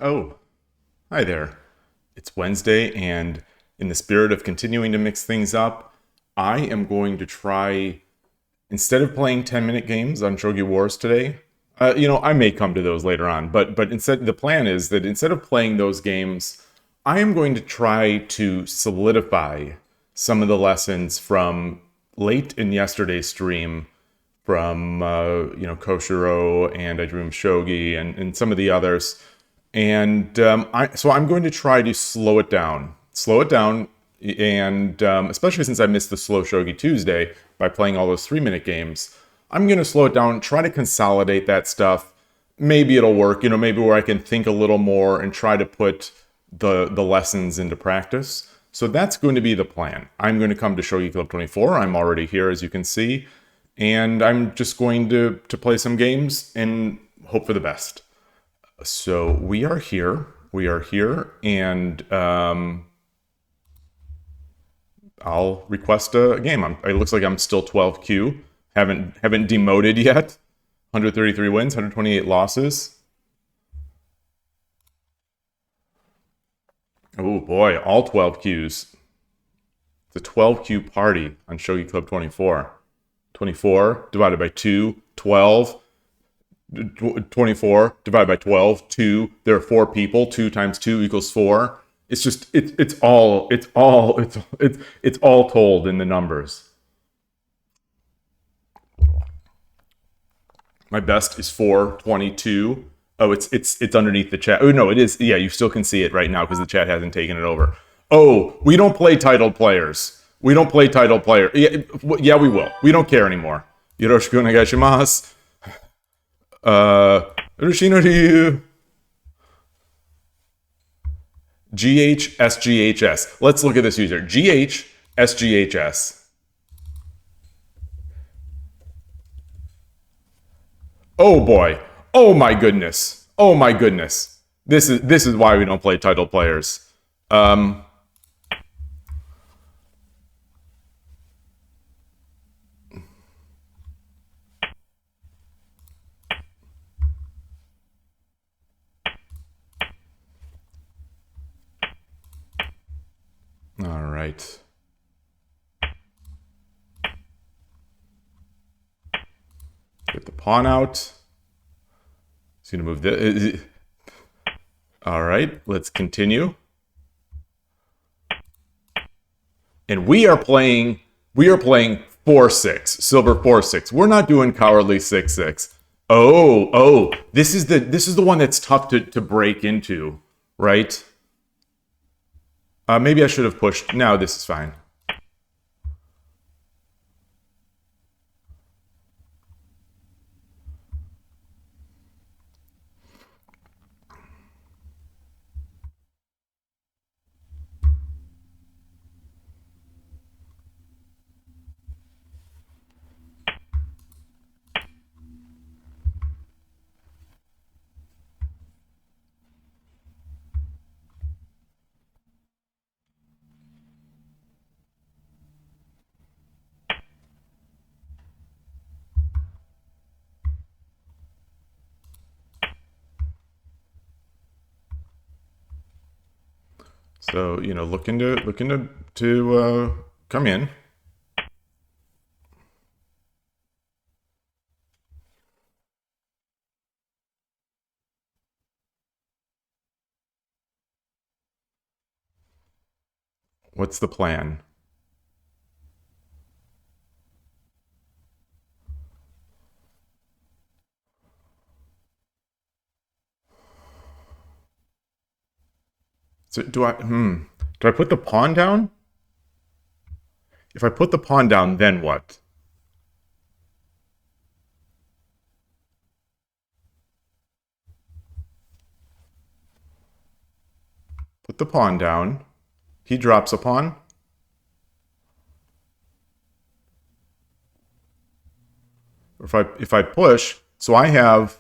Oh, hi there. It's Wednesday, and in the spirit of continuing to mix things up, I am going to try, instead of playing 10-minute games on Shogi Wars today, I may come to those later on, but instead, the plan is that instead of playing those games, I am going to try to solidify some of the lessons from late in yesterday's stream from Koshiro and I Dream Shogi and some of the others. And so I'm going to try to slow it down, and especially since I missed the Slow Shogi Tuesday by playing all those 3-minute games, I'm going to slow it down, try to consolidate that stuff. Maybe it'll work, maybe where I can think a little more and try to put the lessons into practice. So that's going to be the plan. I'm going to come to Shogi Club 24. I'm already here, as you can see, and I'm just going to play some games and hope for the best. So we are here. And I'll request a game. It looks like I'm still 12Q. Haven't demoted yet. 133 wins, 128 losses. Oh boy, all 12Qs. It's a 12Q party on Shogi Club 24. 24 divided by 2, 12. 24 divided by 12, 2. There are 4 people. 2 times 2 equals 4. It's just it's all told in the numbers. My best is 422. Oh, it's underneath the chat. Oh no, it is. Yeah, you still can see it right now because the chat hasn't taken it over. Oh, we don't play titled players. We don't play titled players. Yeah, we will. We don't care anymore. Yoroshiku onegaishimasu. Roshinori. GHSGHS. Let's look at this user. GHSGHS. Oh boy. Oh my goodness. Oh my goodness. This is why we don't play title players. All right. Get the pawn out. He's gonna move this. All right, let's continue. And we are playing 4-6, silver 4-6. We're not doing cowardly 6-6. Oh, this is the one that's tough to break into, right? Maybe I should have pushed. No, this is fine. So, looking to come in. What's the plan? So do I put the pawn down? If I put the pawn down, then what? Put the pawn down. He drops a pawn. If I push, so I have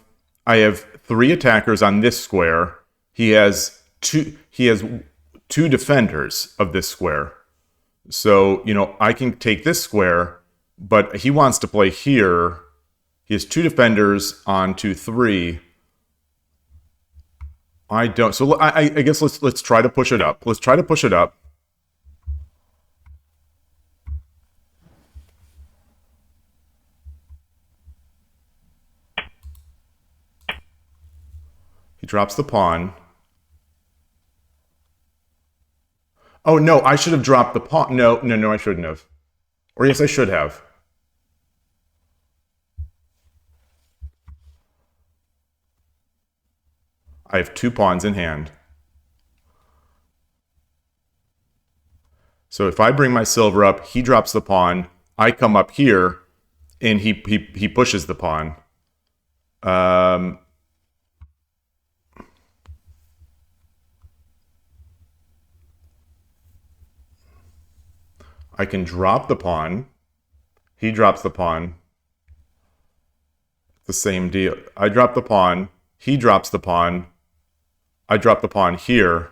3 attackers on this square. He has two defenders of this square. So, I can take this square, but he wants to play here. He has 2 defenders on 2-3. I don't. So I guess let's try to push it up. Let's try to push it up. He drops the pawn. Oh no, I should have dropped the pawn. No, I shouldn't have. Or yes, I should have. I have 2 pawns in hand. So if I bring my silver up, he drops the pawn. I come up here, and he pushes the pawn. I can drop the pawn. He drops the pawn. It's the same deal. I drop the pawn. He drops the pawn. I drop the pawn here.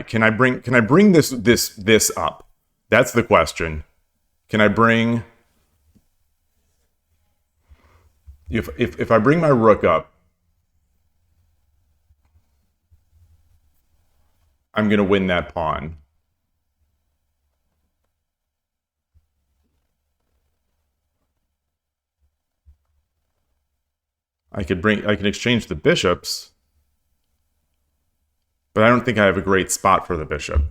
Can I bring this up? That's the question. Can I bring if I bring my rook up, I'm gonna win that pawn. I can exchange the bishops, but I don't think I have a great spot for the bishop.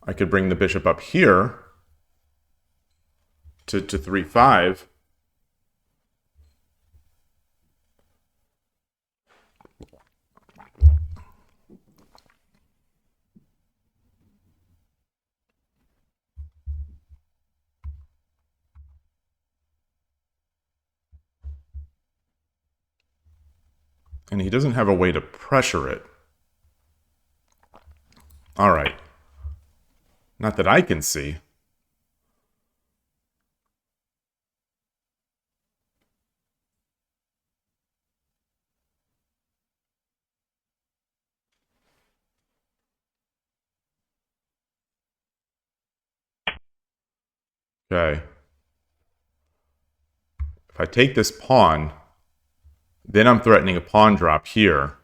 I could bring the bishop up here to 3-5. And he doesn't have a way to pressure it. All right. Not that I can see. Okay. If I take this pawn, then I'm threatening a pawn drop here.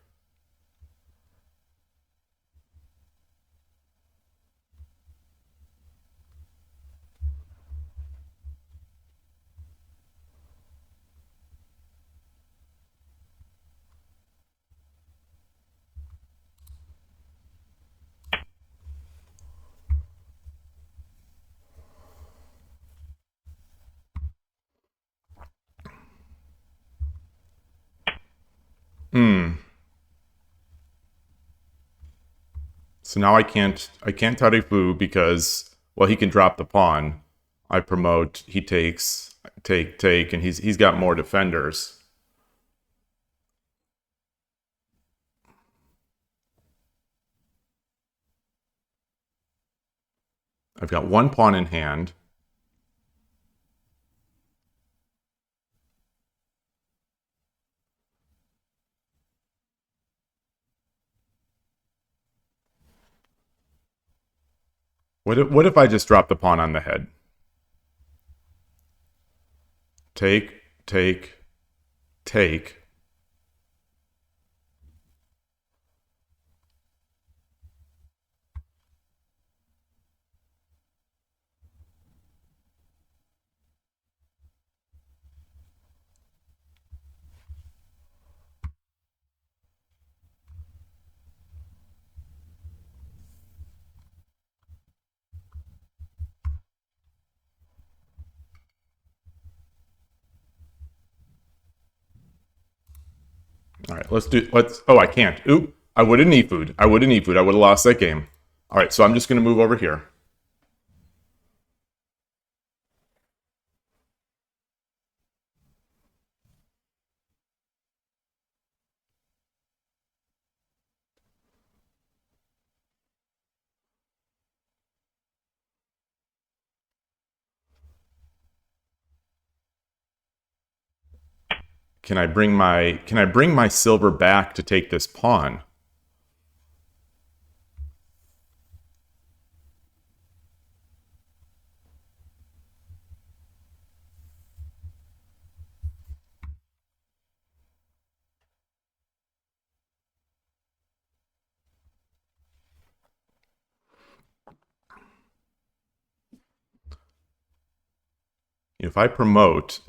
So now I can't tarifu because, well, he can drop the pawn. I promote, he takes, take, and he's got more defenders. I've got 1 pawn in hand. What if I just drop the pawn on the head? Take, take, take. All right, let's. Oh, I can't. Oop! I would have knee food. I would have knee food. I would have lost that game. All right, so I'm just gonna move over here. Can I bring my silver back to take this pawn? If I promote,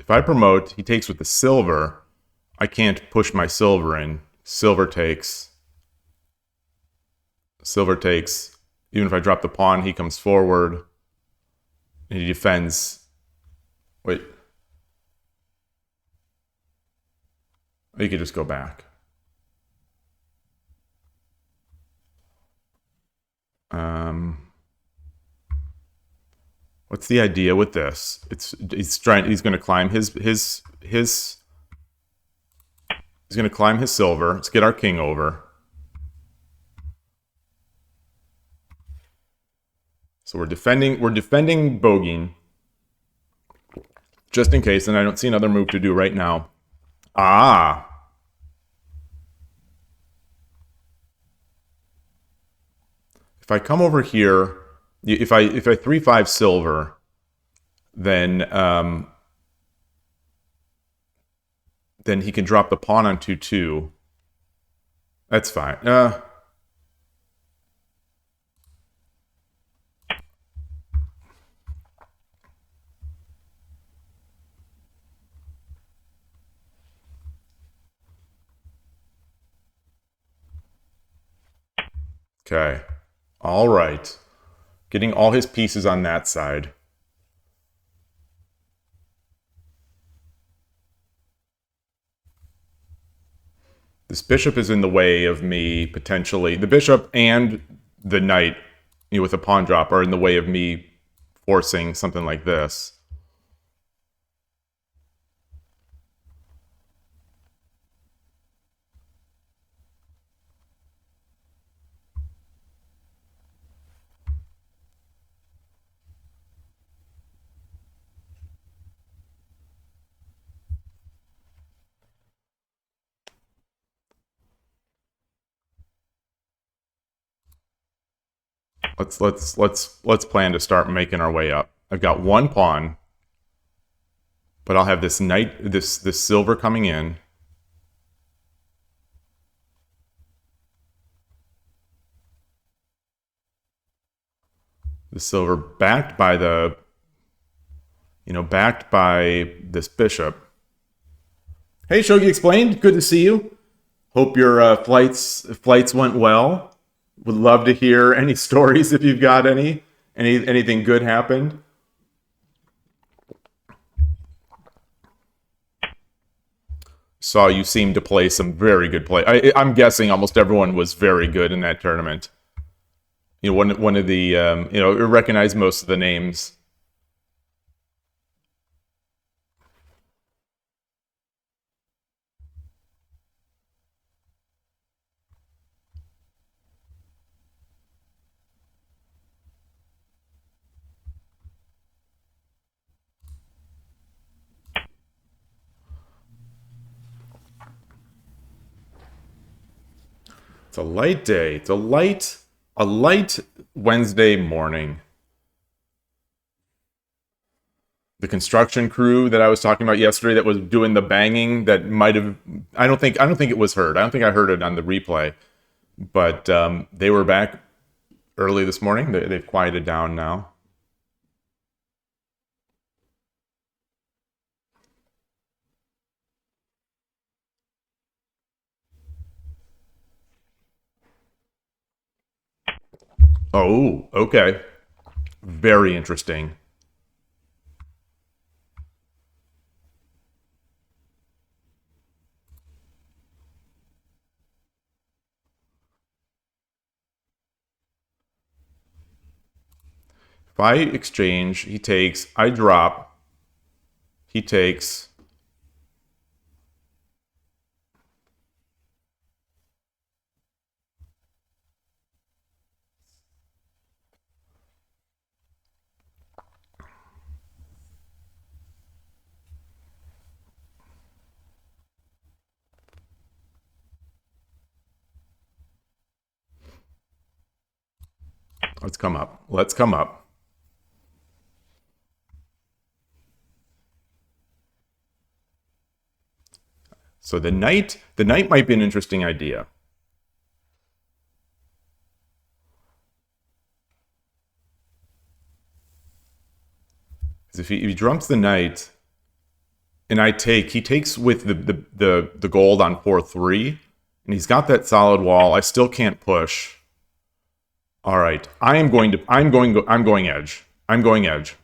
he takes with the silver. I can't push my silver in. Silver takes. Even if I drop the pawn, he comes forward and he defends. Wait. You could just go back. What's the idea with this? He's going to climb his. He's going to climb his silver. Let's get our king over. So we're defending bogeying just in case, and I don't see another move to do right now. Ah. If I come over here, if I 3-5 silver, then he can drop the pawn on 2-2. That's fine. Okay. All right. Getting all his pieces on that side. This bishop is in the way of me potentially. The bishop and the knight, with a pawn drop, are in the way of me forcing something like this. Let's plan to start making our way up. I've got one pawn, but I'll have this knight, this silver coming in. The silver backed by this bishop. Hey, Shogi Explained. Good to see you. Hope your flights went well. Would love to hear any stories if you've got anything good happened. Saw you seem to play some very good play. I'm guessing almost everyone was very good in that tournament. One of the recognize most of the names. It's a light day. It's a light Wednesday morning. The construction crew that I was talking about yesterday that was doing the banging that might have I don't think it was heard. I don't think I heard it on the replay. But they were back early this morning. They've quieted down now. Oh, okay. Very interesting. If I exchange, he takes, I drop, he takes. Let's come up. Let's come up. So the knight might be an interesting idea. Because if he trumps the knight, and I take, he takes with the gold on 4-3, and he's got that solid wall. I still can't push. All right, I'm going edge. I'm going edge.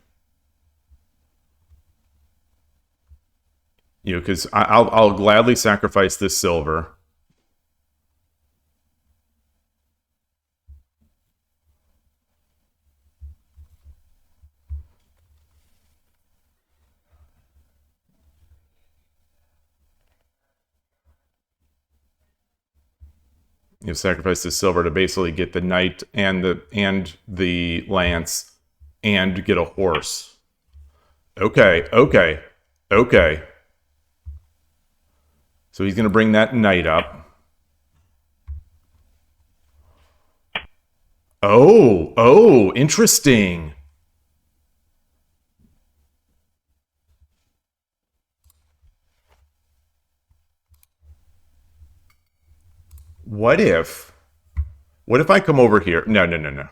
You know, because I'll gladly sacrifice this silver. You know, sacrifice this silver to basically get the knight and the lance and get a horse. Okay. So he's going to bring that knight up. Oh, interesting. What if I come over here? No.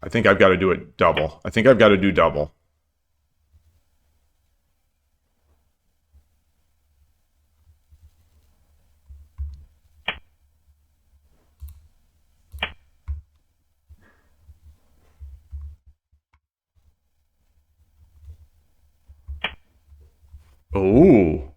I think I've got to do it double. I think I've got to do double. Oh.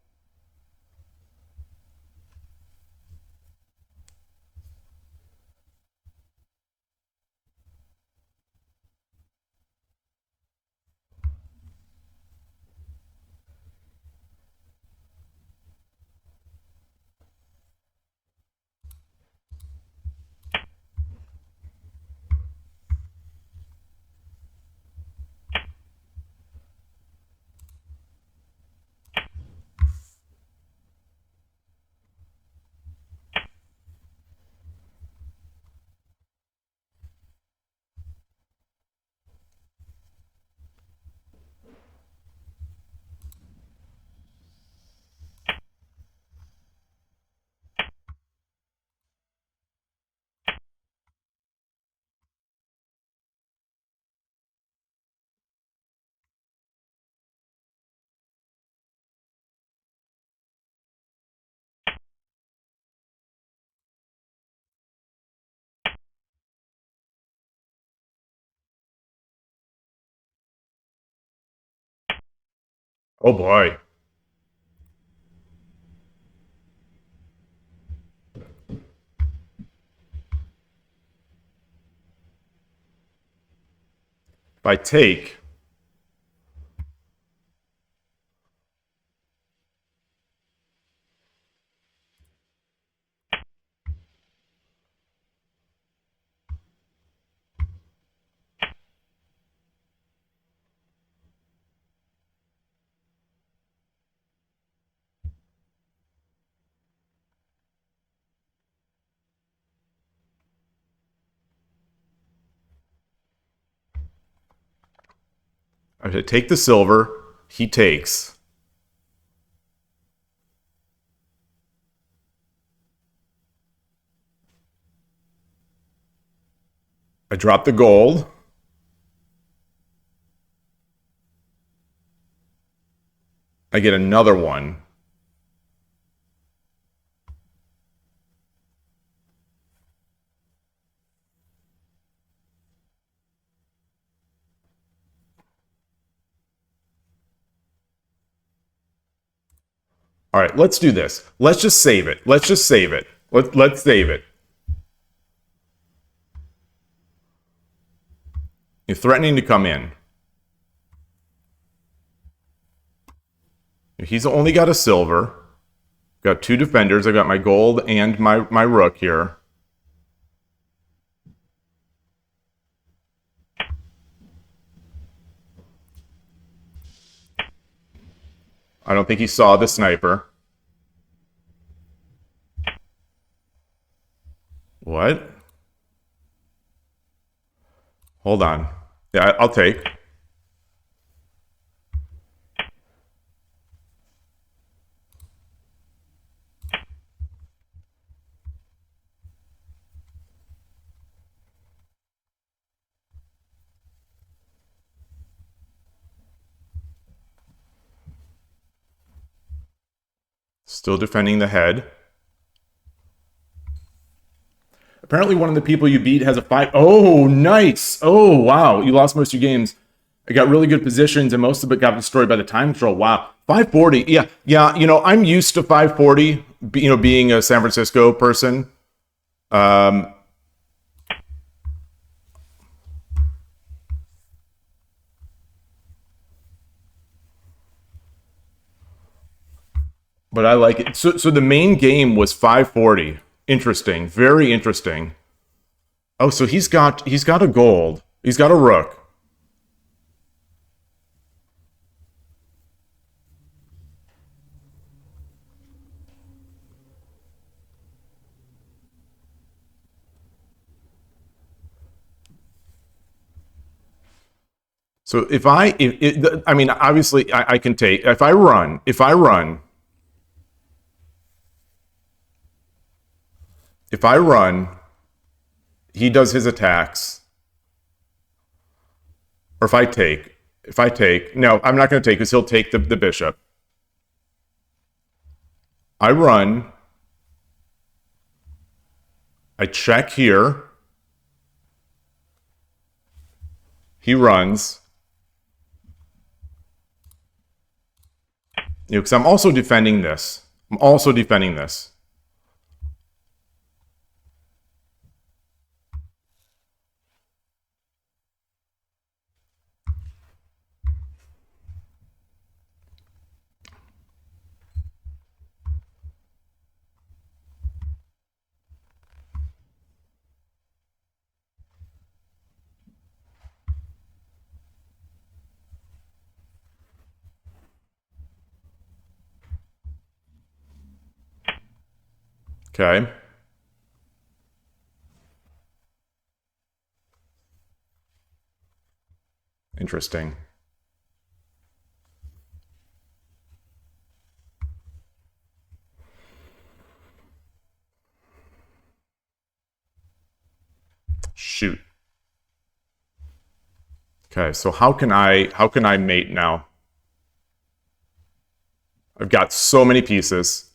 Oh boy. If I take, I take the silver, he takes. I drop the gold. I get another one. All right, let's do this. Let's just save it. Let's just save it. Let's save it. You're threatening to come in. He's only got a silver. Got two defenders. I got my gold and my rook here. I don't think he saw the sniper. What? Hold on. Yeah, I'll take. Still defending the head. Apparently one of the people you beat has a 5. Oh, nice. Oh, wow. You lost most of your games. I got really good positions, and most of it got destroyed by the time control. Wow. 540. Yeah. You know, I'm used to 540, you know, being a San Francisco person. But I like it. So the main game was 540. Interesting. Very interesting. Oh, so he's got a gold. He's got a rook. So I mean, obviously, I can take if I run, if I run, he does his attacks. Or if I take, no, I'm not going to take because he'll take the bishop. I run. I check here. He runs. You know, because I'm also defending this. I'm also defending this. Okay. Interesting. Shoot. Okay, so how can I mate now? I've got so many pieces.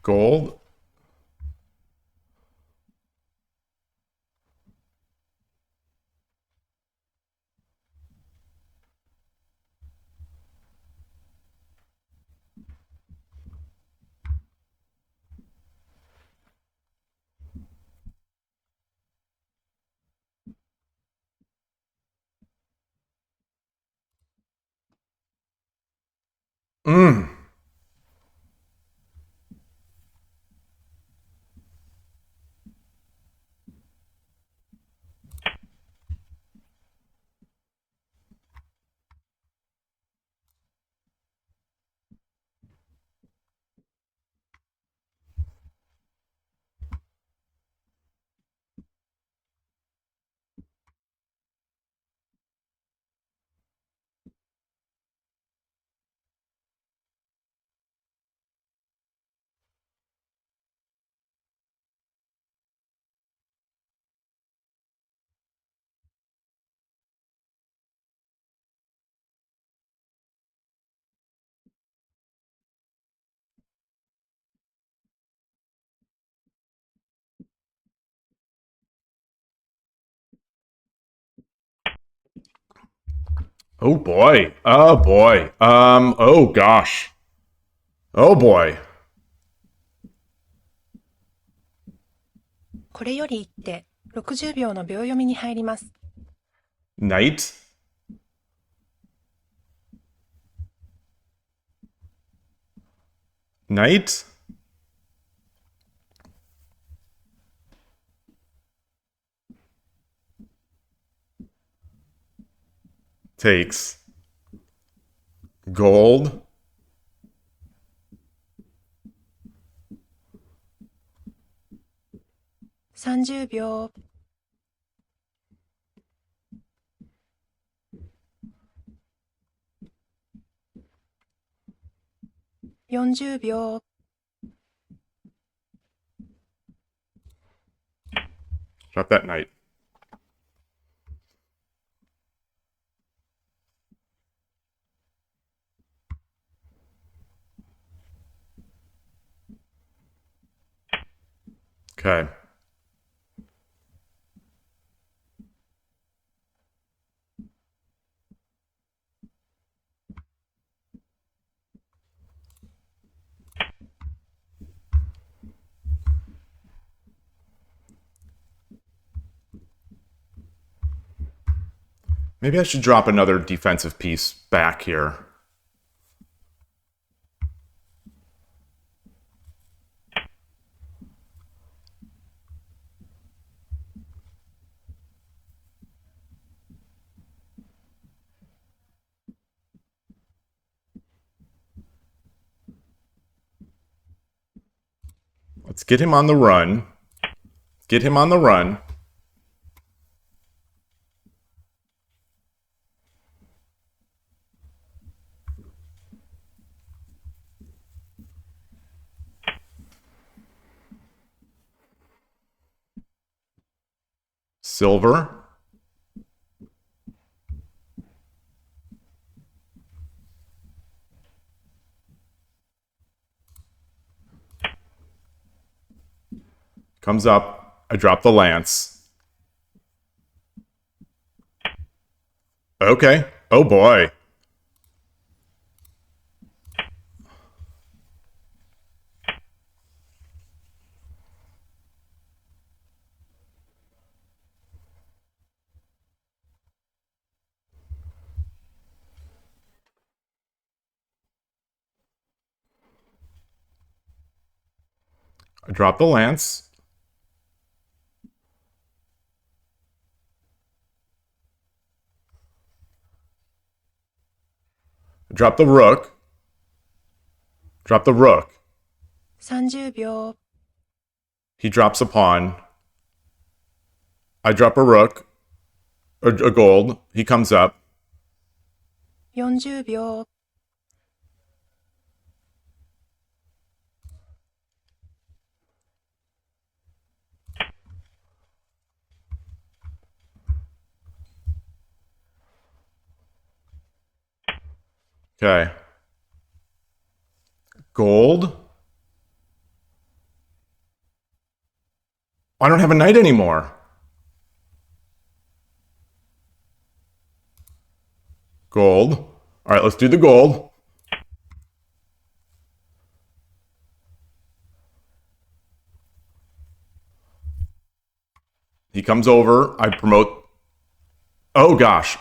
Gold. Mm. Oh boy. Oh boy. Oh gosh. Oh boy. これより一手、60秒の秒読みに入ります。Knight. Knight. Takes. Gold.30秒。40秒。Drop that knight. Okay. Maybe I should drop another defensive piece back here. Let's get him on the run. Get him on the run. Silver. Comes up. I drop the lance. Okay. Oh boy. I drop the lance. I drop the rook. Drop the rook. 30秒。He drops a pawn. I drop a rook. A gold. He comes up. 40秒。Okay. Gold. I don't have a knight anymore. Gold. All right, let's do the gold. He comes over. I promote. Oh gosh.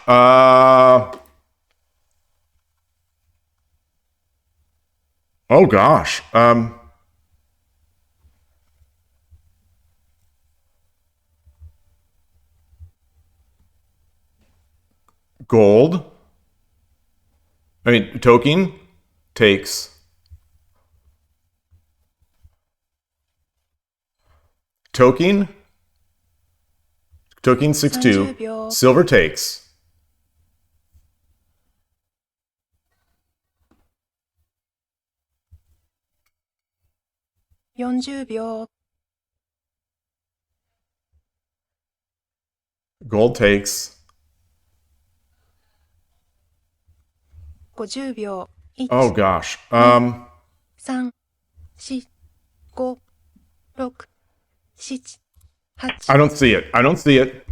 Oh gosh. Gold. I mean, token takes. Token. Token 6-2. 30秒。Silver takes. 40秒。Gold takes. 50秒。1、Oh gosh. 3、4、5、6、7、I 8。don't see it. I don't see it.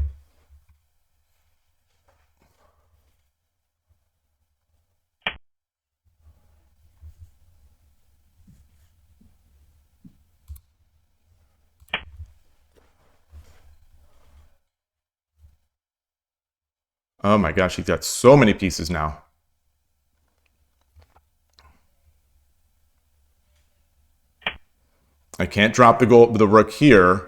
Oh my gosh, he's got so many pieces now. I can't drop the rook here.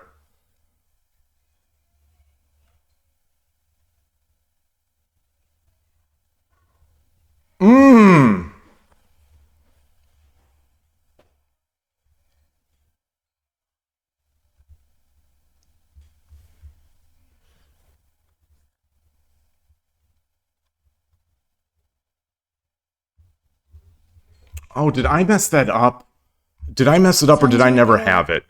Oh, did I mess that up? Did I mess it up or did I never have it?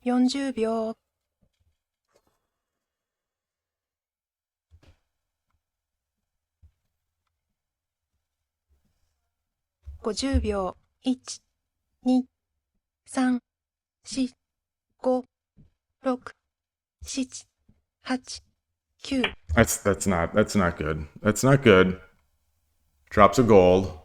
$40 秒。50秒。1、2、3、4、5、6、7、8、9。That's not good. That's not good. Drops a gold.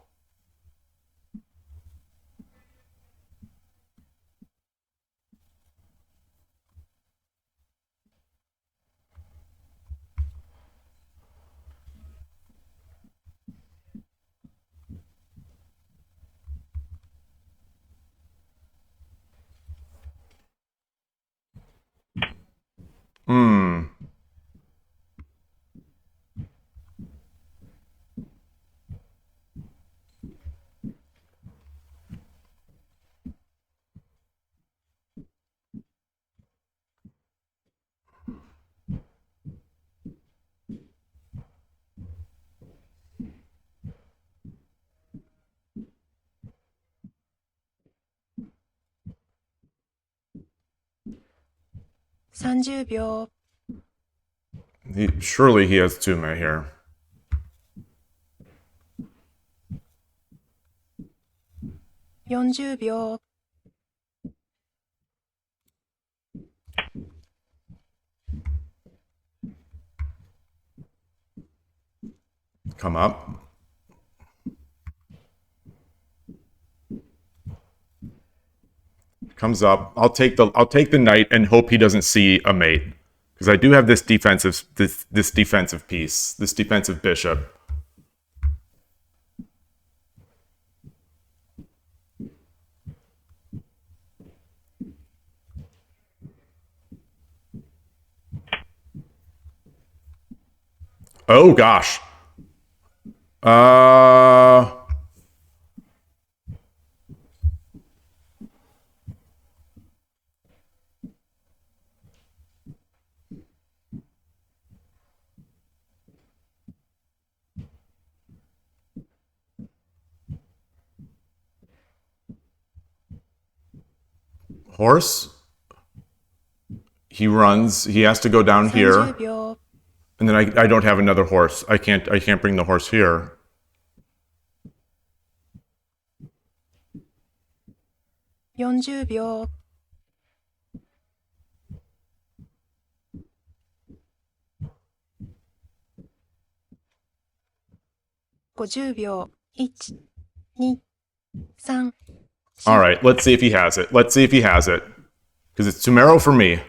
Hmm. $30 秒。Surely he has Tume here. $40 秒。Come up. Comes up. I'll take the knight and hope he doesn't see a mate. Because I do have this defensive piece, this defensive bishop. Oh gosh. Horse. He runs. He has to go down here. 30 秒。 And then I don't have another horse. I can't bring the horse here. $40 秒。50秒。1、2、3、All right, let's see if he has it. Let's see if he has it. Because it's Tumero for me.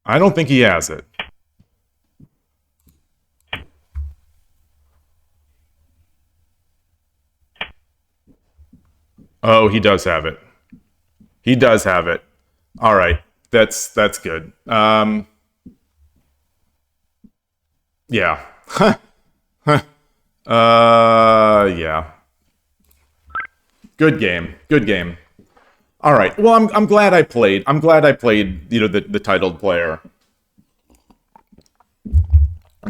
I don't think he has it. Oh, he does have it. He does have it. All right, that's good. Yeah. Yeah. Good game. Good game. All right. Well, I'm glad I played. I'm glad I played, the titled player.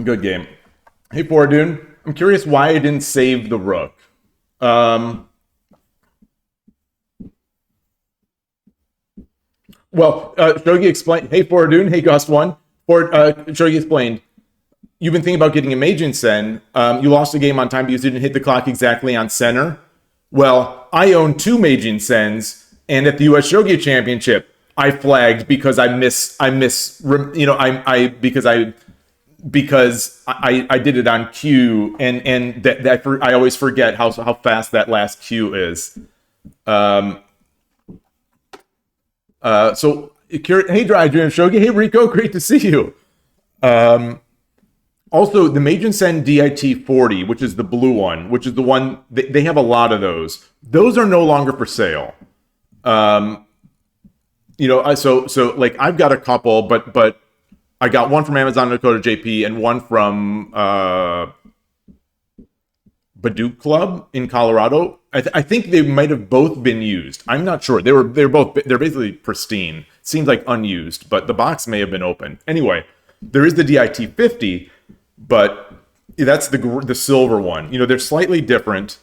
Good game. Hey, Fordoon, I'm curious why I didn't save the rook. Shogi explained. Hey, Fordoon. Hey, Gust1. Shogi explained. You've been thinking about getting a Meijin Sen. You lost the game on time because you didn't hit the clock exactly on center. Well, I own 2 Meijin Sens, and at the U.S. Shogi Championship, I flagged because I did it on cue, and I always forget how fast that last cue is. So hey, Dry Dream Shogi, hey Rico, great to see you. Also, the Meijin Sen DIT 40, which is the blue one, which is the one they have a lot of those. Those are no longer for sale. So like I've got a couple, but I got one from Amazon Dakota JP and one from Shogi Club in Colorado. I think they might have both been used. I'm not sure. They're basically pristine. Seems like unused, but the box may have been open. Anyway, there is the DIT 50, but that's the silver one. They're slightly different.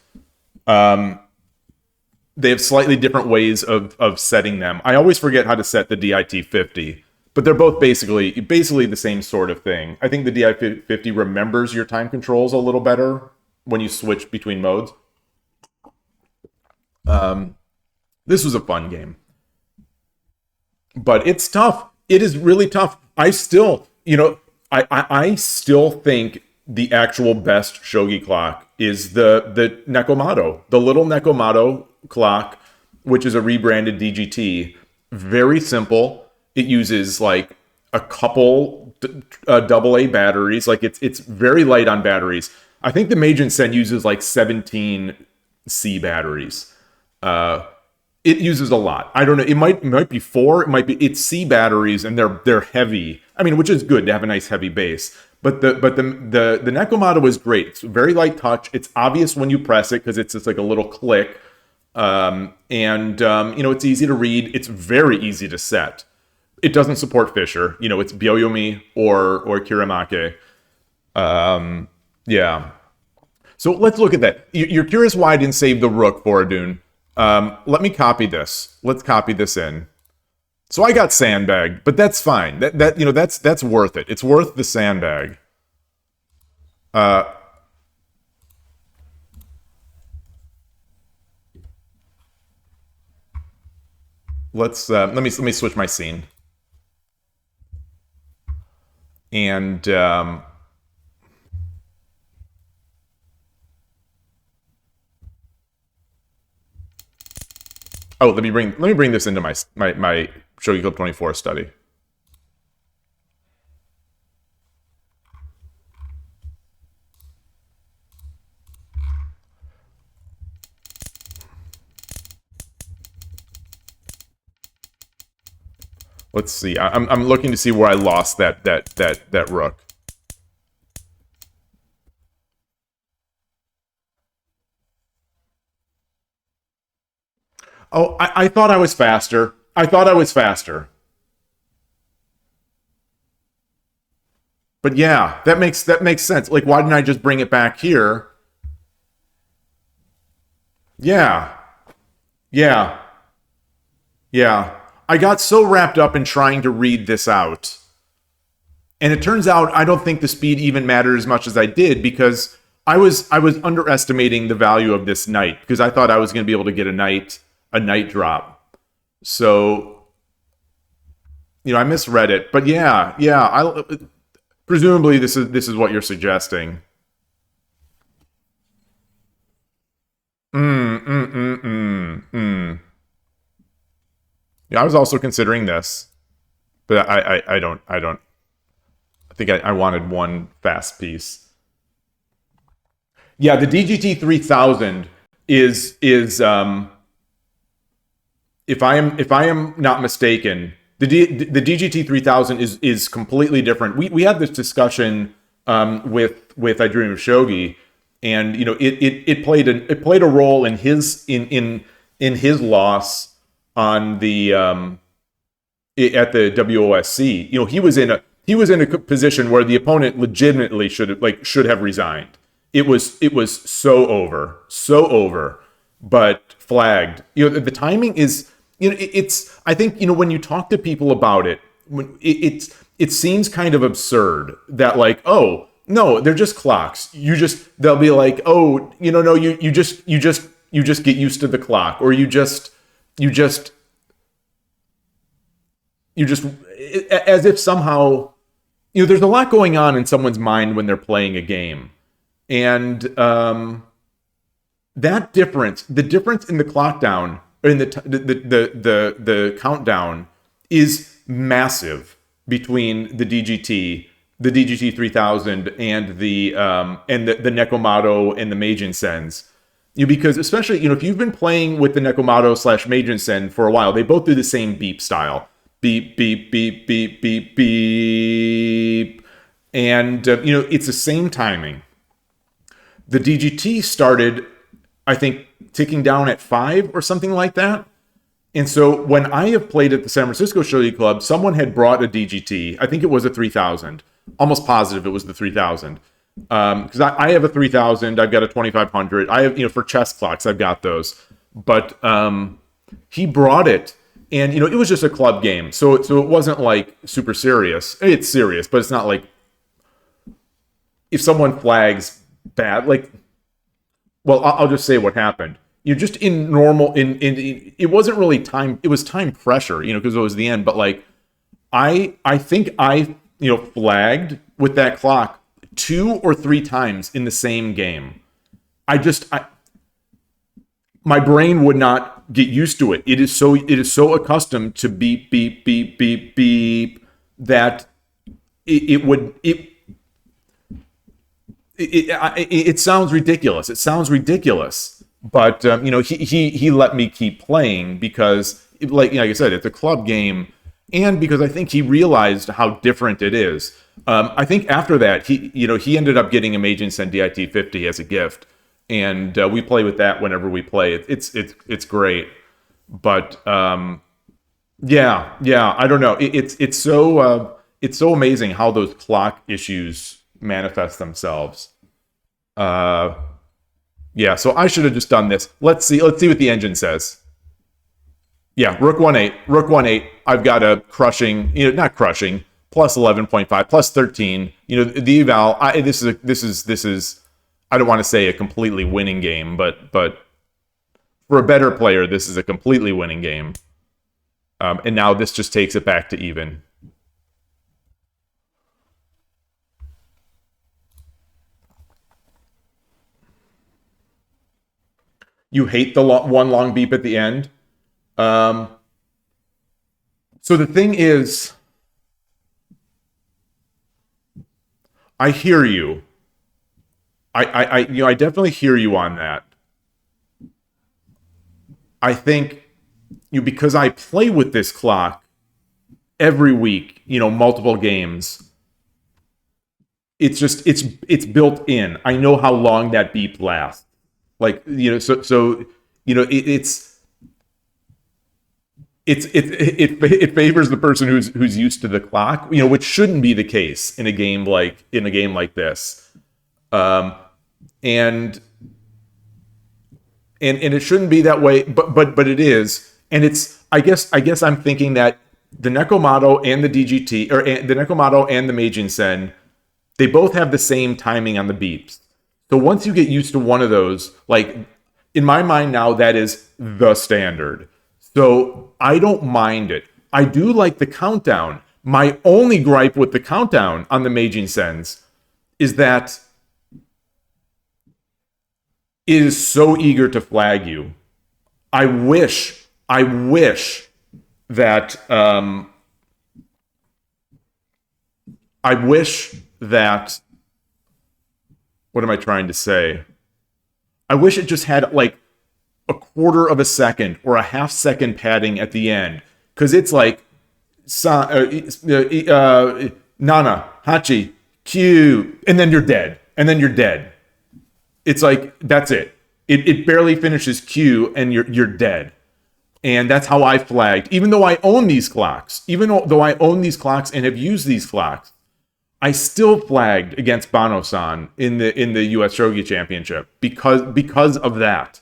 They have slightly different ways of setting them. I always forget how to set the DIT 50, but they're both basically the same sort of thing. I think the DIT 50 remembers your time controls a little better when you switch between modes. This was a fun game, but it's tough. It is really tough. I still think the actual best shogi clock is the Nekomato, the little Nekomato clock, which is a rebranded DGT. Very simple. It uses like a couple AA batteries. Like it's very light on batteries. I think the Meijin Sen uses like 17 C batteries. It uses a lot. I don't know. It might be 4. It's C batteries, and they're heavy. I mean, which is good to have a nice heavy base. But the Nekomato is great. It's very light touch. It's obvious when you press it because it's just like a little click. It's easy to read. It's very easy to set. It doesn't support Fisher. It's Byoyomi or Kiramake. Yeah. So let's look at that. You're curious why I didn't save the rook for Adun. Let me copy this. Let's copy this in. So I got sandbagged, but that's fine. That's worth it. It's worth the sandbag. Let me switch my scene. And let me bring this into my Shogi Club 24 study. Let's see. I'm looking to see where I lost that rook. Oh, I thought I was faster. But yeah, that makes sense. Like, why didn't I just bring it back here? Yeah. I got so wrapped up in trying to read this out. And it turns out I don't think the speed even mattered as much as I did, because I was underestimating the value of this knight, because I thought I was going to be able to get a knight drop. So, I misread it. But yeah, presumably this is what you're suggesting. Yeah, I was also considering this, but I don't. I think I wanted one fast piece. Yeah, the DGT 3000 is if I am not mistaken, the DGT 3000 is completely different. We had this discussion with I Dream of Shogi, and it played a role in his loss on the at the WOSC. He was in a position where the opponent legitimately should have resigned. It was so over, but flagged. The timing is, it's, I think, when you talk to people about it, it seems kind of absurd that, like, oh no, they're just clocks. They'll be like, oh, no, you just get used to the clock, or you just you just, as if somehow, there's a lot going on in someone's mind when they're playing a game. And that difference, the difference in the clock down, or in the countdown, is massive between the DGT 3000, and the Nekomato and the Meijin Sens. Because especially, if you've been playing with the Nekomato / Meijin Sen for a while, they both do the same beep style. Beep, beep, beep, beep, beep, beep. And, it's the same timing. The DGT started, I think, ticking down at 5 or something like that. And so when I have played at the San Francisco Shogi Club, someone had brought a DGT. I think it was a 3000. Almost positive it was the 3000. Because I have a 3000. I've got a 2500. I have, for chess clocks, I've got those. But he brought it. And, it was just a club game. So it wasn't like super serious. It's serious, but it's not like if someone flags bad, like, well, I'll just say what happened. Just in normal, it wasn't really time. It was time pressure, because it was the end. But like, I think I, flagged with that clock 2 or 3 times in the same game. My brain would not get used to it. It is so accustomed to beep, beep, beep, beep, beep that it sounds ridiculous. It sounds ridiculous, but he let me keep playing because, like I said, it's a club game, and because I think he realized how different it is. I think after that, he ended up getting a Meijin Sen DIT-50 as a gift, and we play with that whenever we play. It's great, but yeah, I don't know. It's so amazing how those clock issues manifest themselves. Yeah, so I should have just done this. Let's see what the engine says. Yeah, Rook 1-8. I've got a crushing, not crushing, plus 11.5, plus 13. The eval. This is. I don't want to say a completely winning game, but for a better player, this is a completely winning game. And now this just takes it back to even. You hate the one long beep at the end. So the thing is, I hear you. I definitely hear you on that. I think because I play with this clock every week, multiple games. It's built in. I know how long that beep lasts. Like, it favors the person who's used to the clock, which shouldn't be the case in a game like this. And it shouldn't be that way, but it is. And it's, I guess I'm thinking that the Nekomato and the DGT, or the Nekomato and the Meijin Sen, they both have the same timing on the beeps. So once you get used to one of those, like in my mind now, that is the standard. So I don't mind it. I do like the countdown. My only gripe with the countdown on the Meijin Sens is that it is so eager to flag you. I wish that what am I trying to say? I wish it just had like a quarter of a second or a half second padding at the end, because it's like Nana, Hachi, Q, and then you're dead. It's like, that's it. It barely finishes Q and you're dead. And that's how I flagged. Even though I own these clocks, and have used these clocks, I still flagged against Bano-san in the U.S. Shogi Championship because of that.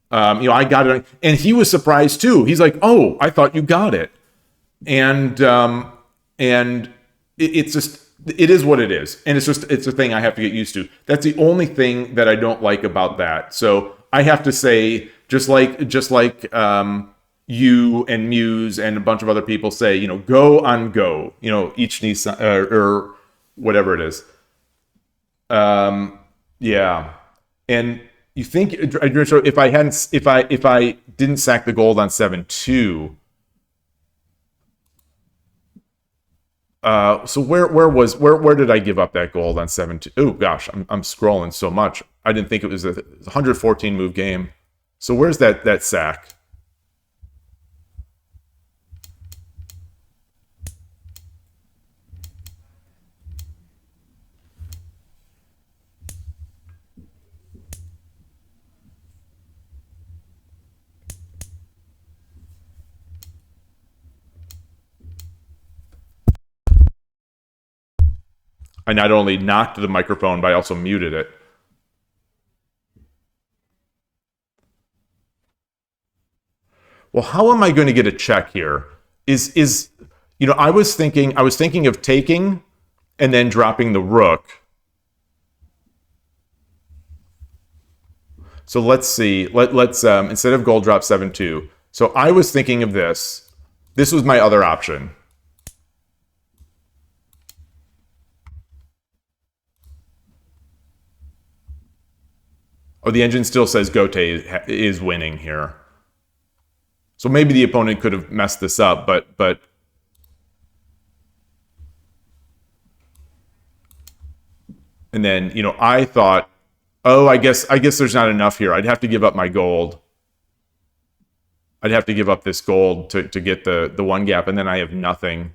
I got it, and he was surprised too. He's like, "Oh, I thought you got it," and it's just, it is what it is, and it's a thing I have to get used to. That's the only thing that I don't like about that. So I have to say, just like you and Muse and a bunch of other people say, go on go, each needs or whatever it is. Yeah, and you think if I hadn't, if I didn't sack the gold on 7-2. So where did I give up that gold on 7-2? Oh gosh, I'm scrolling so much. I didn't think it was a 114 move game. So where's that sack? I not only knocked the microphone, but I also muted it. Well, how am I going to get a check here? I was thinking of taking and then dropping the rook. So let's see. Let's instead of gold drop 7-2. So I was thinking of this. This was my other option. Oh, the engine still says Gote is winning here. So maybe the opponent could have messed this up, but and then, I thought, oh, I guess there's not enough here. I'd have to give up my gold. I'd have to give up this gold to get the one gap, and then I have nothing.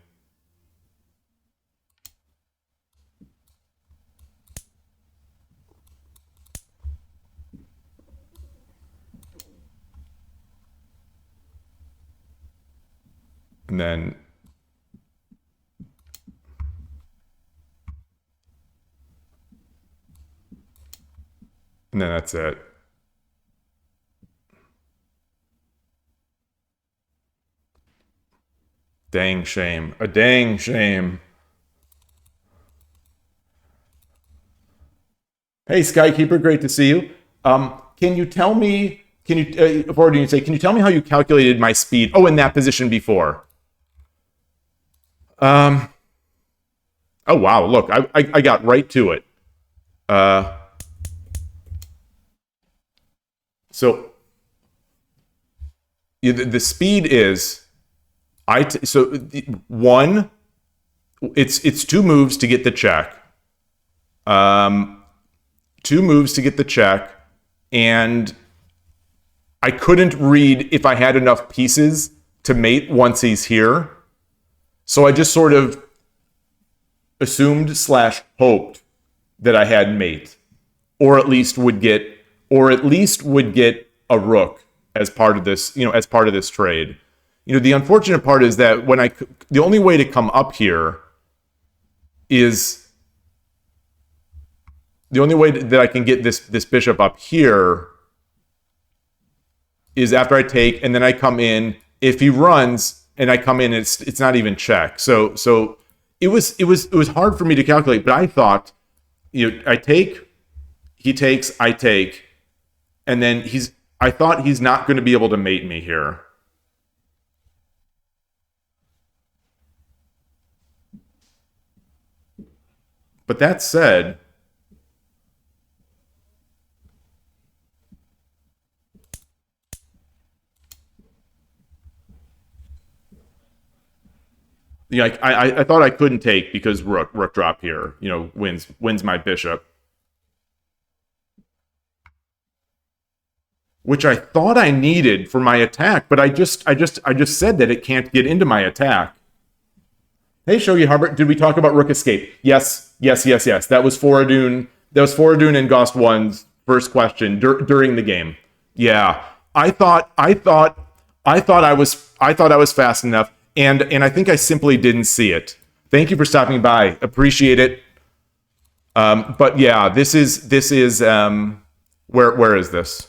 And then that's it. Dang shame. A dang shame. Hey, Skykeeper, great to see you. Can you tell me, can you tell me how you calculated my speed? Oh, in that position before. Oh, wow, look, I got right to it. So the speed is, one, it's 2 moves to get the check. 2 moves to get the check, and I couldn't read if I had enough pieces to mate once he's here. So I just sort of assumed / hoped that I had mate, or at least would get a rook as part of this, as part of this trade. The unfortunate part is that the only way to come up here is the only way that I can get this bishop up here is after I take, and then I come in. If he runs and I come in, it's not even check. So it was hard for me to calculate, but I thought, I take, he takes, I take, and then I thought he's not going to be able to mate me here. But that said, I thought I couldn't take because rook drop here, wins my bishop, which I thought I needed for my attack, but I just said that it can't get into my attack. Hey, Shogi Harbert, did we talk about rook escape? Yes. That was Foradun. That was Foradun and Gost 1's first question during the game. Yeah, I thought I was fast enough, and I think I simply didn't see it. Thank you for stopping by. Appreciate it. But yeah, this is where is this?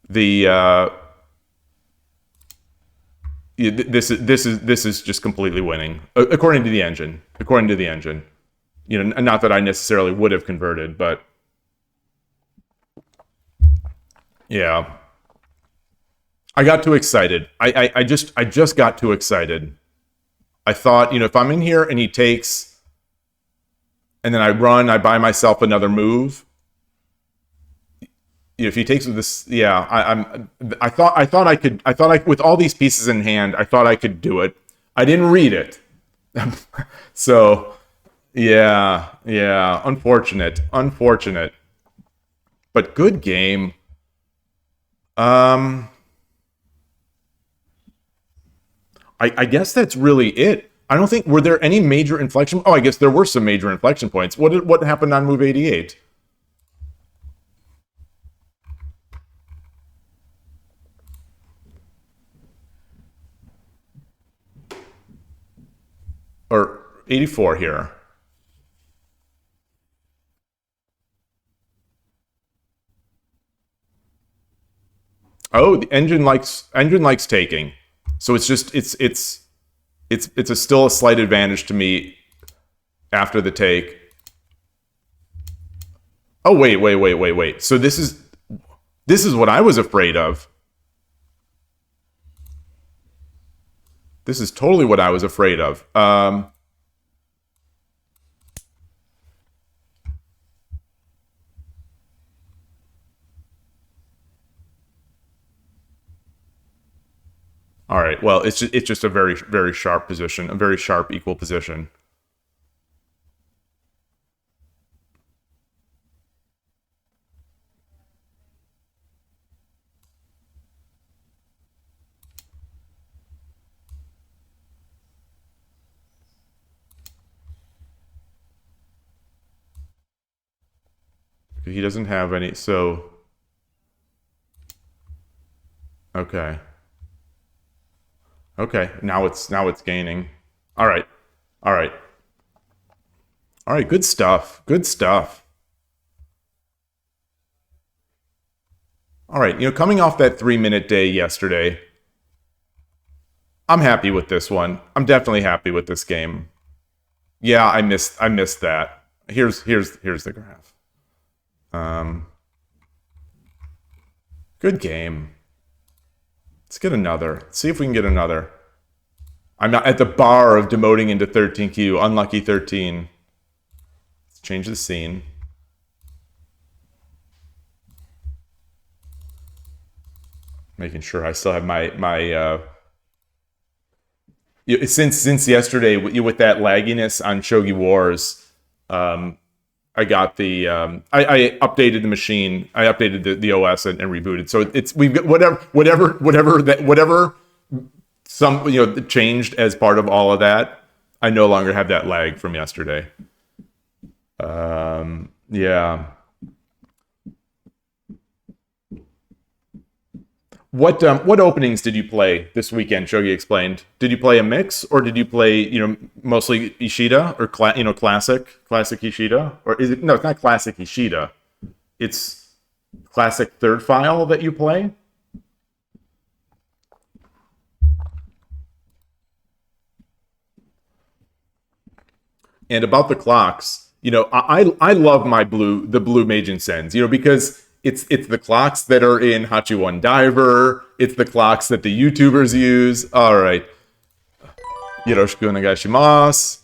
This is just completely winning according to the engine. Not that I necessarily would have converted, but yeah, I got too excited. I just got too excited. I thought, if I'm in here and he takes, and then I run, I buy myself another move. If he takes this, yeah, I thought with all these pieces in hand, I thought I could do it. I didn't read it. So, yeah, unfortunate, but good game. Um, I guess that's really it. I don't think were there any major inflection. Oh, I guess there were some major inflection points. What happened on move 88? Or 84 here? Oh, the engine likes taking. So it's just it's still a slight advantage to me after the take. Oh wait. So this is what I was afraid of. This is totally what I was afraid of. All right. Well, it's just a very sharp position, a very sharp equal position. He doesn't have any. So okay. Okay. Now it's gaining. All right. All right. All right. Good stuff. Good stuff. All right. Coming off that 3 minute day yesterday, I'm happy with this one. I'm definitely happy with this game. Yeah, I missed that. Here's the graph. Um, Good game. Let's get another. Let's see if we can get another. I'm not at the bar of demoting into 13Q. Unlucky 13. Let's change the scene. Making sure I still have my since yesterday with that lagginess on Shogi Wars. I got I updated the machine. I updated the OS and rebooted. So we've got whatever some changed as part of all of that. I no longer have that lag from yesterday. Yeah. What openings did you play this weekend? Shogi explained. Did you play a mix, or did you play mostly Ishida or classic Ishida, or is it no? It's not classic Ishida. It's classic third file that you play. And about the clocks, I love the blue Meijin Sens, because it's the clocks that are in Hachi One Diver. It's the clocks that the YouTubers use. All right. Yoroshiku onegaishimasu.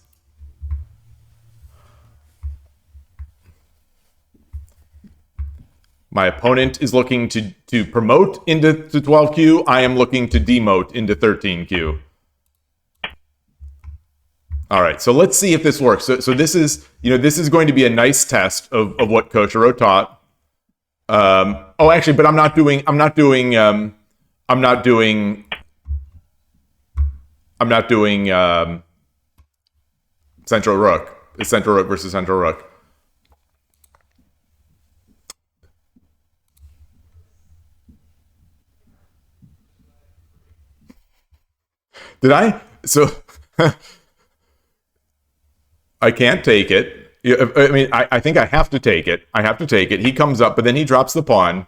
My opponent is looking to promote into 12Q. I am looking to demote into 13Q. All right, so let's see if this works. So this is going to be a nice test of what Koshiro taught. Oh, actually, but I'm not doing Central Rook. It's Central Rook versus Central Rook. Did I? So I can't take it. I mean, I think I have to take it. I have to take it. He comes up, but then he drops the pawn.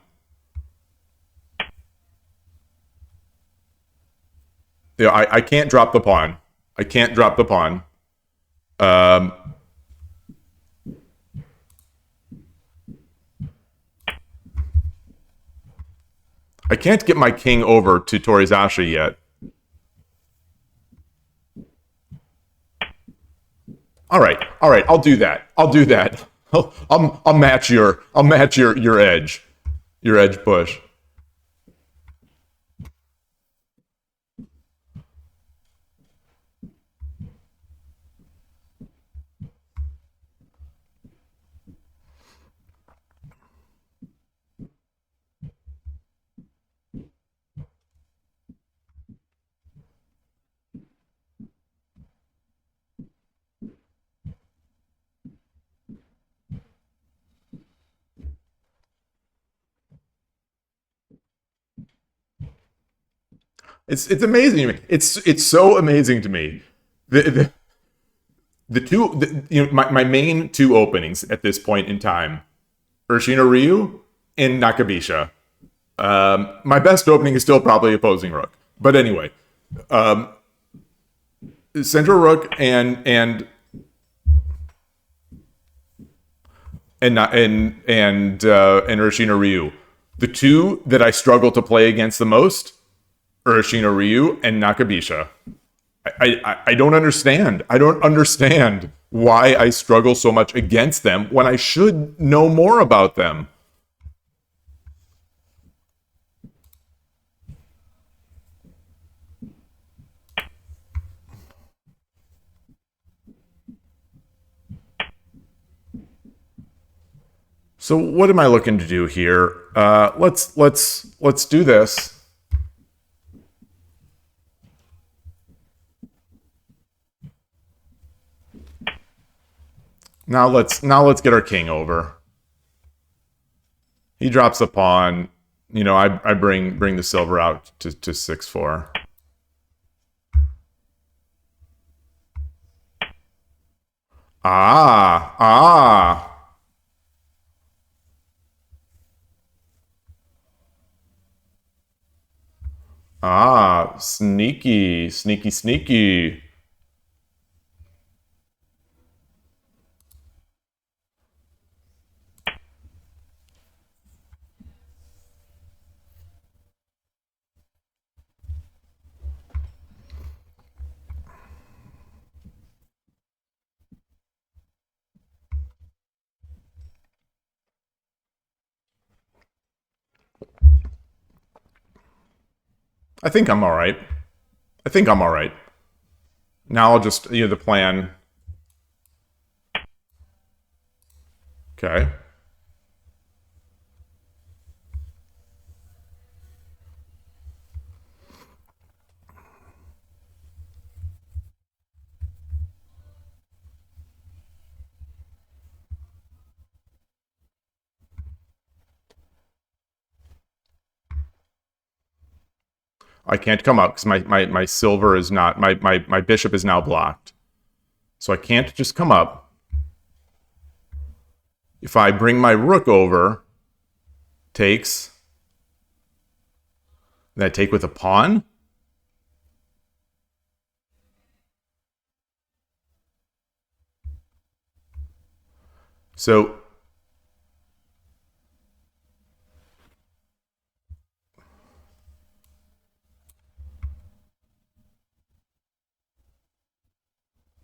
I can't drop the pawn. I can't drop the pawn. I can't get my king over to Torizashi yet. All right, I'll do that. I'll do that. I'll match your edge push. It's amazing to me. It's so amazing to me. The two my main two openings at this point in time, Urshino Ryu and Nakabisha. My best opening is still probably opposing rook, but anyway, central rook and Urshino Ryu. The two that I struggle to play against the most are Urshino Ryu and Nakabisha. I don't understand. I don't understand why I struggle so much against them when I should know more about them. So what am I looking to do here? Let's do this. Now let's get our king over. He drops a pawn. You know, I bring the silver out to 6-4. Ah. Sneaky. I think I'm all right. Now I'll just, the plan. Okay. I can't come up because my silver is not, my bishop is now blocked. So I can't just come up. If I bring my rook over, takes, then I take with a pawn. So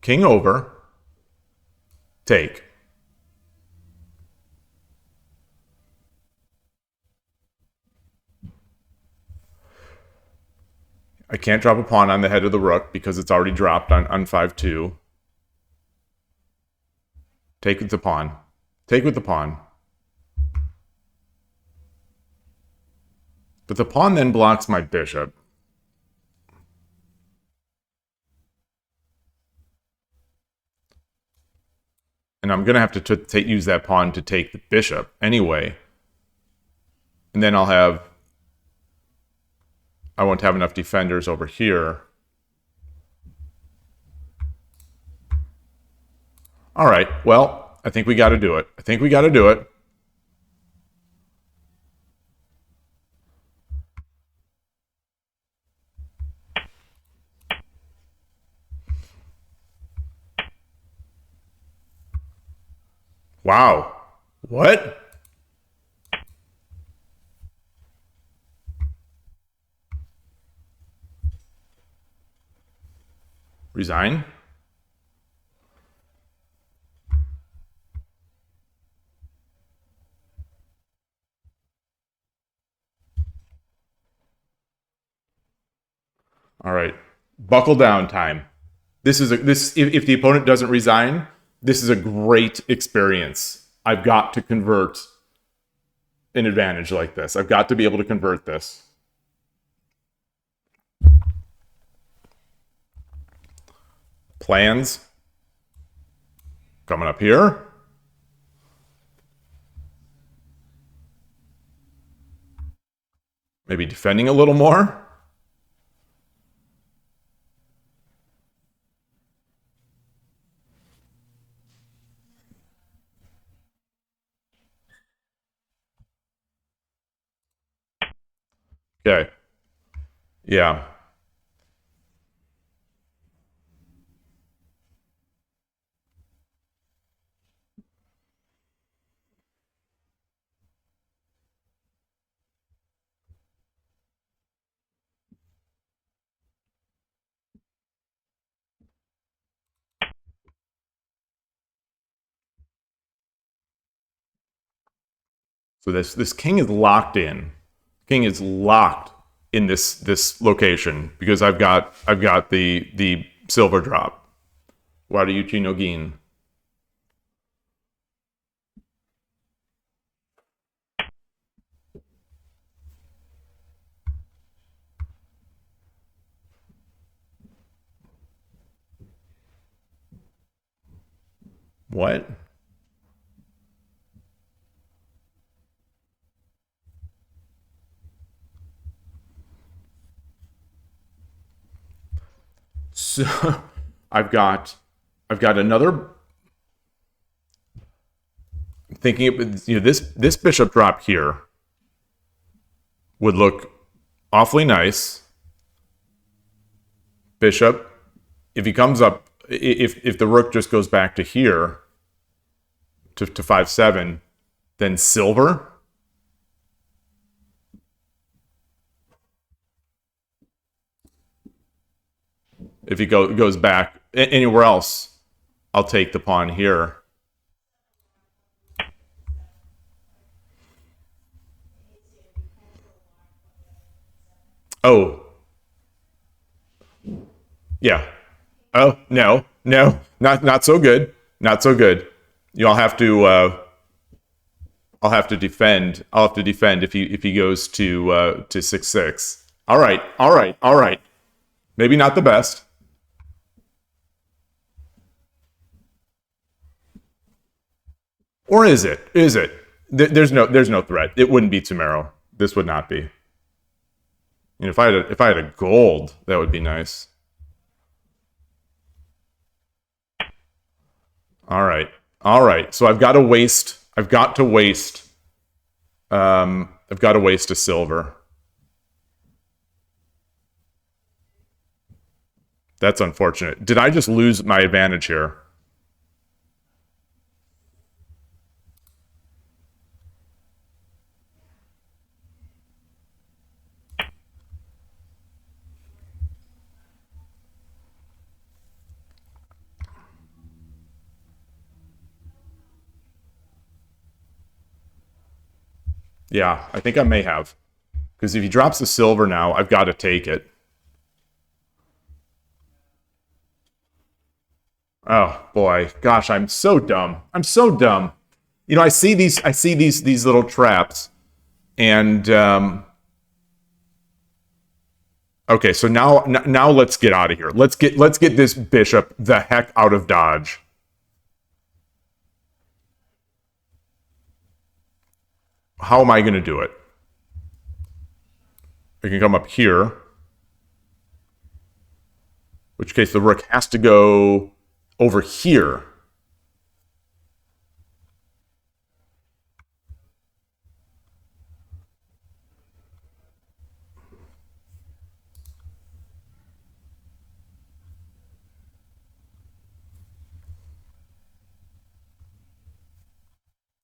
king over, take. I can't drop a pawn on the head of the rook because it's already dropped on 5-2. Take with the pawn. Take with the pawn. But the pawn then blocks my bishop. And I'm going to have to use that pawn to take the bishop anyway. And then I won't have enough defenders over here. All right, well, I think we got to do it. Wow. What? Resign. All right. Buckle down time. This is if the opponent doesn't resign, this is a great experience. I've got to convert an advantage like this. I've got to be able to convert this. Plans coming up here. Maybe defending a little more. Okay. Yeah. So this king is locked in. King is locked in this location because I've got the silver drop. Wariuchi no Gin. What? So I've got another. I'm thinking this bishop drop here would look awfully nice. Bishop, if he comes up, if the rook just goes back to here to 5-7, then silver. If he goes back anywhere else, I'll take the pawn here. Oh. Yeah. Oh, no. Not so good. Not so good. You'll have to I'll have to defend. I'll have to defend if he goes to 6-6. All right. Maybe not the best. Or is it? Is it? There's no threat. It wouldn't be Tumero. This would not be. If I had a gold, that would be nice. All right. So I've got to waste. I've got to waste a silver. That's unfortunate. Did I just lose my advantage here? Yeah, I think I may have. Because if he drops the silver now, I've got to take it. Oh boy, gosh, I'm so dumb. I'm so dumb. I see these little traps, and okay, so now let's get out of here. Let's get this bishop the heck out of Dodge. How am I going to do it? I can come up here, in which case the rook has to go over here.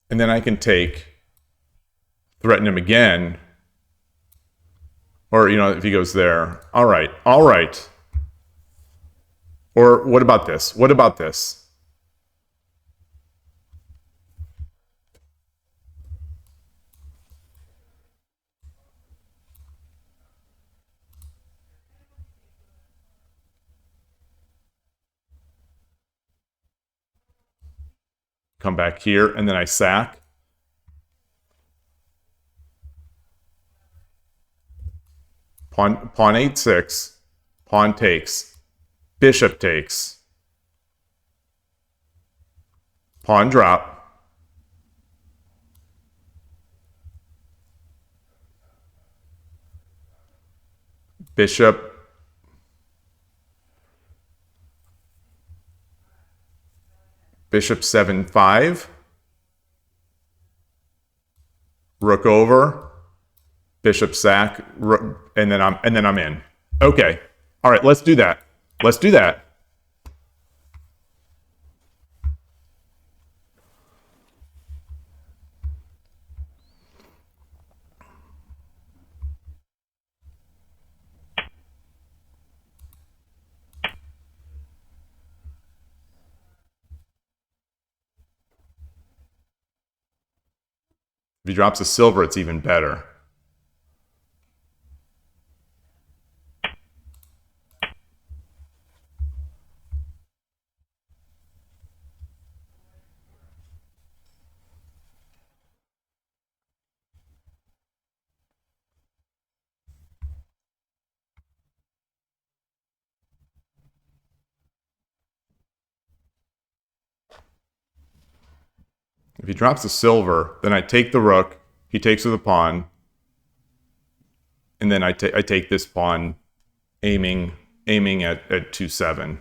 And then I can threaten him again. Or, if he goes there. All right. Or Or what about this? What about this? Come back here, and then I sack. Pawn 8-6. Pawn takes. Bishop takes. Pawn drop. Bishop. Bishop 7-5. Rook over. Bishop sack. And then I'm in. Okay. All right, let's do that. Let's do that. If he drops a silver, it's even better. If he drops a silver, then I take the rook. He takes with a pawn. And then I take this pawn, aiming at 2-7.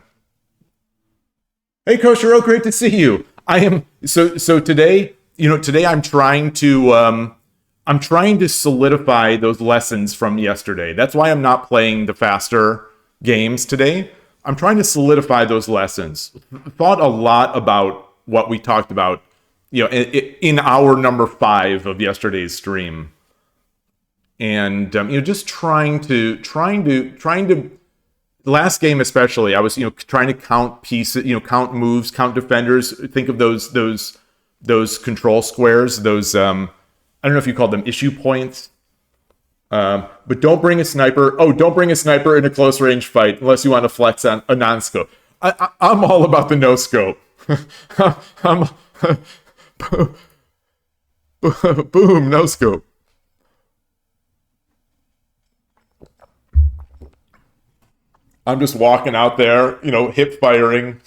Hey, Koshiro, great to see you. I am so today. Today I'm trying to solidify those lessons from yesterday. That's why I'm not playing the faster games today. I'm trying to solidify those lessons. Thought a lot about what we talked about, in hour number 5 of yesterday's stream, and just trying to last game especially, I was trying to count pieces, count moves, count defenders. Think of those control squares, those I don't know if you call them issue points. But don't bring a sniper. Oh, don't bring a sniper in a close range fight unless you want to flex on a non-scope. I'm all about the no scope. I'm boom, no scope. I'm just walking out there, hip firing.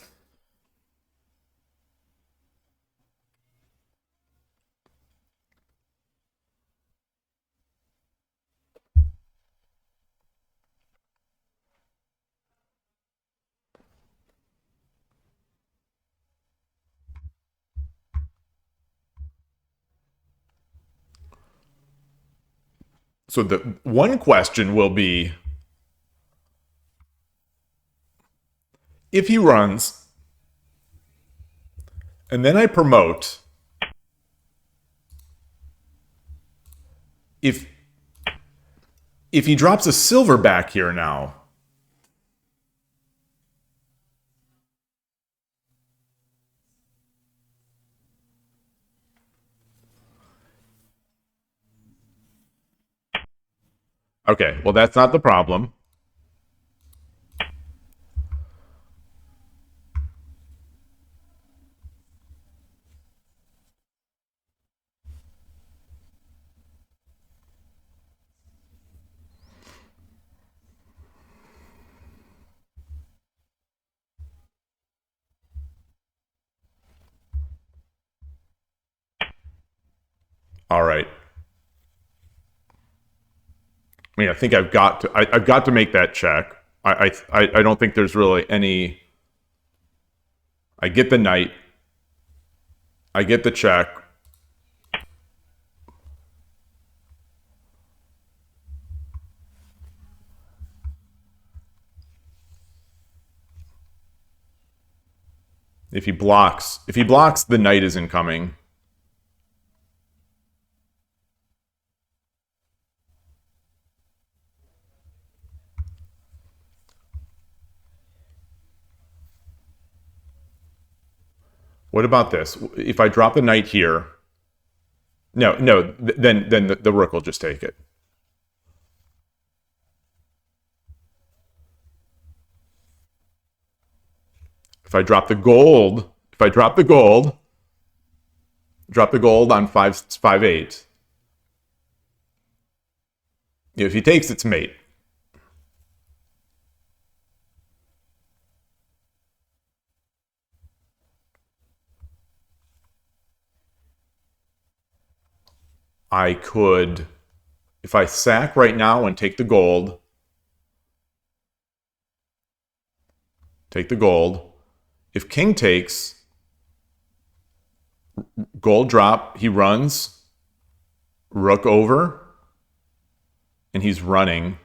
So the one question will be, if he runs, and then I promote, if he drops a silver back here now, okay, well, that's not the problem. All right. I mean, I think I've got to make that check. I don't think there's really any. I get the knight. I get the check. If he blocks, the knight is incoming. What about this? If I drop the knight here, no, then the rook will just take it. If I drop the gold, drop the gold on 5-8. If he takes, it's mate. I could, if I sack right now and take the gold, If king takes, gold drop, he runs, rook over, and he's running.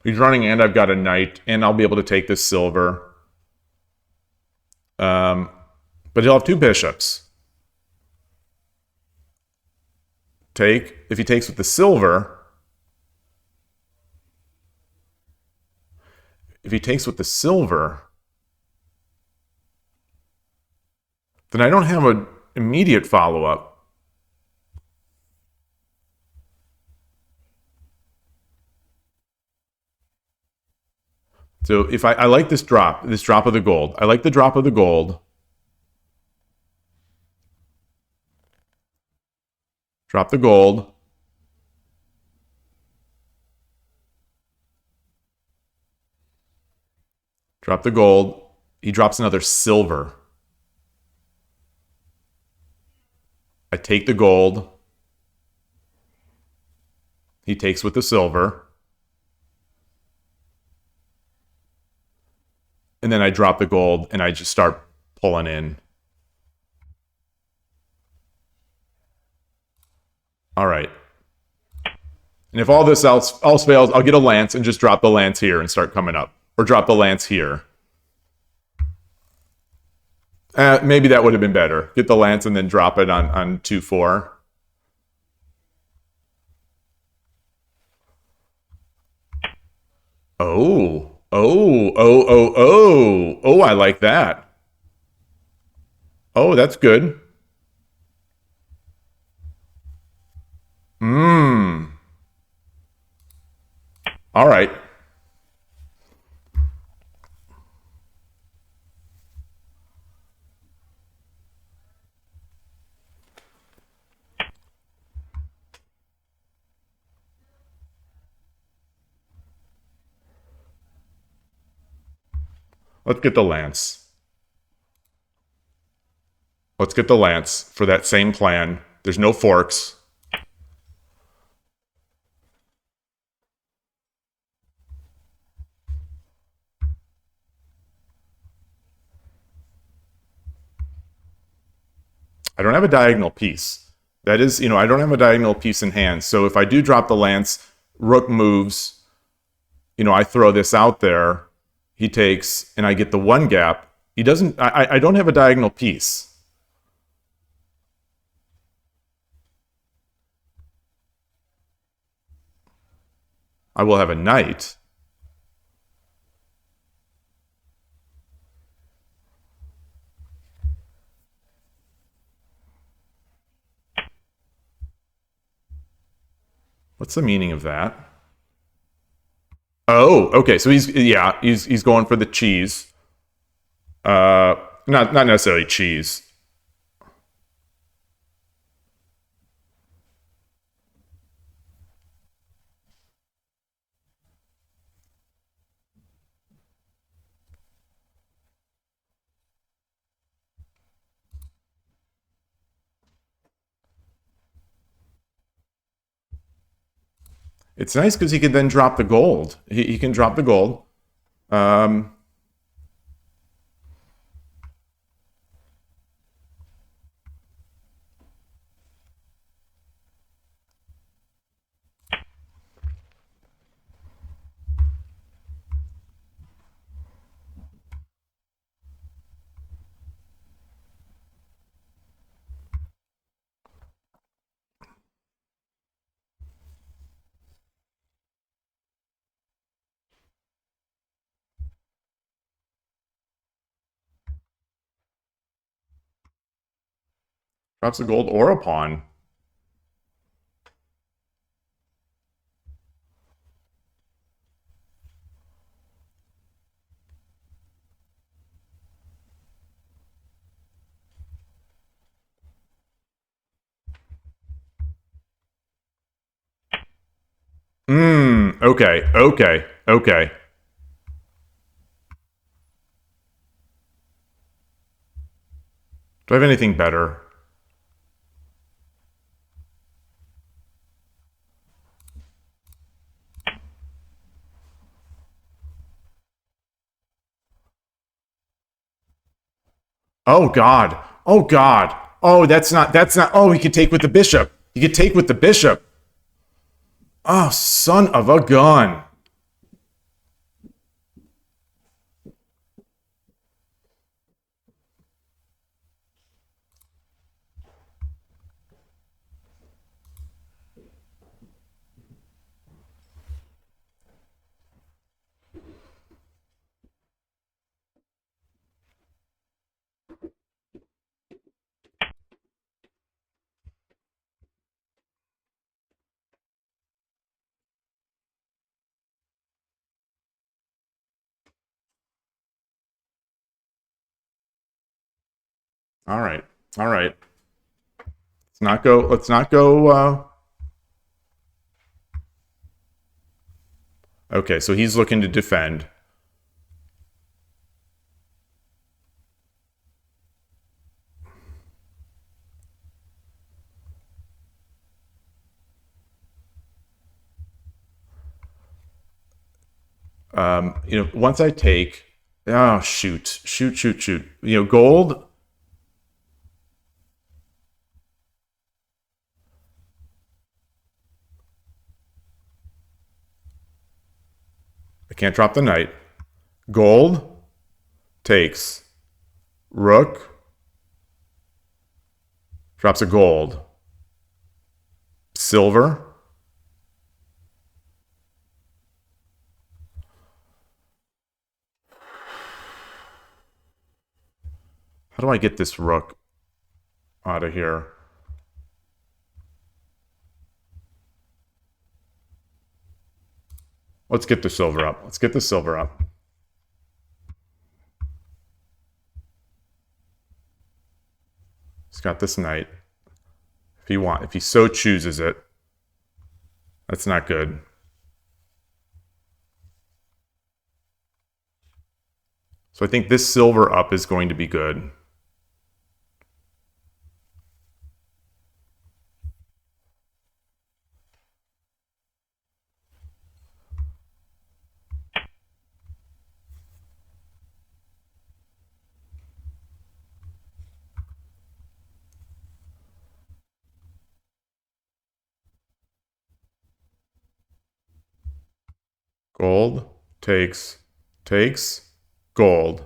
He's running, and I've got a knight, and I'll be able to take this silver. But he'll have two bishops. Take. If he takes with the silver, then I don't have an immediate follow-up. So if I like this drop of the gold. I like the drop of the gold. Drop the gold. Drop the gold. He drops another silver. I take the gold. He takes with the silver. And then I drop the gold and I just start pulling in. All right. And if all this else fails, I'll get a lance and just drop the lance here and start coming up. Or drop the lance here. Maybe that would have been better. Get the lance and then drop it on 2-4. Oh, I like that. Oh, that's good. All right. Let's get the lance. Let's get the lance for that same plan. There's no forks. I don't have a diagonal piece. That is, I don't have a diagonal piece in hand. So if I do drop the lance, rook moves, I throw this out there. He takes, and I get the one gap. He doesn't, I don't have a diagonal piece. I will have a knight. What's the meaning of that? Oh, okay. So he's going for the cheese. Not necessarily cheese. It's nice because he can then drop the gold. He can drop the gold. Drops a gold or a pawn. Okay, okay, okay. Do I have anything better? Oh God. Oh God. Oh, that's not, oh, he could take with the bishop. He could take with the bishop. Oh, son of a gun. All right. All right. Let's not go okay, so he's looking to defend. Once I take, oh shoot, shoot, shoot, shoot. Gold. I can't drop the knight. Gold takes. Rook drops a gold. Silver. How do I get this rook out of here? Let's get the silver up. Let's get the silver up. He's got this knight. If he so chooses it. That's not good. So I think this silver up is going to be good. Gold takes, gold.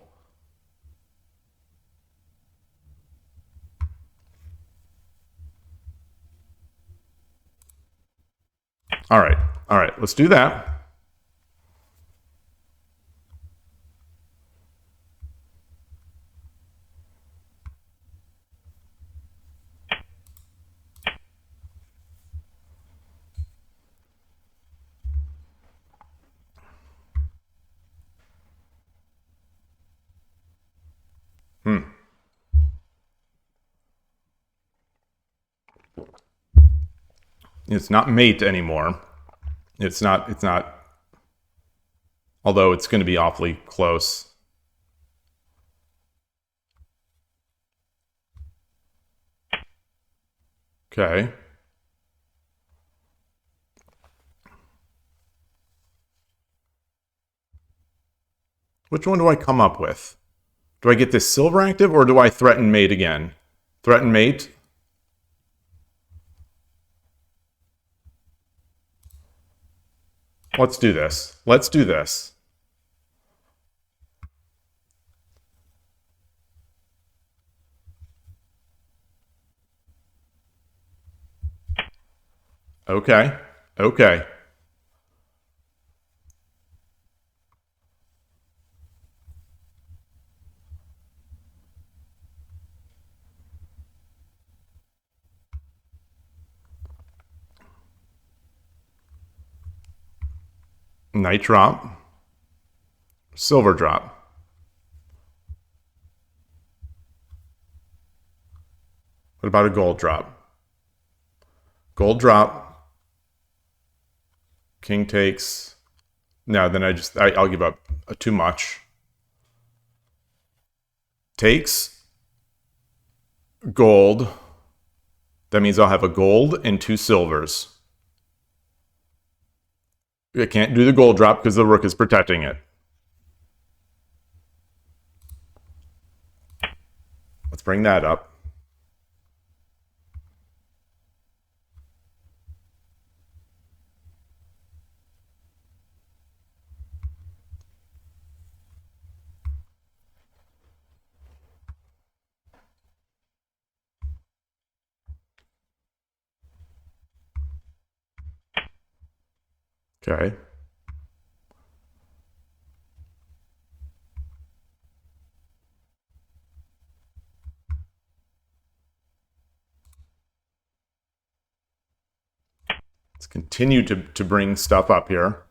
All right, let's do that. It's not mate anymore. It's not, although it's going to be awfully close. Okay. Which one do I come up with? Do I get this silver active or do I threaten mate again? Threaten mate? Let's do this. Let's do this. Okay. Okay. Knight drop. Silver drop. What about a gold drop? Gold drop. King takes. No, then I'll give up too much. Takes. Gold. That means I'll have a gold and 2 silvers. I can't do the gold drop because the rook is protecting it. Let's bring that up. Okay. Let's continue to bring stuff up here.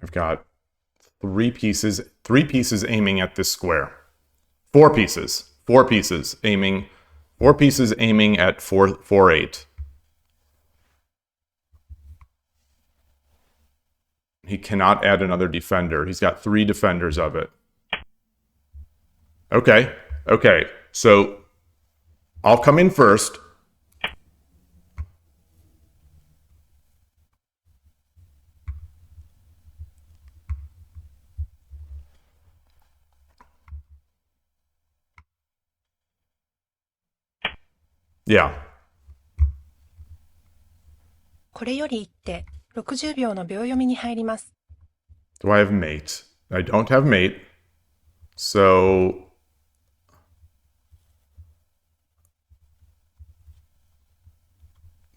I've got 3 pieces aiming at this square. 4 pieces aiming at 4-8. He cannot add another defender. He's got 3 defenders of it. Okay. So I'll come in first. Yeah. これより一手、60秒の秒読みに入ります。Do I have mate? I don't have mate. So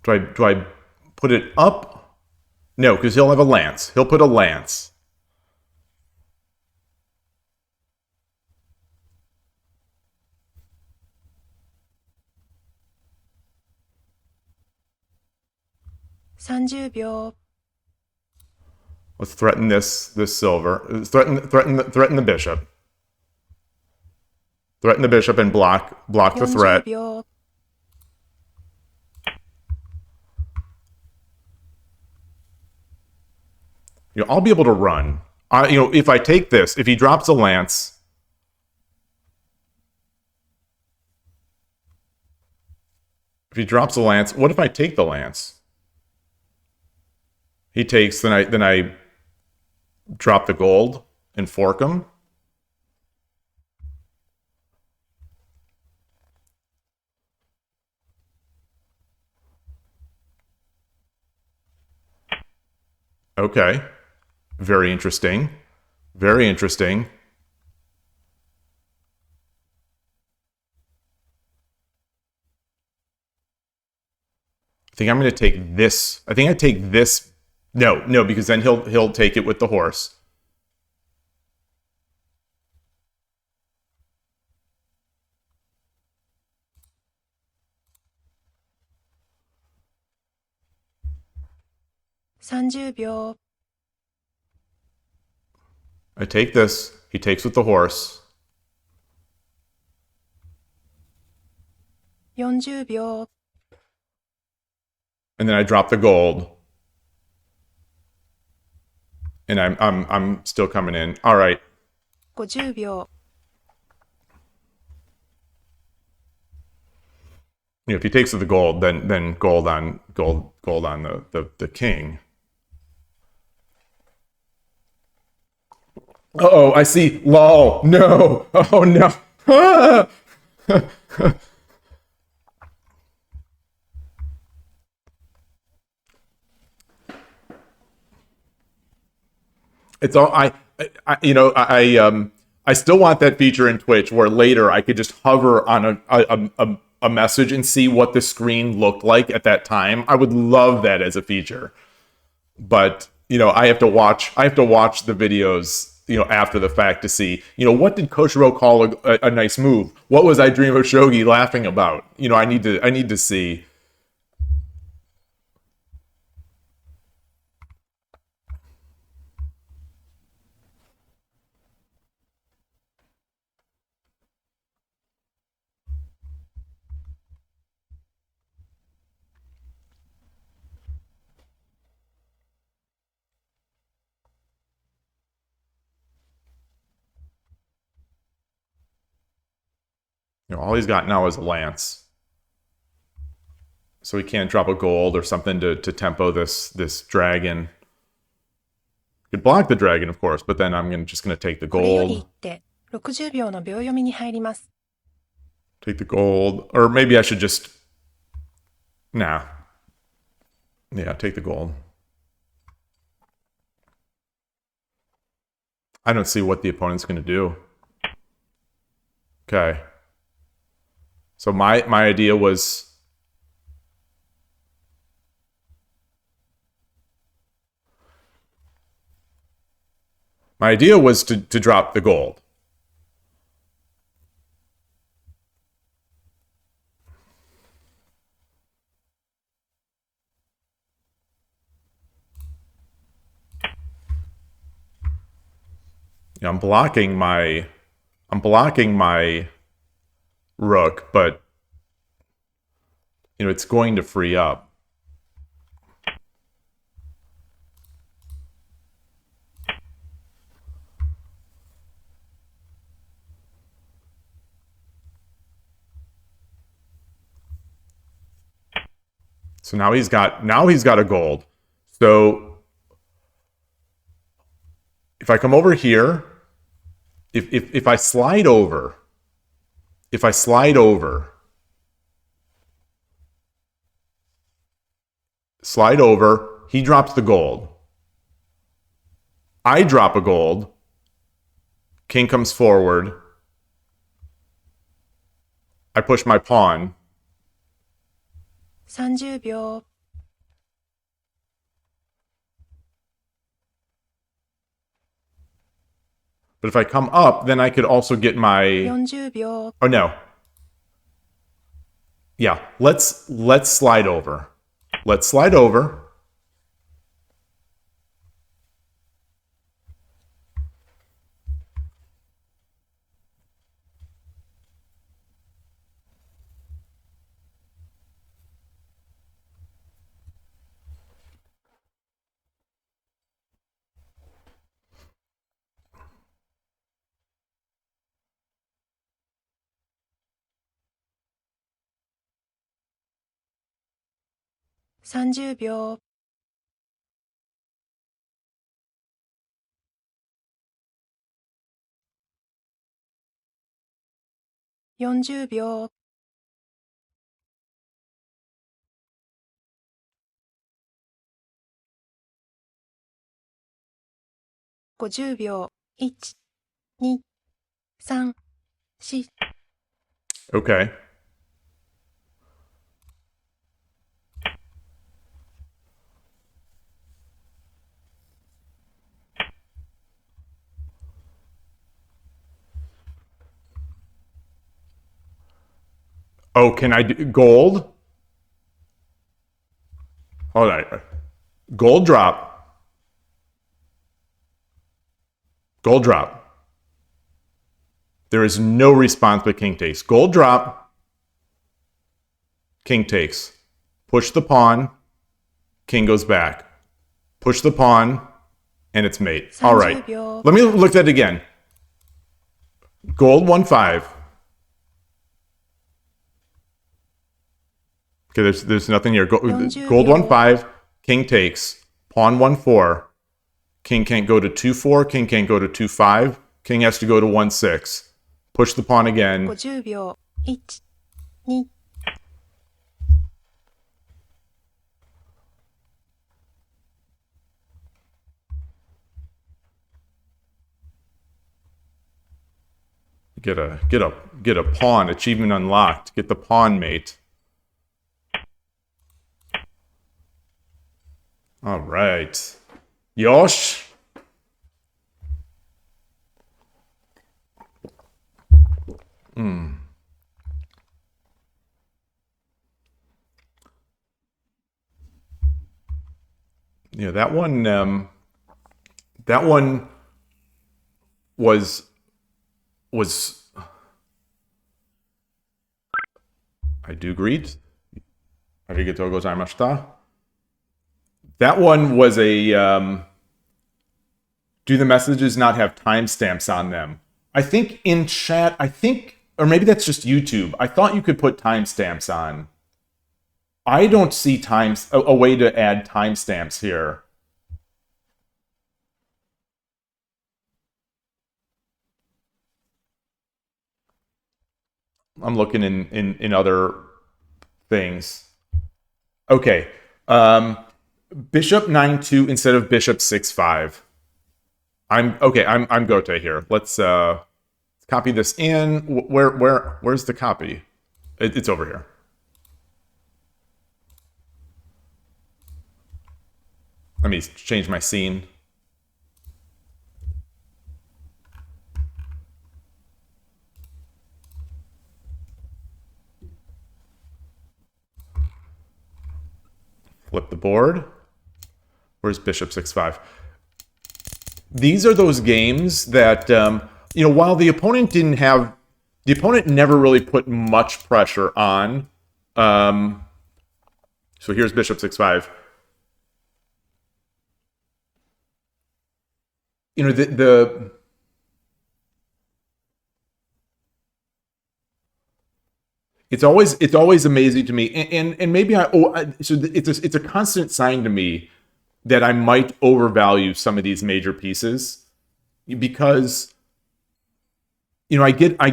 do I put it up? No, because he'll have a lance. He'll put a lance. $30秒。 Let's threaten this silver. Threaten the bishop. Threaten the bishop and block the threat. 40秒。 I'll be able to run. If I take this, if he drops a lance, what if I take the lance? He takes, then I drop the gold and fork him. Okay. Very interesting. Very interesting. I think I'm going to take this. I think I take this. No, because then he'll take it with the horse. $30秒。 I take this. He takes with the horse. 40秒。 And then I drop the gold. And I'm still coming in. All right. 50秒。 If he takes with the gold, then gold on the king. Uh-oh, I see. Lol. No. Oh no. Ah! It's all I I still want that feature in Twitch where later I could just hover on a message and see what the screen looked like at that time. I would love that as a feature. But, I have to watch the videos, after the fact to see, what did Koshiro call a nice move? What was I Dream of Shogi laughing about? I need to see. All he's got now is a lance. So he can't drop a gold or something to tempo this dragon. Could block the dragon, of course, but then I'm just going to take the これより gold. 一手60秒の秒読みに入ります。 Take the gold. Or maybe I should just... Nah. Yeah, take the gold. I don't see what the opponent's going to do. Okay. So my idea was... My idea was to drop the gold. I'm blocking my rook, but it's going to free up. So now he's got a gold. So if I come over here, if I slide over, he drops the gold. I drop a gold. King comes forward. I push my pawn. 30秒 But if I come up, then I could also get my... 40秒 Oh, no. Yeah, let's slide over. Let's slide over. ,30秒 ,40秒 ,50秒 ,1、2、3、4 Okay. Oh, can I do gold? All right. Gold drop. Gold drop. There is no response but king takes. Gold drop. King takes. Push the pawn. King goes back. Push the pawn. And it's mate. All right. Let me look at it again. Gold 1-5. Okay, there's nothing here. Gold 1-5. King takes. Pawn 1-4. King can't go to 2-4. King can't go to 2-5. King has to go to 1-6. Push the pawn again. 50秒 ,1、2 ,30 Get a pawn. Achievement unlocked. Get the pawn mate. All right. Yosh. Yeah, that one was I do greet. Arigatou gozaimashita. That one was a do the messages not have timestamps on them? I think in chat, or maybe that's just YouTube. I thought you could put timestamps on. I don't see a way to add timestamps here. I'm looking in other things. Okay. Bishop 9-2 instead of bishop 6-5. I'm Gote here. Let's copy this in. Where's the copy? It's over here. Let me change my scene. Flip the board. Where's bishop 6-5? These are those games that, while the opponent never really put much pressure on. So here's bishop 6-5. It's always amazing to me, and maybe it's a constant sign to me that I might overvalue some of these major pieces, because I get a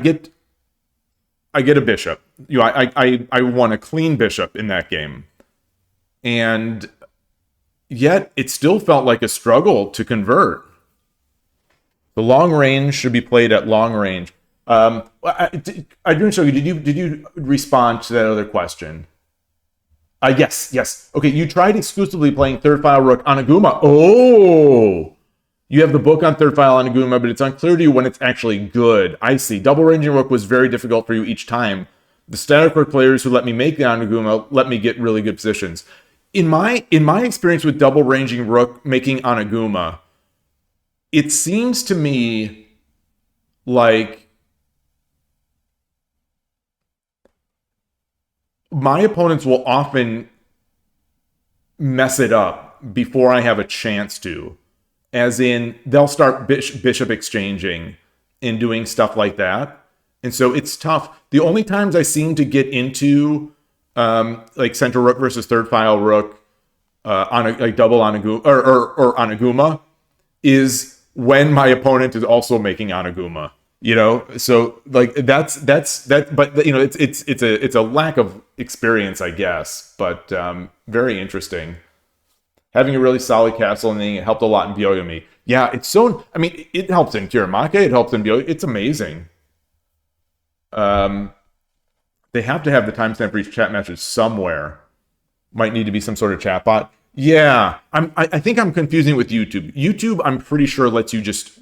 bishop. I won a clean bishop in that game, and yet it still felt like a struggle to convert. The long range should be played at long range. I didn't show you. Did you respond to that other question? Yes. Okay, you tried exclusively playing third file rook Anaguma. Oh, you have the book on third file Anaguma, but it's unclear to you when it's actually good. I see. Double ranging rook was very difficult for you each time. The static rook players who let me make the Anaguma let me get really good positions. In my experience with double ranging rook making Anaguma, it seems to me like my opponents will often mess it up before I have a chance to. As in, they'll start bishop exchanging and doing stuff like that. And so it's tough. The only times I seem to get into like center rook versus third file rook on like double Anaguma or Anaguma is when my opponent is also making Anaguma. So like that's that, but it's a lack of experience, I guess, but very interesting. Having a really solid castle and it helped a lot in Byoyomi. Yeah, it helps in Kiramake, it helps in Byoyomi. It's amazing. They have to have the timestamp for each chat message somewhere. Might need to be some sort of chat bot. Yeah, I think I'm confusing with YouTube. YouTube, I'm pretty sure lets you just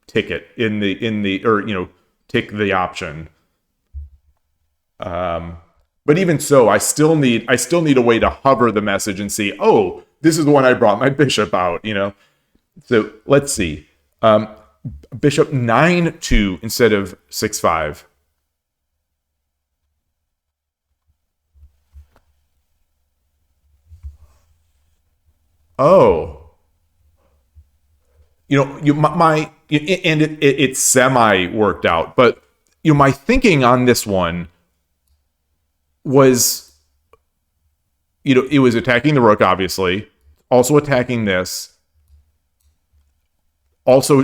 tick it tick the option. But even so, I still need a way to hover the message and see, oh, this is the one I brought my bishop out, So let's see. Bishop 9-2 instead of 6-5. Oh. It's semi worked out, but my thinking on this one was, it was attacking the rook, obviously, also attacking this, also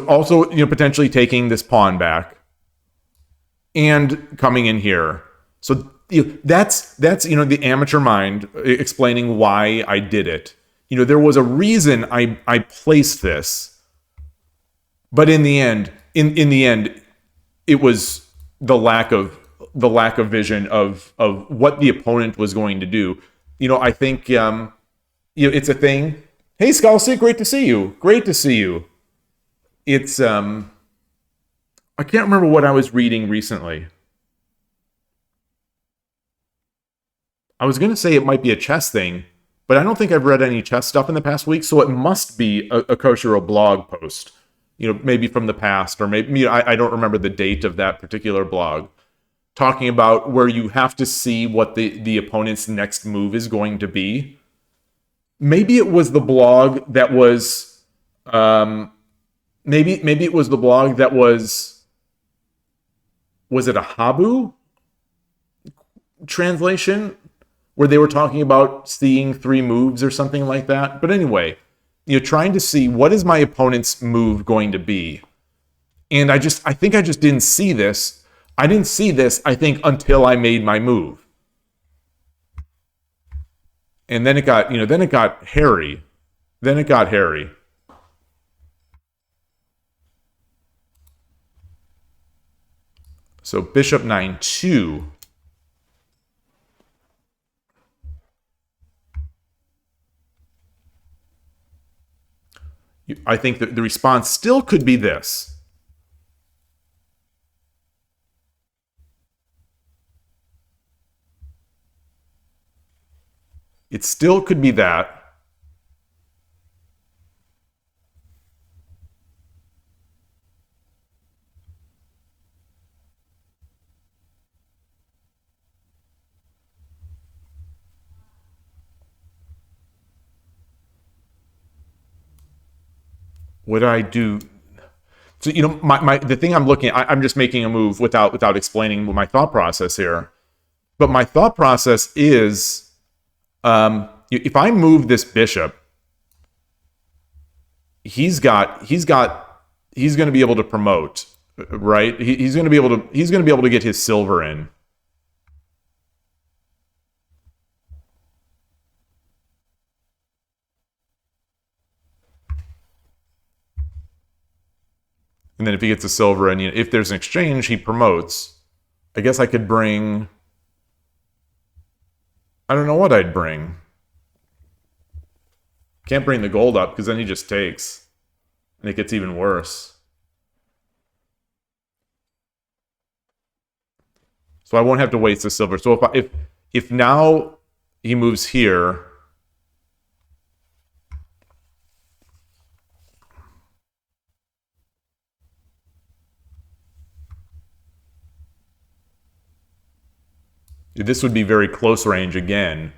potentially taking this pawn back, and coming in here. So that's the amateur mind explaining why I did it. There was a reason I placed this, but in the end, it was the lack of vision of what the opponent was going to do. I think it's a thing. Hey, Scalcy, great to see you. Great to see you. It's I can't remember what I was reading recently. I was going to say it might be a chess thing, but I don't think I've read any chess stuff in the past week, so it must be a Koshiro blog post. Maybe from the past, or maybe I don't remember the date of that particular blog, talking about where you have to see what the opponent's next move is going to be. Maybe it was the blog that was, maybe it was the blog that was it a Habu translation where they were talking about seeing 3 moves or something like that? But anyway, trying to see what is my opponent's move going to be. And I think I just didn't see this. I didn't see this, I think, until I made my move. And then it got hairy. Then it got hairy. So bishop 9-2. I think that the response still could be this. It still could be that. What did I do? So, the thing I'm looking at, I'm just making a move without explaining my thought process here. But my thought process is, if I move this bishop, he's going to be able to promote, right? He's going to be able to get his silver in. And then if he gets a silver and if there's an exchange, he promotes. I guess I could bring... I don't know what I'd bring. Can't bring the gold up because then he just takes. And it gets even worse. So I won't have to waste the silver. So if now he moves here... This would be very close range again,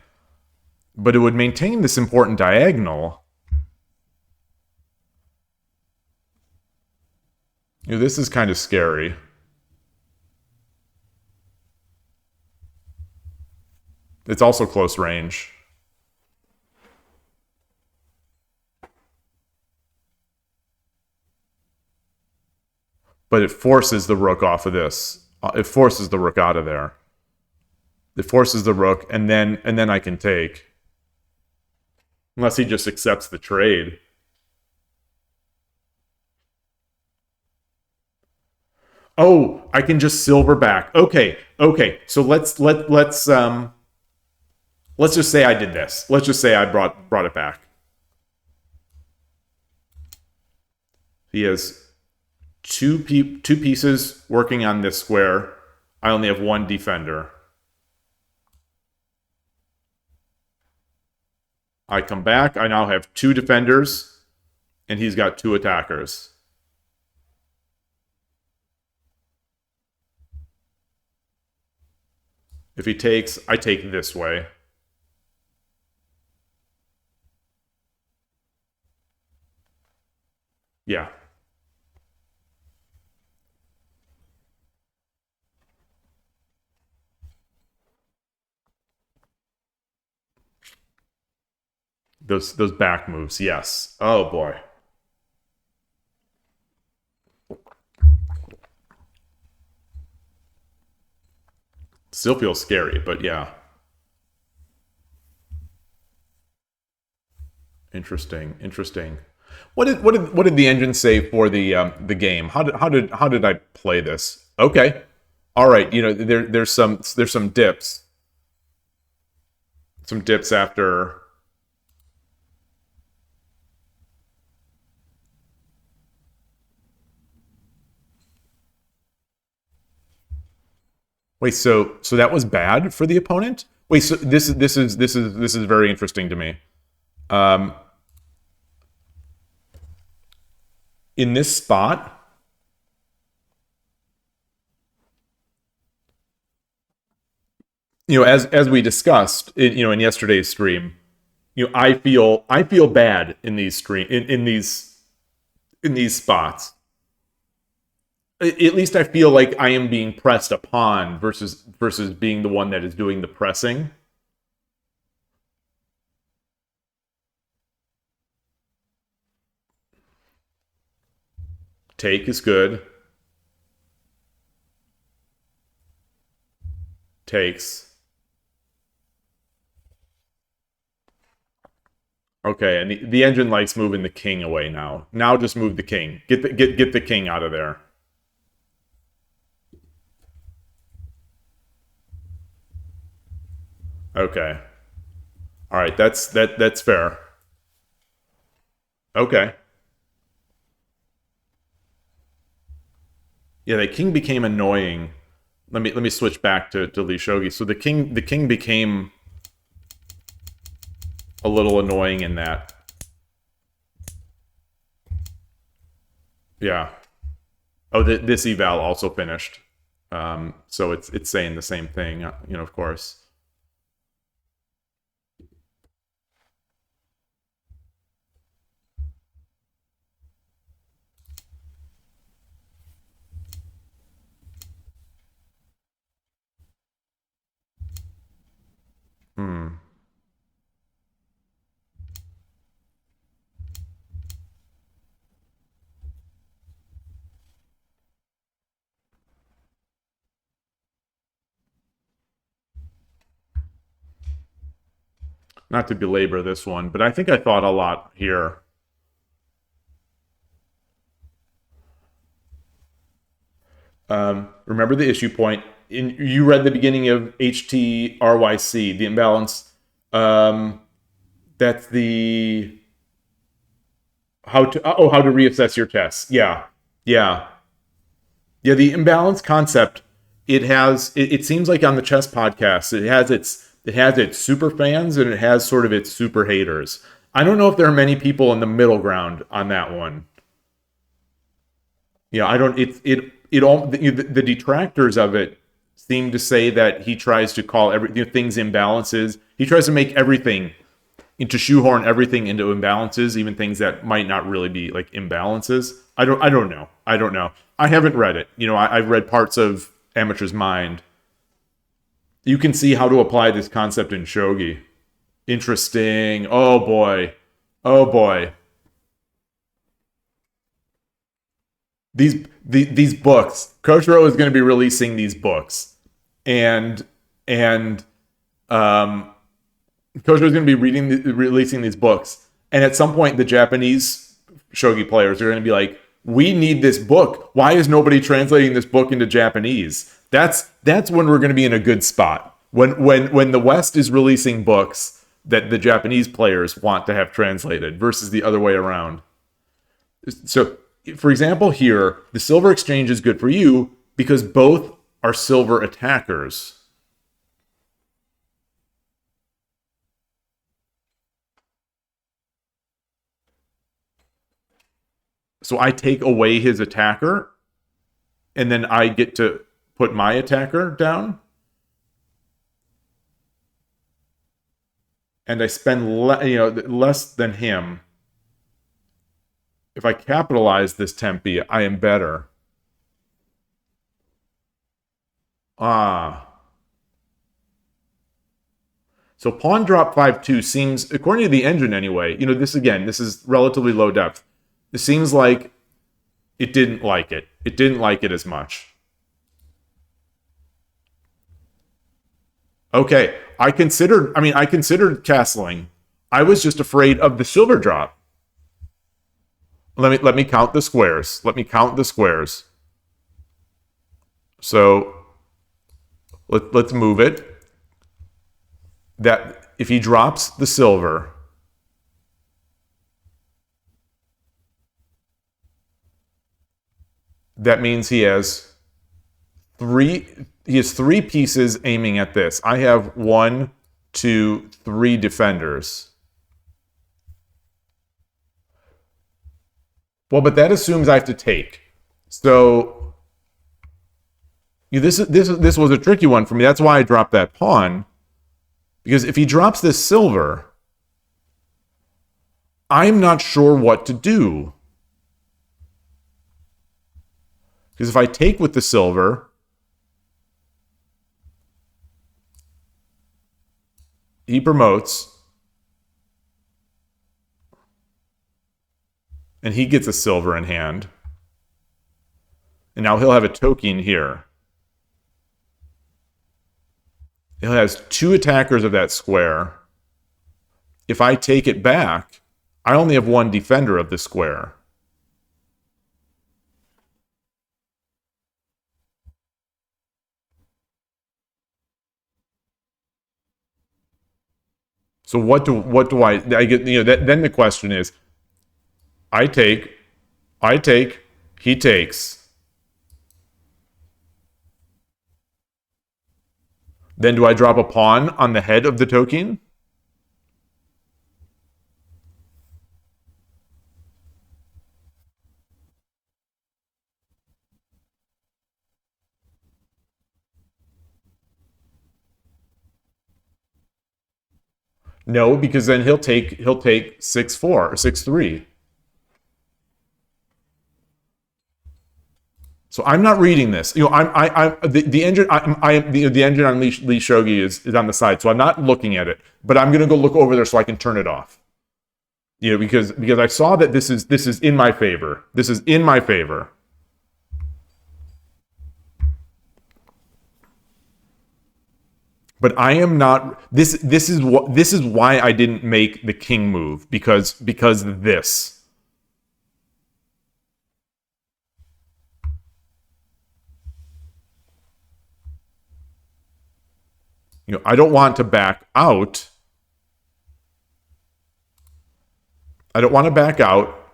but it would maintain this important diagonal. This is kind of scary. It's also close range. But it forces the rook off of this. It forces the rook out of there. It forces the rook, and then I can take. Unless he just accepts the trade. Oh, I can just silver back. Okay. So let's just say I did this. Let's just say I brought it back. He has two pieces working on this square. I only have one defender. I come back. I now have 2 defenders, and he's got 2 attackers. If he takes, I take this way. Yeah. Those back moves, yes. Oh boy. Still feels scary, but yeah. Interesting. What did the engine say for the game? How did I play this? Okay. All right, there's some dips. Some dips after. Wait, so that was bad for the opponent? Wait, so this is very interesting to me. Um, in this spot, as we discussed, in yesterday's stream, I feel bad in these in these spots. At least I feel like I am being pressed upon versus being the one that is doing the pressing. Take is good. Takes. Okay, and the engine likes moving the king away now. Now just move the king. Get the king out of there. Okay. All right, that's fair. Okay. Yeah, the king became annoying. Let me switch back to Lee Shogi. So the king became a little annoying in that. Yeah. Oh, this eval also finished. So it's saying the same thing, of course. Hmm. Not to belabor this one, but I think I thought a lot here. Remember the issue point. You read the beginning of HTRYC, the imbalance. That's the how to reassess your tests. Yeah, yeah, yeah. The imbalance concept. It seems like on the chess podcast, it has its super fans and it has sort of its super haters. I don't know if there are many people in the middle ground on that one. Yeah, I don't. It all the detractors of it seem to say that he tries to call things imbalances. He tries to make everything to shoehorn everything into imbalances, even things that might not really be like imbalances. I don't know. I don't know. I haven't read it. I've read parts of Amateur's Mind. You can see how to apply this concept in shogi. Interesting. Oh boy. Oh boy. These books. Koshiro is going to be releasing these books, and um, Koshiro is going to be releasing these books, and at some point, the Japanese shogi players are going to be like, "We need this book. Why is nobody translating this book into Japanese?" That's when we're going to be in a good spot. When the West is releasing books that the Japanese players want to have translated versus the other way around. So, for example, here, the silver exchange is good for you because both are silver attackers. So I take away his attacker, and then I get to put my attacker down. And I spend less than him. If I capitalize this tempi, I am better. Ah. So pawn drop 5-2 seems, according to the engine anyway, this is relatively low depth. It seems like it didn't like it. It didn't like it as much. Okay, I considered castling. I was just afraid of the silver drop. Let me count the squares. Let me count the squares. So let's move it. That if he drops the silver, that means he has three pieces aiming at this. I have 1, 2, 3 defenders. Well, but that assumes I have to take. So this was a tricky one for me. That's why I dropped that pawn. Because if he drops this silver, I'm not sure what to do. Because if I take with the silver, he promotes, and he gets a silver in hand. And now he'll have a token here. He has 2 attackers of that square. If I take it back, I only have 1 defender of the square. So what do I get? Then the question is, I take, he takes. Then do I drop a pawn on the head of the token? No, because then he'll take 6-4 or 6-3. So I'm not reading this. The engine the engine on Lee Shogi is on the side, so I'm not looking at it. But I'm gonna go look over there so I can turn it off. Because I saw that this is in my favor. This is in my favor. But I am not. This is why I didn't make the king move because this. I don't want to back out. I don't want to back out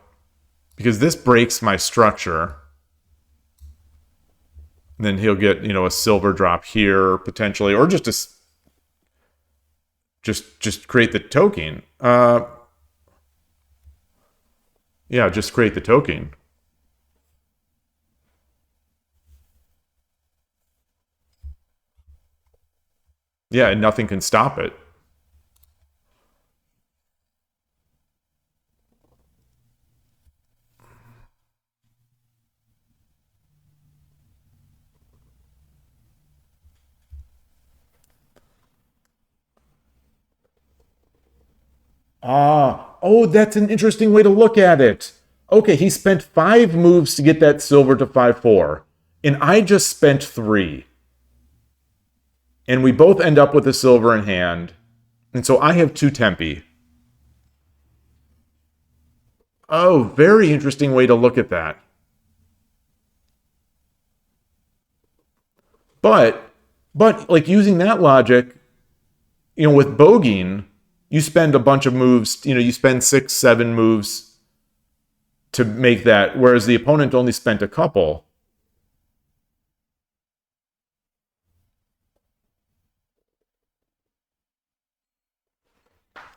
because this breaks my structure. And then he'll get, a silver drop here potentially, or just create the token. Yeah, just create the token. Yeah, and nothing can stop it. Oh, that's an interesting way to look at it. Okay, he spent 5 moves to get that silver to 5-4, and I just spent 3. And we both end up with a silver in hand. And so I have 2 tempi. Oh, very interesting way to look at that. But like using that logic, with bogeying, you spend a bunch of moves, you spend 6, 7 moves to make that, whereas the opponent only spent a couple.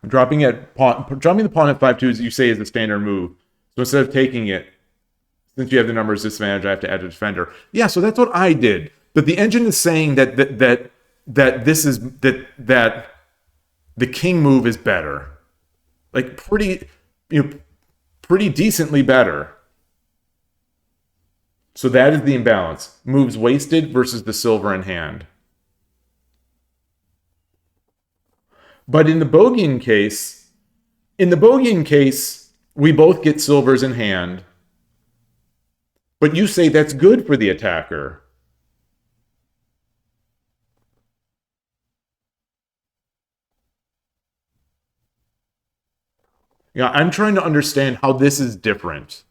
Dropping the pawn at 5-2 as you say is the standard move. So instead of taking it, since you have the numbers disadvantage, I have to add a defender. Yeah, so that's what I did. But the engine is saying that this is that the king move is better, like pretty decently better. So that is the imbalance: moves wasted versus the silver in hand. But in the bogeying case, we both get silvers in hand. But you say that's good for the attacker. I'm trying to understand how this is different.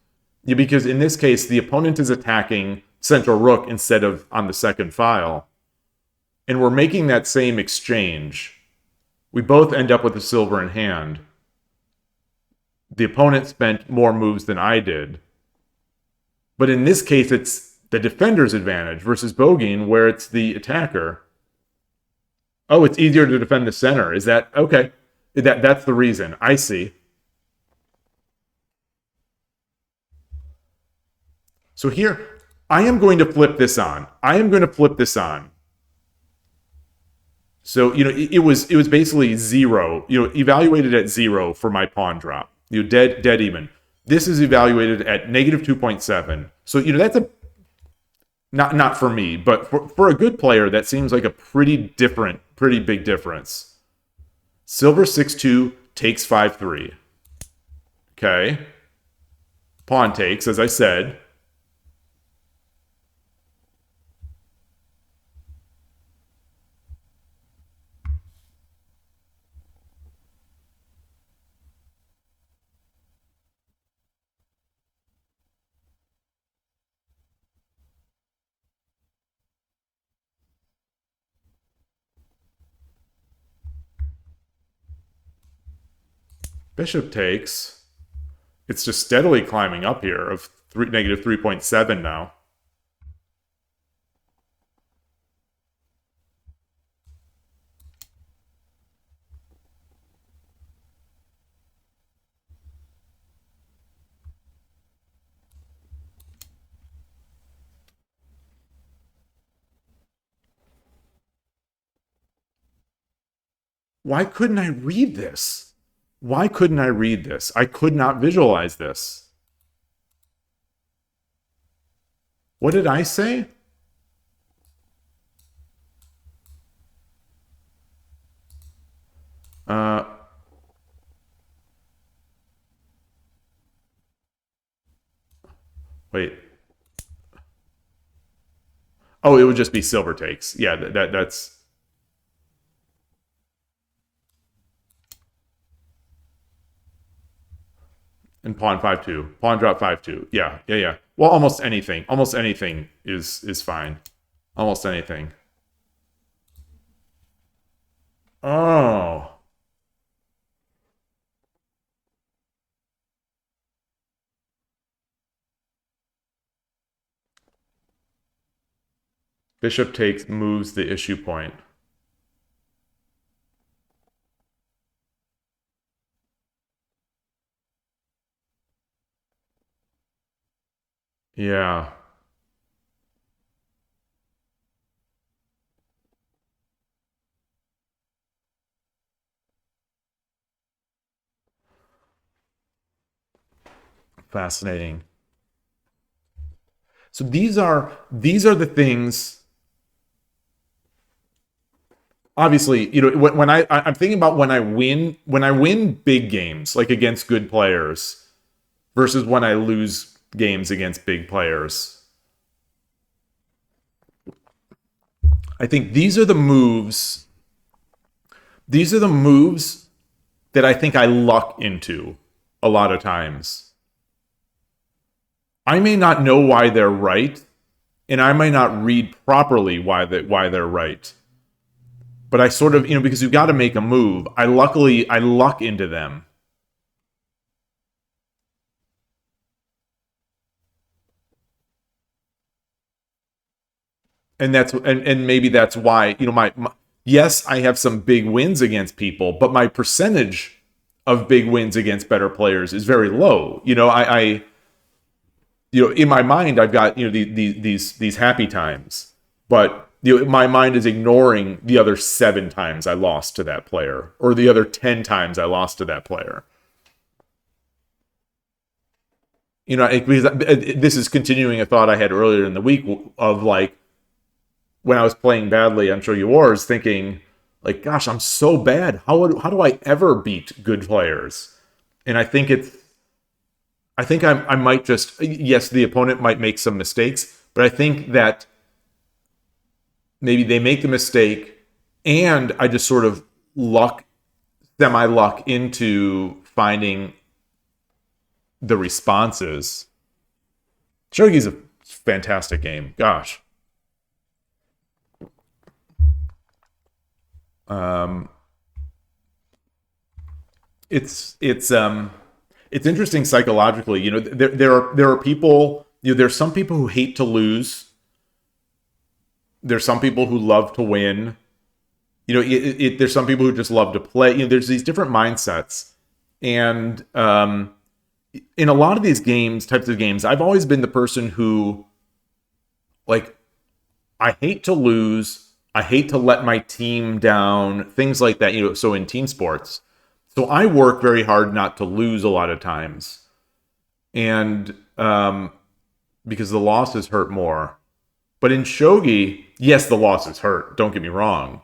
Because in this case, the opponent is attacking central rook instead of on the second file. and we're making that same exchange, we both end up with a silver in hand. The opponent spent more moves than I did. But in this case, it's the defender's advantage versus bogeying, where it's the attacker. Oh, it's easier to defend the center. Is that okay? That's the reason. I see. So here, I am going to flip this on. I am going to flip this on. So it was basically zero. Evaluated at zero for my pawn drop. Dead even. This is evaluated at negative 2.7. So that's a not for me, but for a good player, that seems like a pretty big difference. Silver 6-2 takes 5-3. Okay. Pawn takes, as I said. Bishop takes. It's just steadily climbing up here of negative 3.7 now. Why couldn't I read this? Why couldn't I read this? I could not visualize this. What did I say? Wait. Oh, it would just be silver takes. Yeah, that's. And pawn 5-2. Pawn drop 5-2. Yeah. Well, almost anything. Almost anything is fine. Almost anything. Oh. Bishop takes, moves the issue point. Yeah. Fascinating. So these are the things. Obviously, when I'm thinking about when I win big games like against good players versus when I lose games against big players. I think these are the moves. These are the moves that I think I luck into a lot of times. I may not know why they're right, and I may not read properly why they're right. But I sort of, because you've got to make a move. I luck into them. And maybe that's why, my yes, I have some big wins against people, but my percentage of big wins against better players is very low. I in my mind I've got these happy times, but my mind is ignoring the other 7 times I lost to that player or the other 10 times I lost to that player. Because this is continuing a thought I had earlier in the week of like when I was playing badly on Shogi Wars, thinking like, gosh, I'm so bad. How do I ever beat good players? And I think I might just, yes, the opponent might make some mistakes, but I think that maybe they make the mistake and I just sort of semi luck into finding the responses. Shogi's a fantastic game. Gosh. Um, it's interesting psychologically. You know, there are people. You know, there's some people who hate to lose. There's some people who love to win. You know, there's some people who just love to play. You know, there's these different mindsets, and in a lot of these types of games, I've always been the person who, like, I hate to lose. I hate to let my team down. Things like that. You know, so in team sports, so I work very hard not to lose a lot of times, and because the losses hurt more. But in shogi, yes, the losses hurt. Don't get me wrong,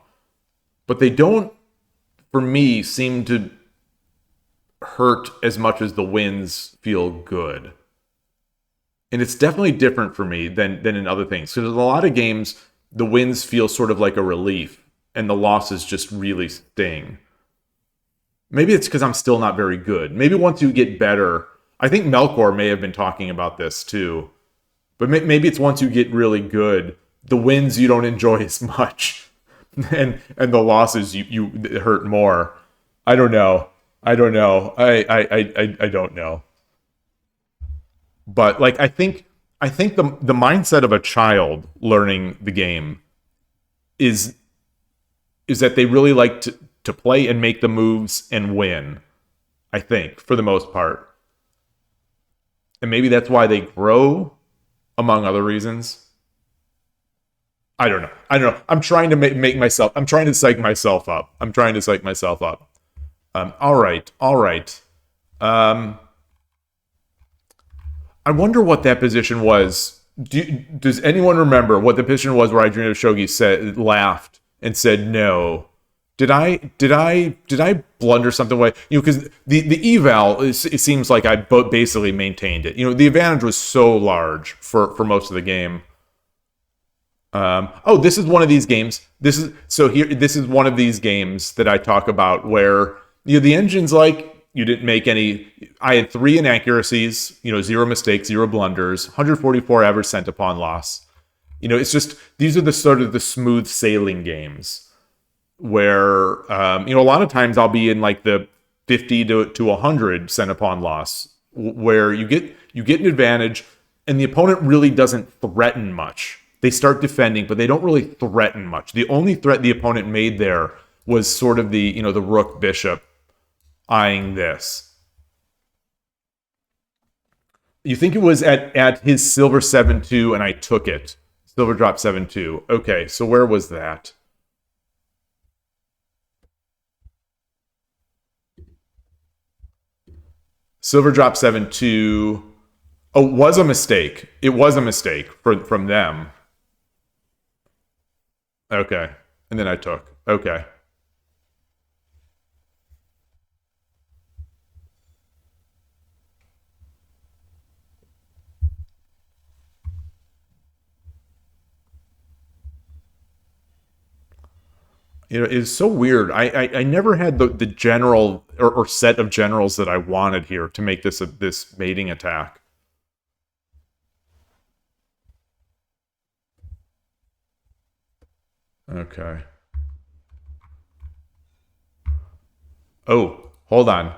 but they don't, for me, seem to hurt as much as the wins feel good. And it's definitely different for me than in other things. Because in a lot of games, the wins feel sort of like a relief, and the losses just really sting. Maybe it's because I'm still not very good. Maybe once you get better, I think Melkor may have been talking about this too. But maybe it's once you get really good, the wins you don't enjoy as much, and the losses you hurt more. I don't know. I don't know. I don't know. But like I think the mindset of a child learning the game is that they really like to play and make the moves and win. I think for the most part, and maybe that's why they grow, among other reasons. I don't know. I don't know. I'm trying to make myself. I'm trying to psych myself up. I'm trying to psych myself up. All right. All right. Um, I wonder what that position was. Does anyone remember what the position was where I Dream of Shogi said laughed and said no? Did I blunder something away? You know, because the eval it seems like I basically maintained it. You know, the advantage was so large for most of the game. Oh, this is one of these games. This is one of these games that I talk about where you know the engine's like you didn't make any. I had 3 inaccuracies. You know, 0 mistakes, 0 blunders, 144 average cent upon loss. You know, it's just these are the sort of the smooth sailing games where you know a lot of times I'll be in like the 50 to 100 cent upon loss where you get an advantage and the opponent really doesn't threaten much. They start defending, but they don't really threaten much. The only threat the opponent made there was sort of the, you know, the rook bishop eyeing this. You think it was at his silver 7-2 and I took it. Silver drop 7-2. Okay, so where was that? Silver drop 7-2. Oh, it was a mistake. It was a mistake from them. Okay. And then I took. Okay. You know, it's so weird. I never had the general or set of generals that I wanted here to make this mating attack. Okay. Oh, hold on.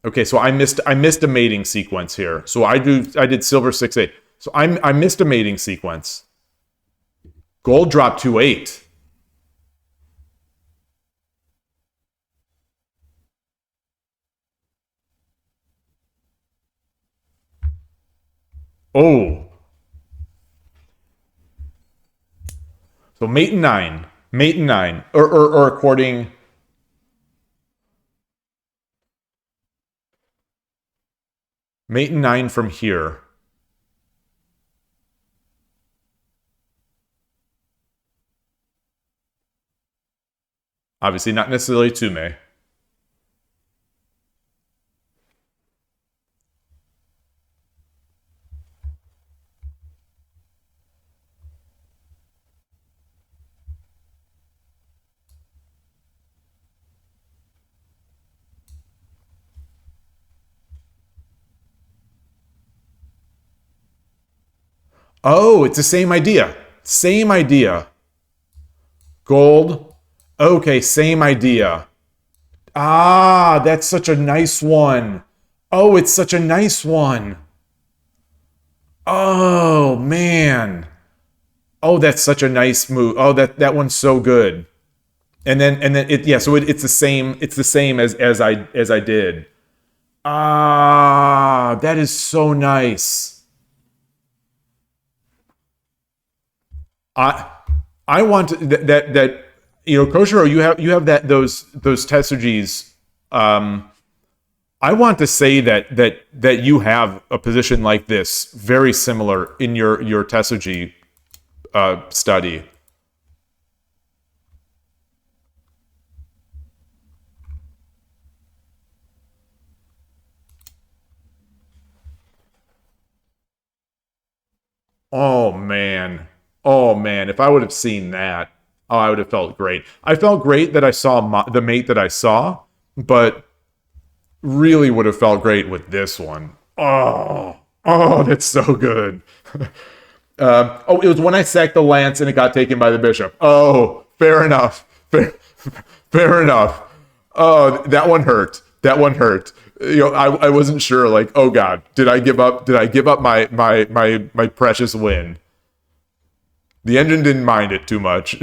Okay, so I missed a mating sequence here. So I did silver 6-8. So I missed a mating sequence. Gold dropped 2-8. Oh, so mate and 9, mate and 9, or according mate and 9 from here. Obviously, not necessarily Tume. Oh, it's the same idea. Same idea. Gold Okay, same idea. Ah, that's such a nice one. Oh, it's such a nice one. Oh, man. Oh, that's such a nice move. Oh, that one's so good. And then it yeah, so it's the same as I did. Ah, that is so nice. I I want that Koshiro, you have those Tetsuji's. I want to say that you have a position like this very similar in your Tetsuji study. Oh man. Oh man, if I would have seen that, oh, I would have felt great. I felt great that I saw the mate that I saw, but really would have felt great with this one. Oh, oh, that's so good. Oh, it was when I sacked the lance and it got taken by the bishop. Oh, fair enough. Fair enough. Oh, that one hurt. That one hurt. I wasn't sure. Like, oh God, did I give up? Did I give up my precious win? The engine didn't mind it too much.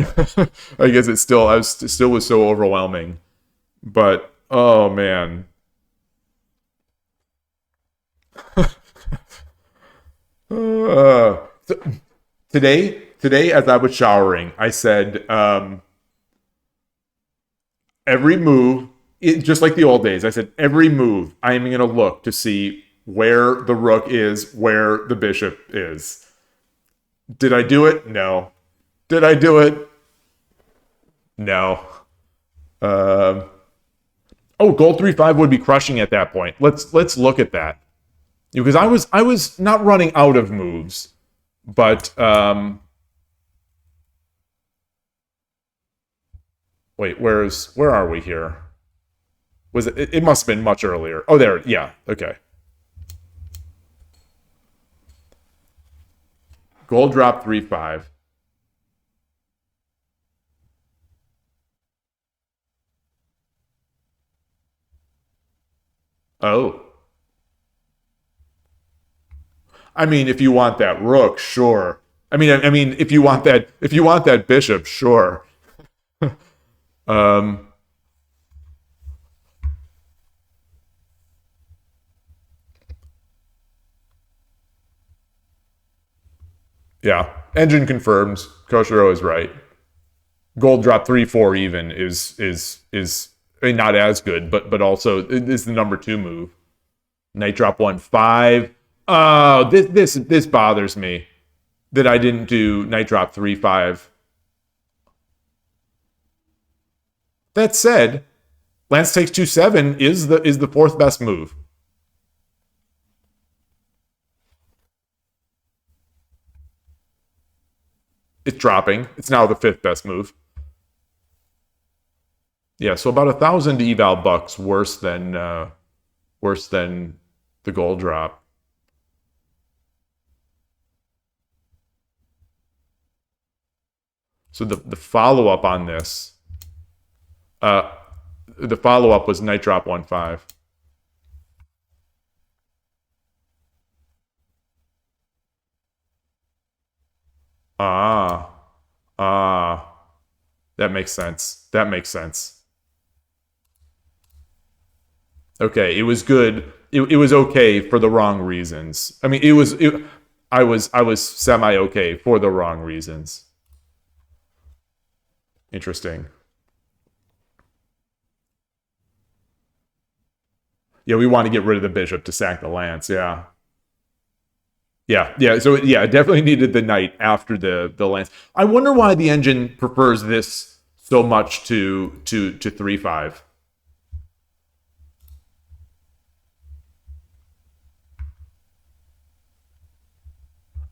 I guess still was so overwhelming. But oh man. So today, as I was showering, I said, every move, just like the old days, I said, every move, I am going to look to see where the rook is, where the bishop is. Did I do it? No. Did I do it? No. Um, oh, gold 3-5 would be crushing at that point. Let's look at that. Because I was not running out of moves, but wait, where are we here? Was it must have been much earlier. Oh, there. Yeah. Okay. Gold drop 3-5. Oh. I mean, if you want that rook, sure. I mean, if you want that bishop, sure. Um, yeah. Engine confirms. Koshiro is right. Gold drop 3-4 even is I mean, not as good, but also it is the number two move. Knight drop 1-5. Oh, this bothers me that I didn't do knight drop 3-5. That said, lance takes 2-7 is the fourth best move. It's dropping. It's now the fifth best move. Yeah, so about 1,000 eval bucks worse than the gold drop. So the follow up on this, uh, the follow up was knight drop 1-5. Ah, ah, that makes sense. That makes sense. Okay, it was good. It was okay for the wrong reasons. I mean, I was semi okay for the wrong reasons. Interesting. Yeah, we want to get rid of the bishop to sack the lance. Yeah. Yeah, yeah. So yeah, I definitely needed the knight after the lance. I wonder why the engine prefers this so much to 3-5.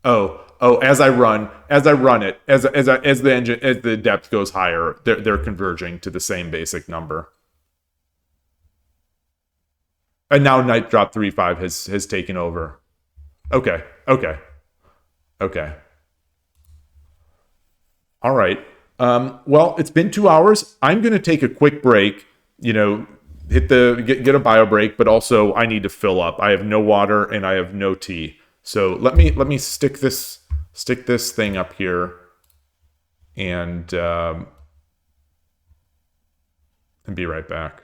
Oh, as I run it, as the depth goes higher, they're converging to the same basic number. And now knight drop 3-5 has taken over. Okay, okay, okay. All right. Well, it's been 2 hours. I'm going to take a quick break. You know, get a bio break, but also I need to fill up. I have no water and I have no tea. So let me stick this thing up here and be right back.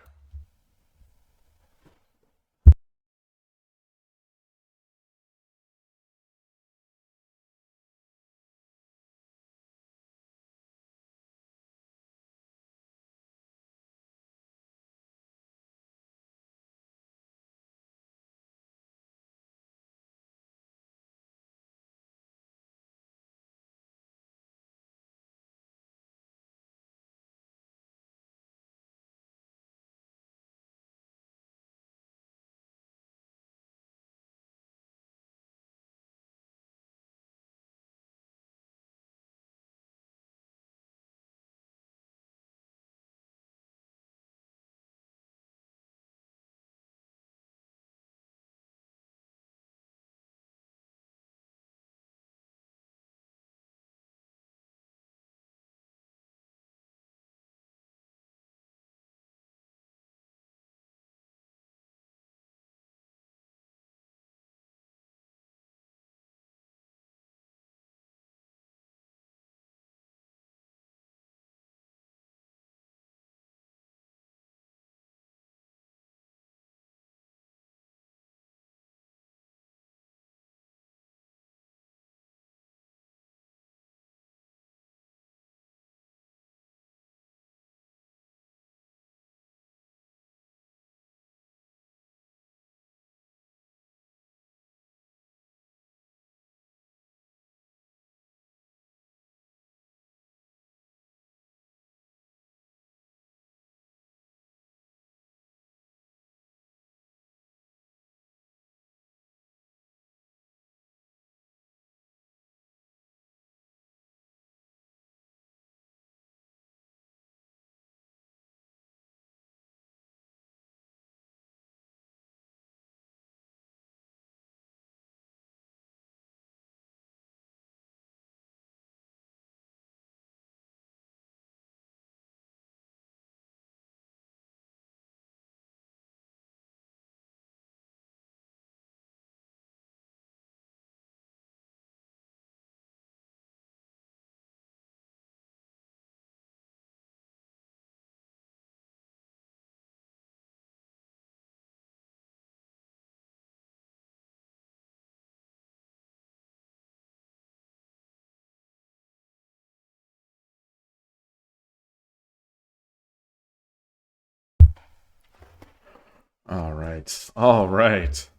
All right. All right.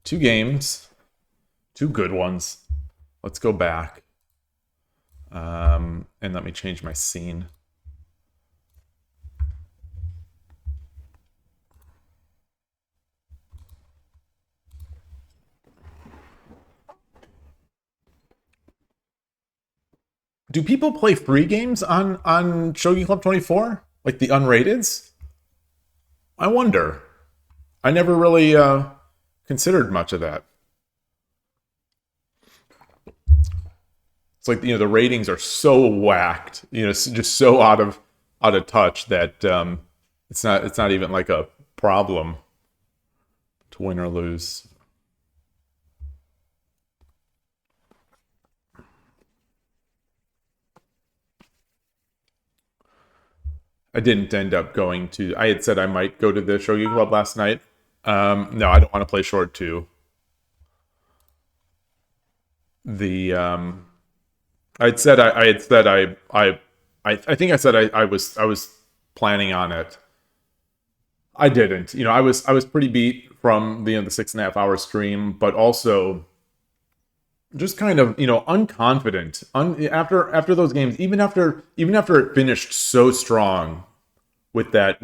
Two games, two good ones. Let's go back. And let me change my scene. Do people play free games on Shogi Club 24? Like the unrateds? I wonder. I never really considered much of that. It's like the ratings are so whacked, just so out of touch that it's not even like a problem to win or lose. I didn't end up going to. I had said I might go to the Shogi Club last night. No, I don't want to play short two. The I had said I think I said I was planning on it. I didn't. I was pretty beat from the 6.5 hour stream, but also just kind of unconfident after those games. Even after it finished so strong with that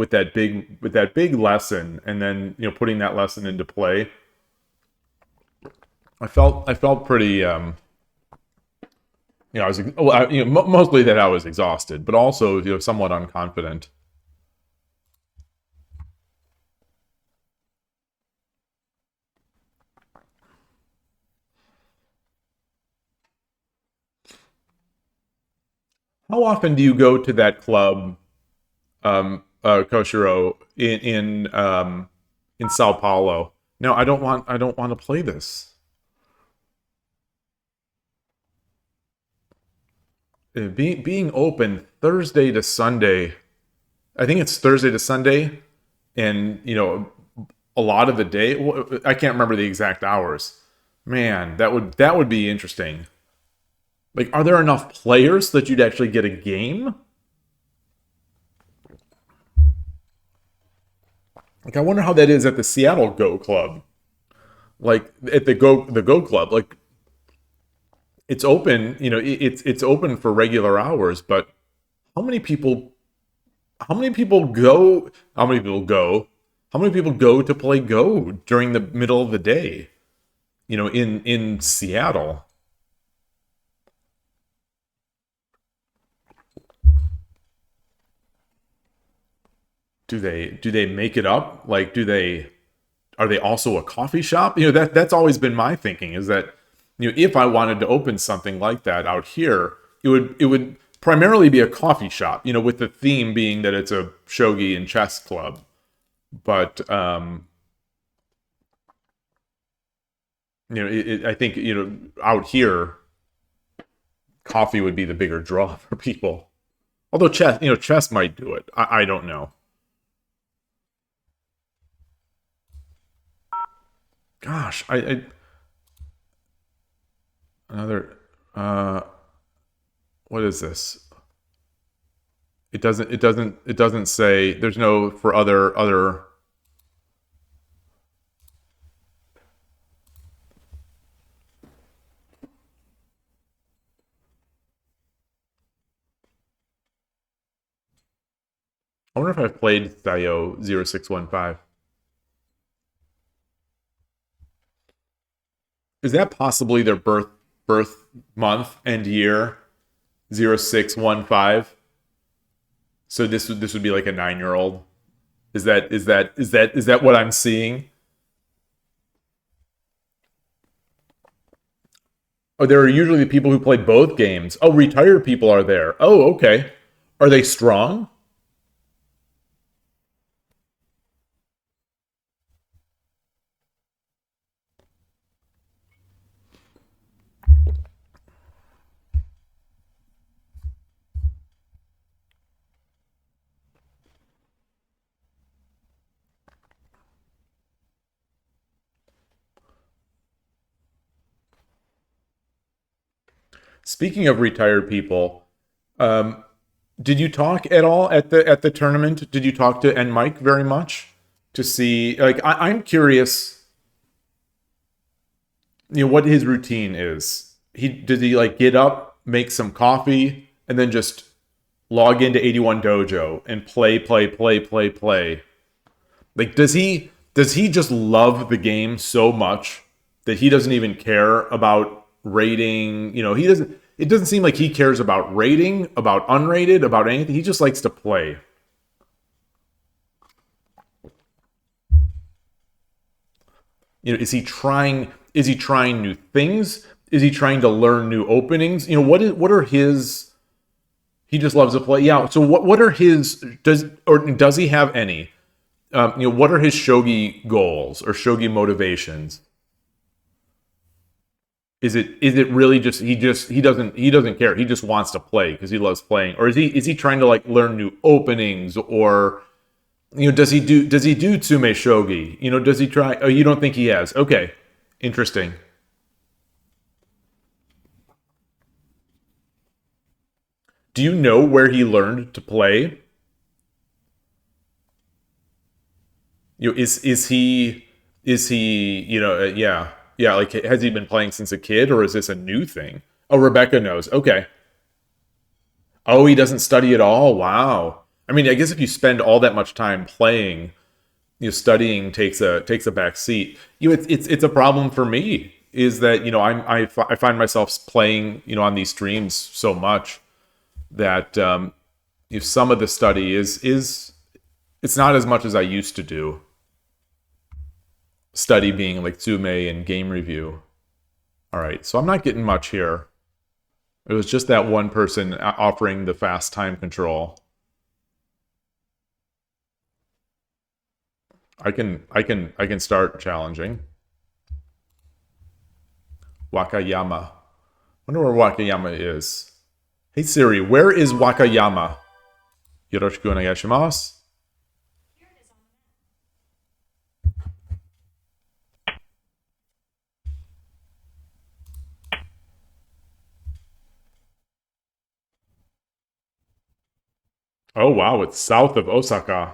big lesson, and then putting that lesson into play, I felt pretty. I was well, mostly that I was exhausted, but also somewhat unconfident. How often do you go to that club, Koshiro, in Sao Paulo? No, I don't want to play this. Being open Thursday to Sunday. I think it's Thursday to Sunday, and a lot of the day. I can't remember the exact hours. Man, that would be interesting. Like, are there enough players that you'd actually get a game? Like, I wonder how that is at the Seattle Go Club. Like at the Go Club, like it's open. It's open for regular hours, but how many people? How many people go? How many people go? How many people go to play Go during the middle of the day? In Seattle. Do they make it up? Like, are they also a coffee shop? That's always been my thinking, is that if I wanted to open something like that out here, it would primarily be a coffee shop, with the theme being that it's a shogi and chess club. But I think out here, coffee would be the bigger draw for people. Although chess might do it. I don't know. Gosh, I another what is this? It doesn't say. There's no for other. I wonder if I've played Sayo 0615. Is that possibly their birth month and year 0615? So this would be like a 9-year-old. Is that what I'm seeing? Oh, there are usually the people who play both games. Oh, retired people are there. Oh, okay. Are they strong? Speaking of retired people, um, did you talk at all at the tournament? Did you talk to N Mike very much to see? Like, I'm curious, what his routine is. Does he like get up, make some coffee, and then just log into 81 Dojo and play? Like, does he just love the game so much that he doesn't even care about rating? He doesn't. It doesn't seem like he cares about rating, about unrated, about anything. He just likes to play. Is he trying? Is he trying new things? Is he trying to learn new openings? What are his? He just loves to play. Yeah. So what are his? Does he have any? What are his shogi goals or shogi motivations? Is it really just he doesn't care. He just wants to play because he loves playing, or is he trying to like learn new openings, or does he do tsume shogi? Does he try? Oh, you don't think he has? Okay, interesting. Do you know where he learned to play? Is he yeah, yeah, like, has he been playing since a kid, or is this a new thing? Oh, Rebecca knows. Okay. Oh, he doesn't study at all. Wow. I mean, I guess if you spend all that much time playing, studying takes a back seat. It's a problem for me. Is that I find myself playing on these streams so much that if some of the study is it's not as much as I used to do. Study being like Tsume and game review. All right, so I'm not getting much here. It was just that one person offering the fast time control. I can start challenging. Wakayama. Wonder where Wakayama is. Hey Siri, where is Wakayama? Yoroshiku onegaishimasu. Oh wow, it's south of Osaka.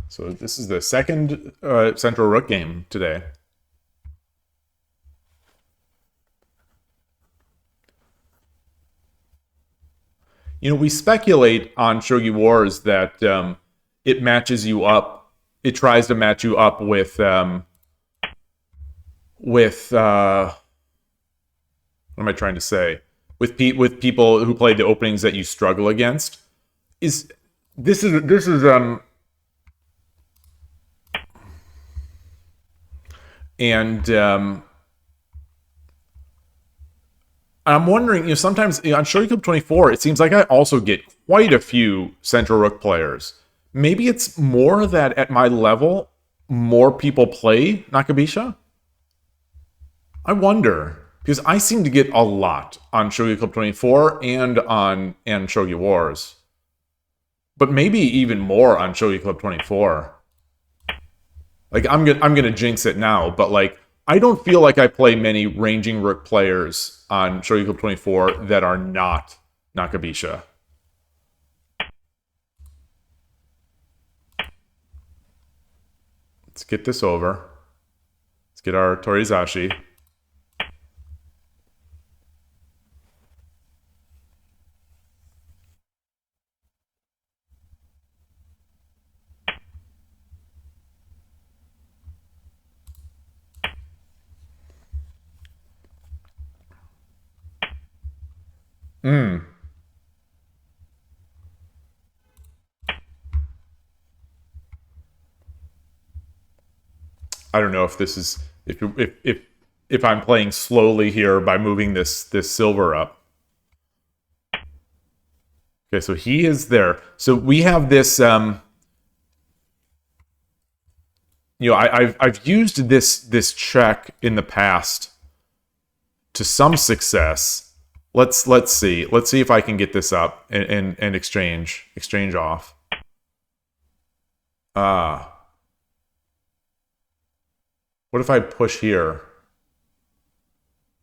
So this is the second Central Rook game today. We speculate on Shogi Wars that it matches you up. It tries to match you up with what am I trying to say? With people who play the openings that you struggle against. And I'm wondering, sometimes on Shogi Club 24, it seems like I also get quite a few Central Rook players. Maybe it's more that at my level, more people play Nakabisha? I wonder. Because I seem to get a lot on Shogi Club 24 and Shogi Wars. But maybe even more on Shogi Club 24. Like, I'm gonna jinx it now, but like, I don't feel like I play many ranging rook players on Shogi Club 24 that are not Nakabisha. Let's get this over. Let's get our Torizashi. I don't know if this is if I'm playing slowly here by moving this silver up. Okay, so he is there. So we have this. I've used this check in the past to some success. Let's see. Let's see if I can get this up and exchange off. What if I push here?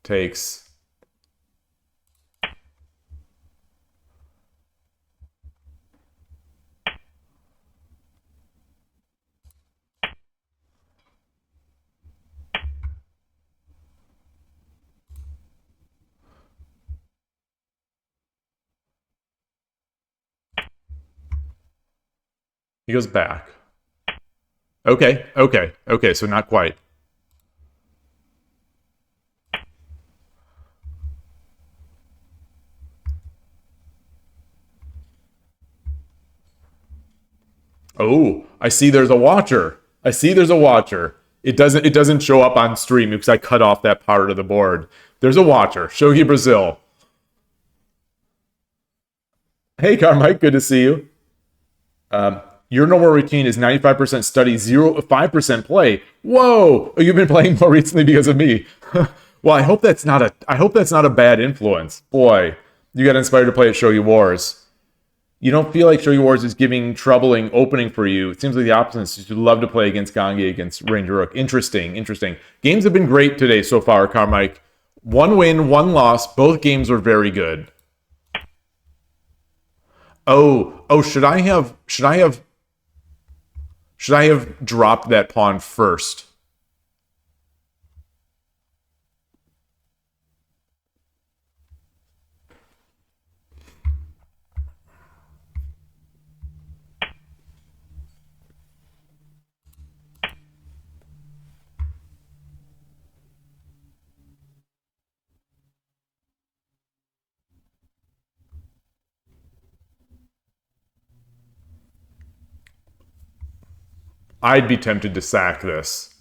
Takes. He goes back. Okay, so not quite. Oh, I see there's a watcher. It doesn't show up on stream because I cut off that part of the board. There's a watcher. Shogi Brazil. Hey Carmike, good to see you. Your normal routine is 95% study, 5% play. Whoa! Oh, you've been playing more recently because of me. Well, I hope that's not a bad influence. Boy, you got inspired to play at Shogi Wars. You don't feel like Shogi Wars is giving troubling opening for you. It seems like the opposite. You love to play against Gange, against Ranger Rook. Interesting. Games have been great today so far, Carmike. 1 win, 1 loss. Both games were very good. Oh, should I have dropped that pawn first? I'd be tempted to sack this.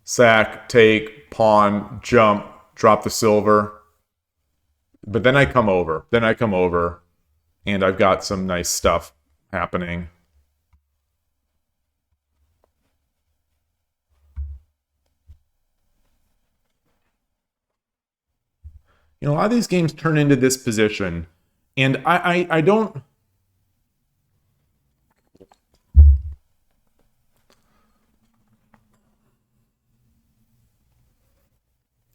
Sack, take, pawn, jump, drop the silver. But then I come over. And I've got some nice stuff happening. You know, a lot of these games turn into this position, and I don't.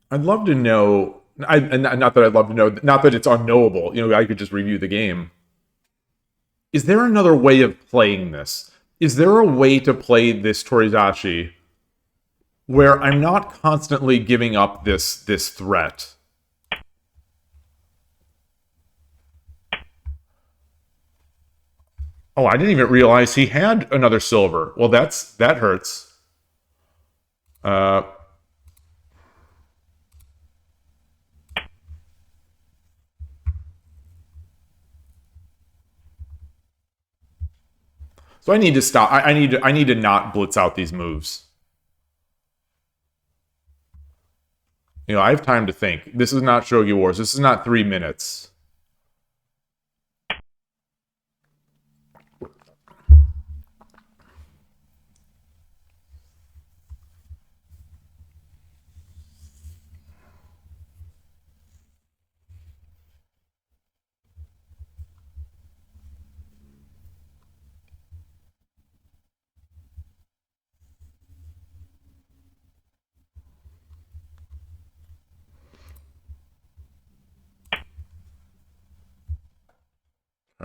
I'd love to know. Not that I'd love to know. Not that it's unknowable. You know, I could just review the game. Is there another way of playing this? Is there a way to play this Toridashi where I'm not constantly giving up this threat? Oh, I didn't even realize he had another silver. Well, that hurts. Uh, so I need to stop. I need to not blitz out these moves. You know, I have time to think. This is not Shogi Wars. This is not 3 minutes.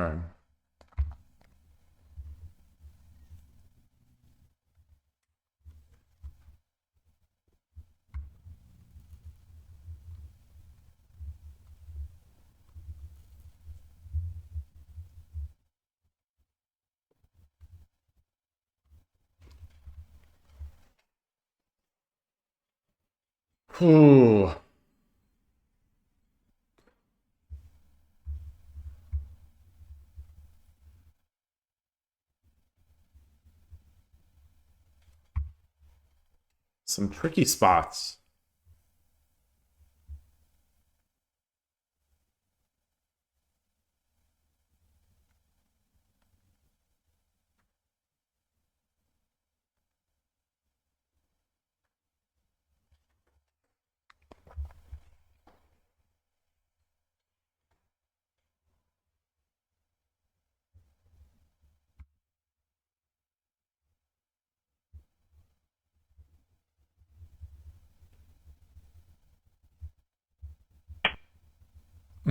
All right. Whew. Some tricky spots.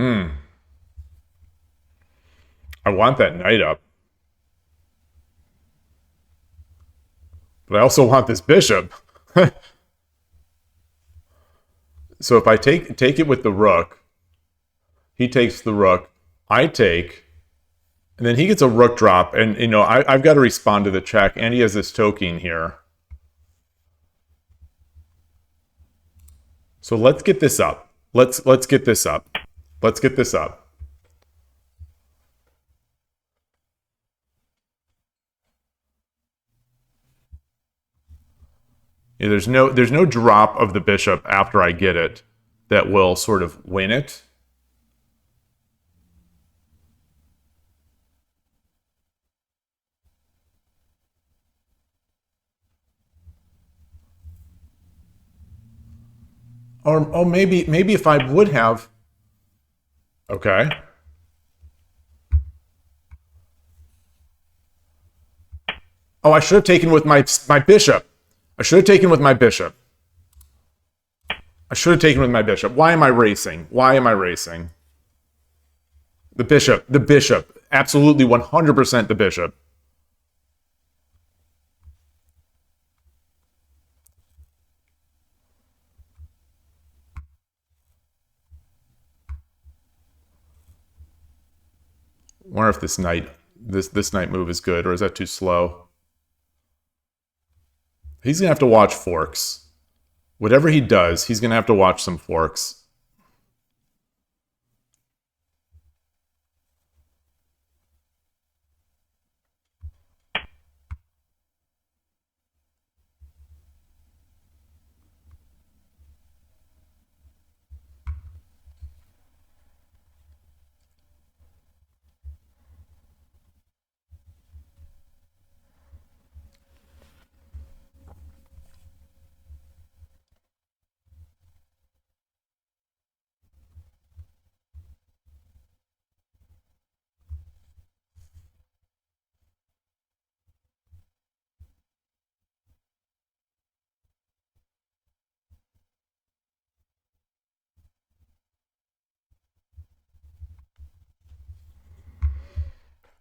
Hmm. I want that knight up. But I also want this bishop. So if I take it with the rook, he takes the rook, I take, and then he gets a rook drop, and you know I've got to respond to the check, and he has this token here. So let's get this up. Let's get this up. Let's get this up. Yeah, there's no drop of the bishop after I get it that will sort of win it. Or oh maybe if I would have. Okay. Oh, I should have taken with my bishop. I should have taken with my bishop. I should have taken with my bishop. Why am I racing? Why am I racing? The bishop. The bishop. Absolutely 100% the bishop. I wonder if this knight move is good, or is that too slow? He's gonna have to watch forks. Whatever he does, he's gonna have to watch some forks.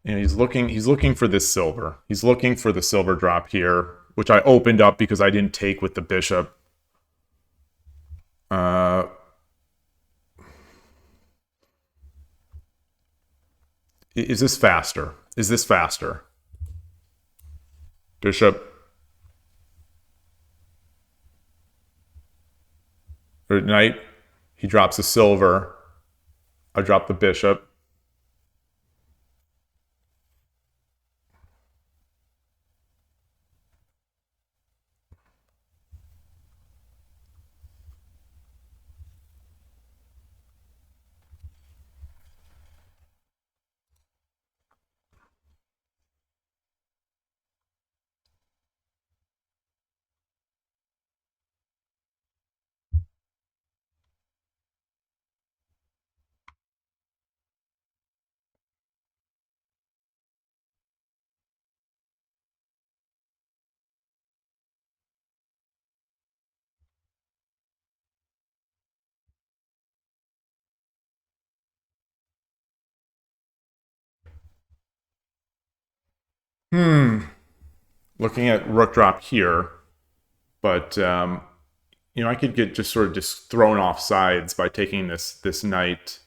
And he's looking for this silver. He's looking for the silver drop here, which I opened up because I didn't take with the bishop. Is this faster? Is this faster? Bishop. Or knight. He drops a silver. I drop the bishop. Looking at rook drop here, but I could get just sort of just thrown off sides by taking this knight.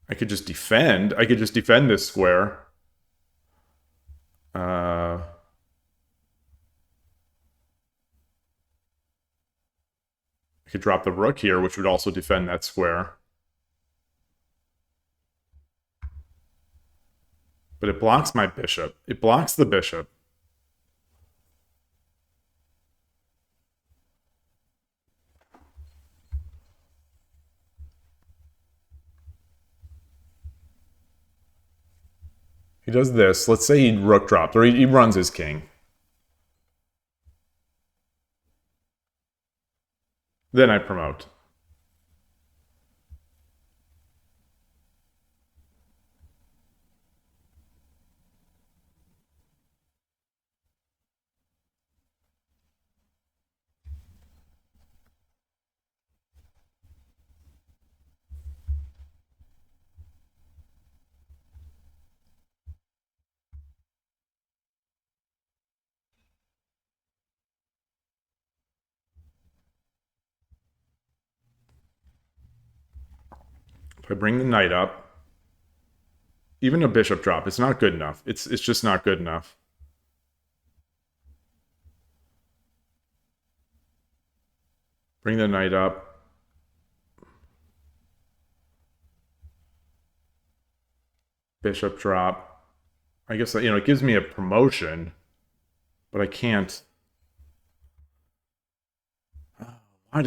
I could just defend. I could just defend this square. I could drop the rook here, which would also defend that square. But it blocks my bishop. It blocks the bishop. He does this. Let's say he rook dropped, or he runs his king. Then I promote. If I bring the knight up, even a bishop drop, it's not good enough. It's just not good enough. Bring the knight up. Bishop drop. I guess it gives me a promotion, but I can't. Why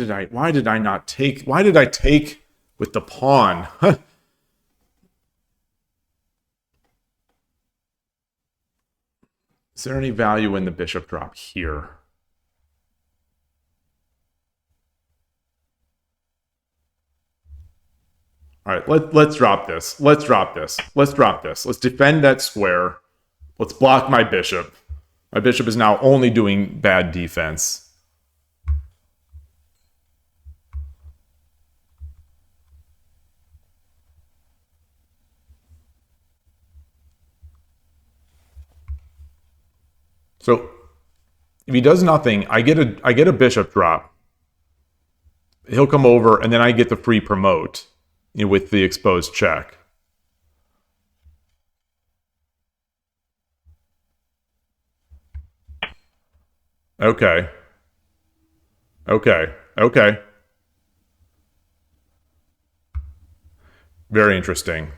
did I not take? Why did I take with the pawn? Is there any value in the bishop drop here? All right, let's drop this. Let's drop this. Let's drop this. Let's defend that square. Let's block my bishop. My bishop is now only doing bad defense. So if he does nothing, I get a bishop drop. He'll come over, and then I get the free promote with the exposed check. Okay. Okay. Okay. Very interesting.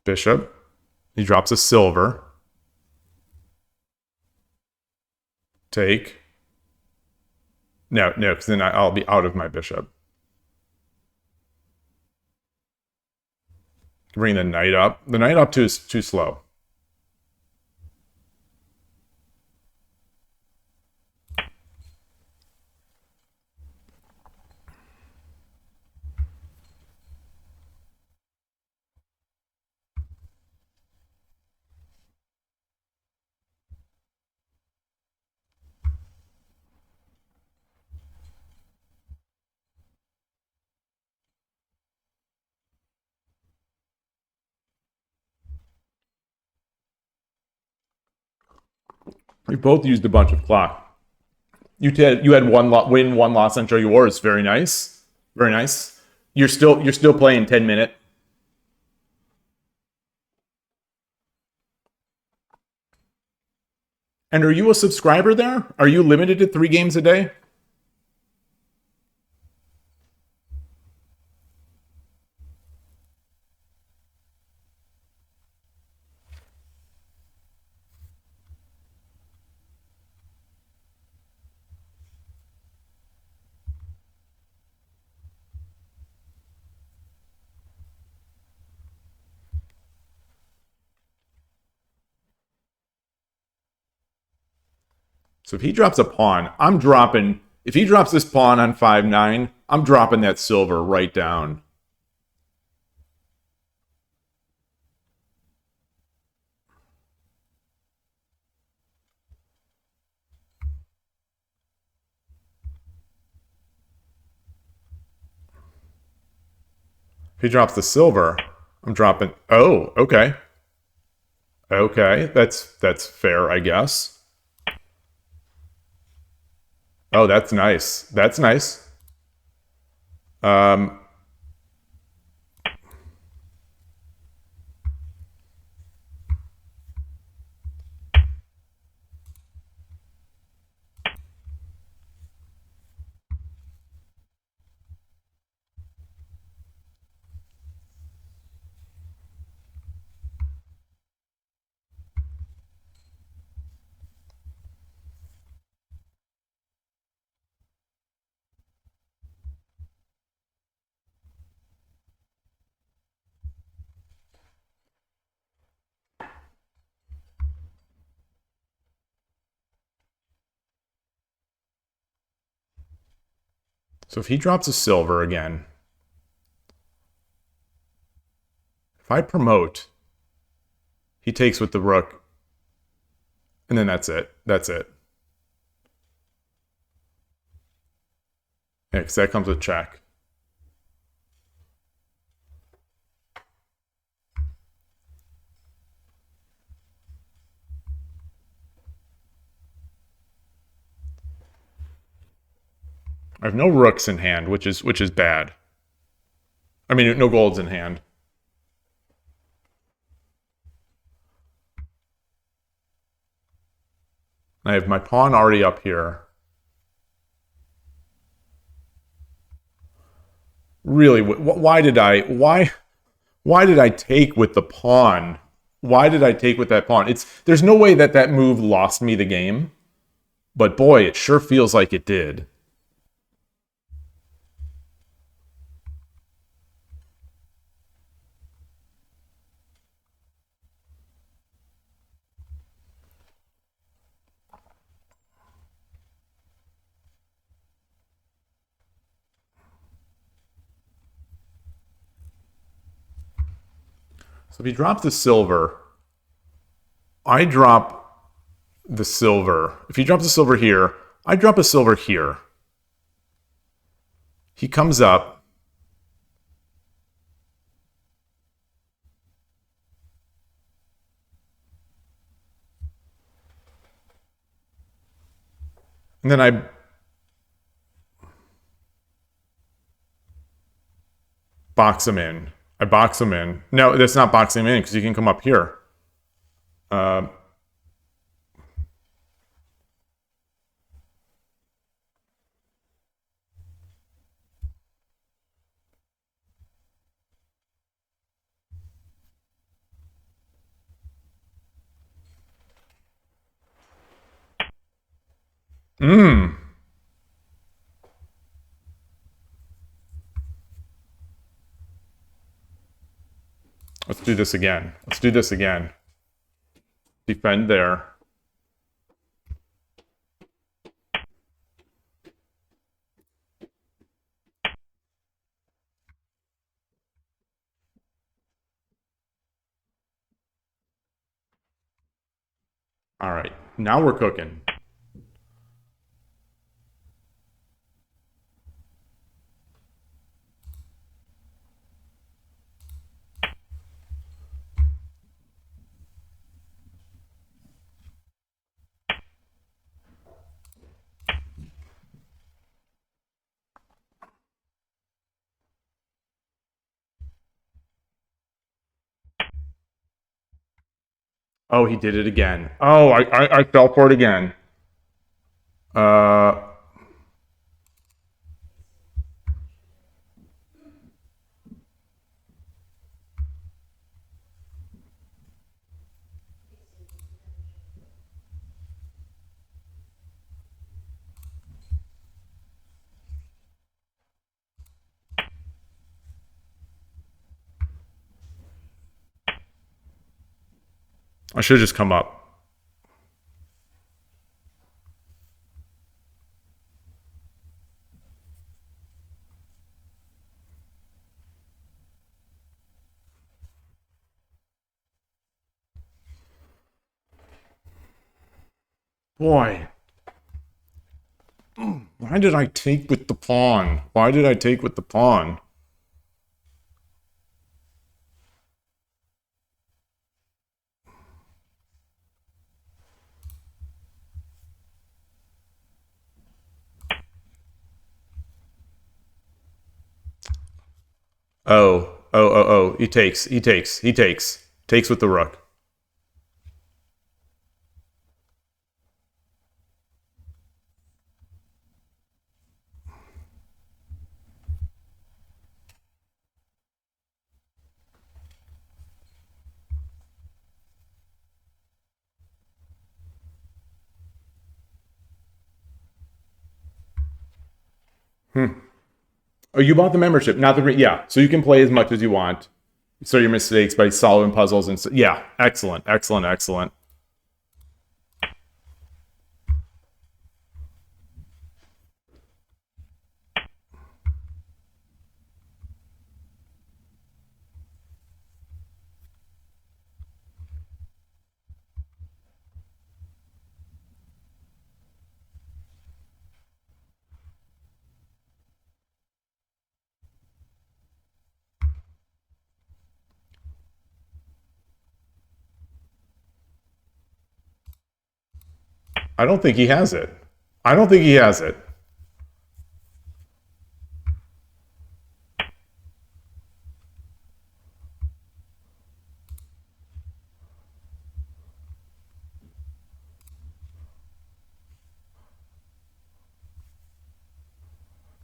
Bishop. He drops a silver. Take. No, because then I'll be out of my bishop. Bring the knight up. The knight up is too slow. We both used a bunch of clock. You had one win, one loss on Shogi Wars. Very nice. Very nice. You're still playing 10-minute. And are you a subscriber there? Are you limited to 3 games a day? So if he drops a pawn, I'm dropping. If he drops this pawn on 5-9, I'm dropping that silver right down. If he drops the silver, I'm dropping. Oh, okay. Okay, that's fair, I guess. Oh, that's nice. That's nice. Um, so if he drops a silver again, if I promote, he takes with the rook, and then that's it. That's it. Yeah, because that comes with check. I have no rooks in hand, which is bad. I mean, no golds in hand. I have my pawn already up here. Really, why did I take with the pawn? Why did I take with that pawn? There's no way that move lost me the game, but boy, it sure feels like it did. So if he drops the silver, I drop the silver. If he drops the silver here, I drop a silver here. He comes up. And then I box him in. I box him in. No, that's not boxing him in because he can come up here. Uh, Mmm. Let's do this again. Let's do this again. Defend there. All right. Now we're cooking. Oh, he did it again. Oh, I fell for it again. Uh, I should have just come up. Boy, why did I take with the pawn? Why did I take with the pawn? Oh. He takes. Takes with the rook. Oh, you bought the membership, not the yeah. So you can play as much as you want. So your mistakes by solving puzzles and yeah, excellent. I don't think he has it. I don't think he has it.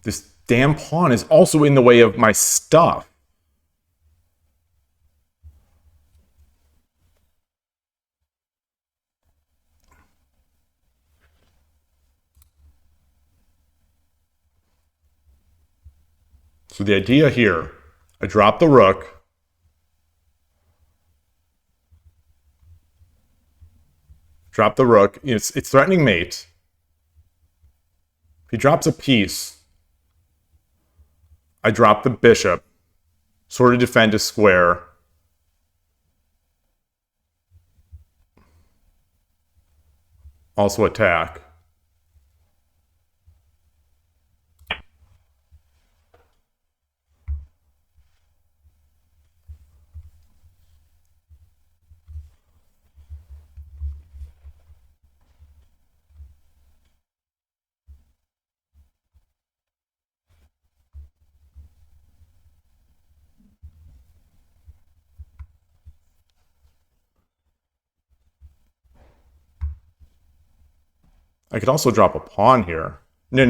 This damn pawn is also in the way of my stuff. So the idea here, I drop the rook. Drop the rook. It's threatening mate. If he drops a piece, I drop the bishop. Sort of defend a square. Also attack. I could also drop a pawn here. No.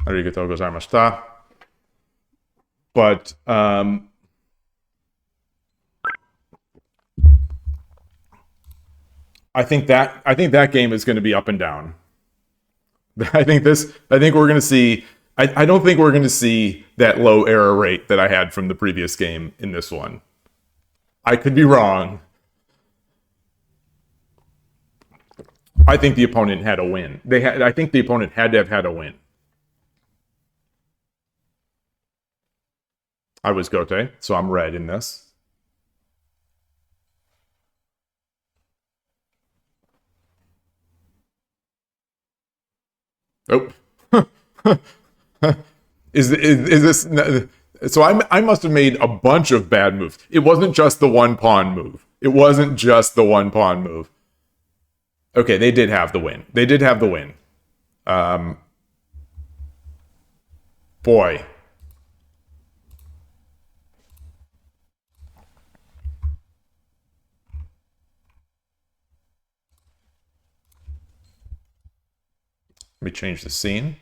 Arigatou gozaimashita. But I think that game is going to be up and down. I think we're going to see. I don't think we're going to see that low error rate that I had from the previous game in this one. I could be wrong. I think the opponent had a win. I think the opponent had to have had a win. I was Gote, so I'm red in this. Oh. is this so I must have made a bunch of bad moves. It wasn't just the one pawn move. Okay, they did have the win. Boy. Let me change the scene.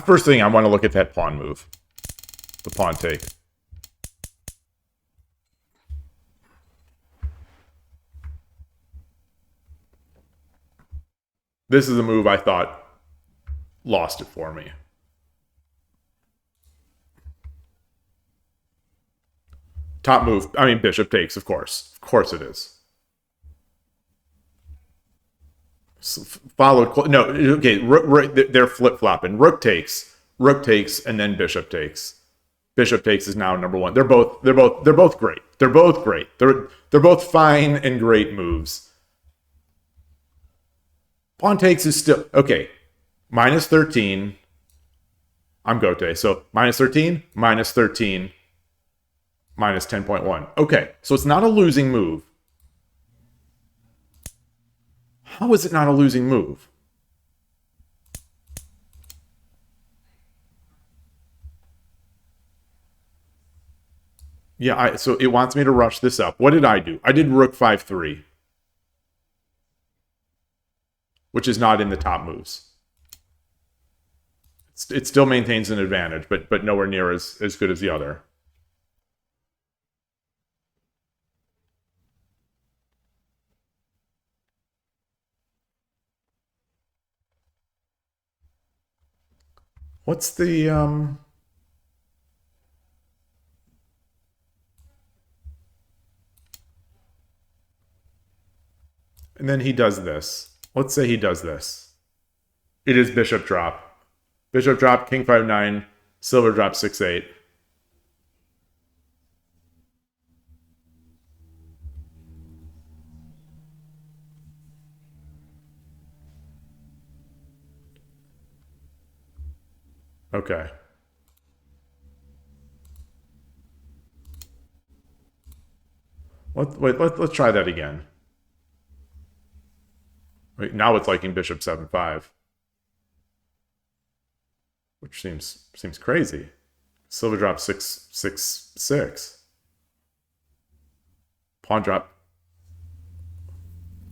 First thing, I want to look at that pawn move. The pawn take. This is a move I thought lost it for me. Top move. I mean, bishop takes, of course. Of course it is. Followed. No, okay. They're flip-flopping. Rook takes, and then bishop takes. Bishop takes is now number one. They're both great. They're both great. They're both fine and great moves. Pawn takes is still okay. Minus 13. I'm Gote. So minus 13, minus 13, minus 10.1. Okay, so it's not a losing move. How is it not a losing move? Yeah, so it wants me to rush this up. What did I do? I did rook 5-3, which is not in the top moves. It still maintains an advantage, but nowhere near as good as the other. What's the and then he does this. Let's say he does this. It is bishop drop. Bishop drop, king 5-9, silver drop 6-8. Okay. Let's try that again. Wait, now it's liking bishop 7-5, which seems crazy. Silver drop 6-6-6. Pawn drop.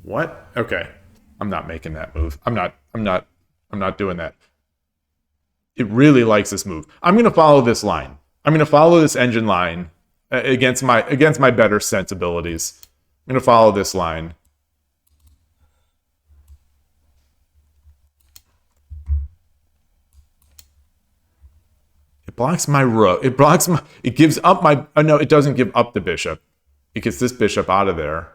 What? Okay, I'm not making that move. I'm not doing that. It really likes this move. I'm going to follow this line. I'm going to follow this engine line against my better sensibilities. I'm going to follow this line. It blocks my rook. It gives up my... Oh, no, it doesn't give up the bishop. It gets this bishop out of there.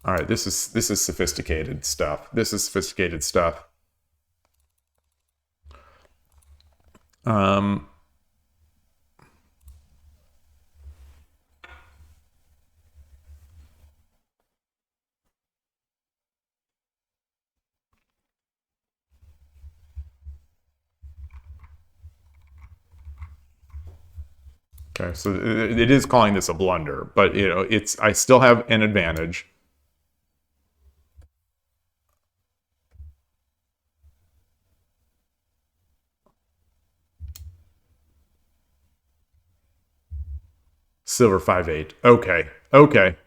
All right, this is sophisticated stuff. This is sophisticated stuff. Okay, so it is calling this a blunder, but I still have an advantage. Silver 5-8. Okay.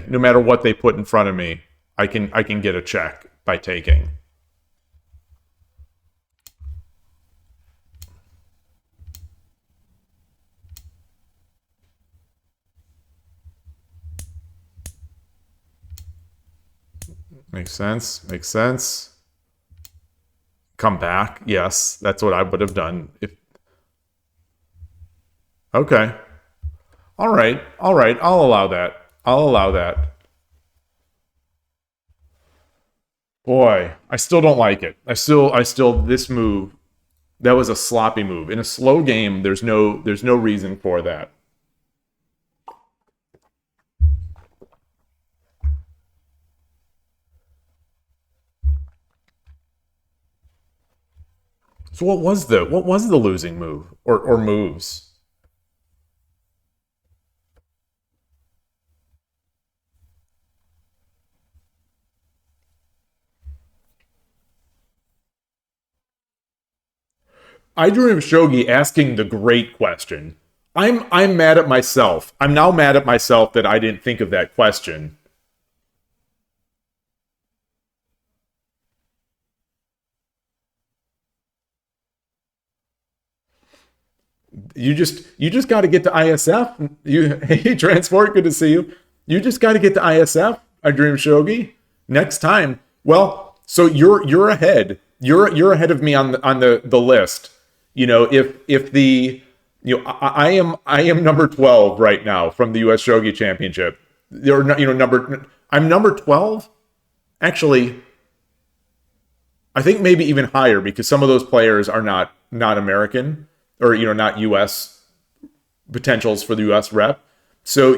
No matter what they put in front of me, I can get a check by taking. Makes sense. Come back. Yes, that's what I would have done if... Okay. All right. I'll allow that. Boy, I still don't like it. I still this move, that was a sloppy move. In a slow game, there's no reason for that. So what was the losing move or moves? I dream of Shogi asking the great question. I'm mad at myself. I'm now mad at myself that I didn't think of that question. You just got to get to ISF. Hey transport, good to see you. You just got to get to ISF. I dream Shogi. Next time. Well, so you're ahead. You're ahead of me on the list. If the I am number 12 right now from the US Shogi Championship. Number I'm number 12. Actually, I think maybe even higher because some of those players are not American or not US potentials for the US rep. So,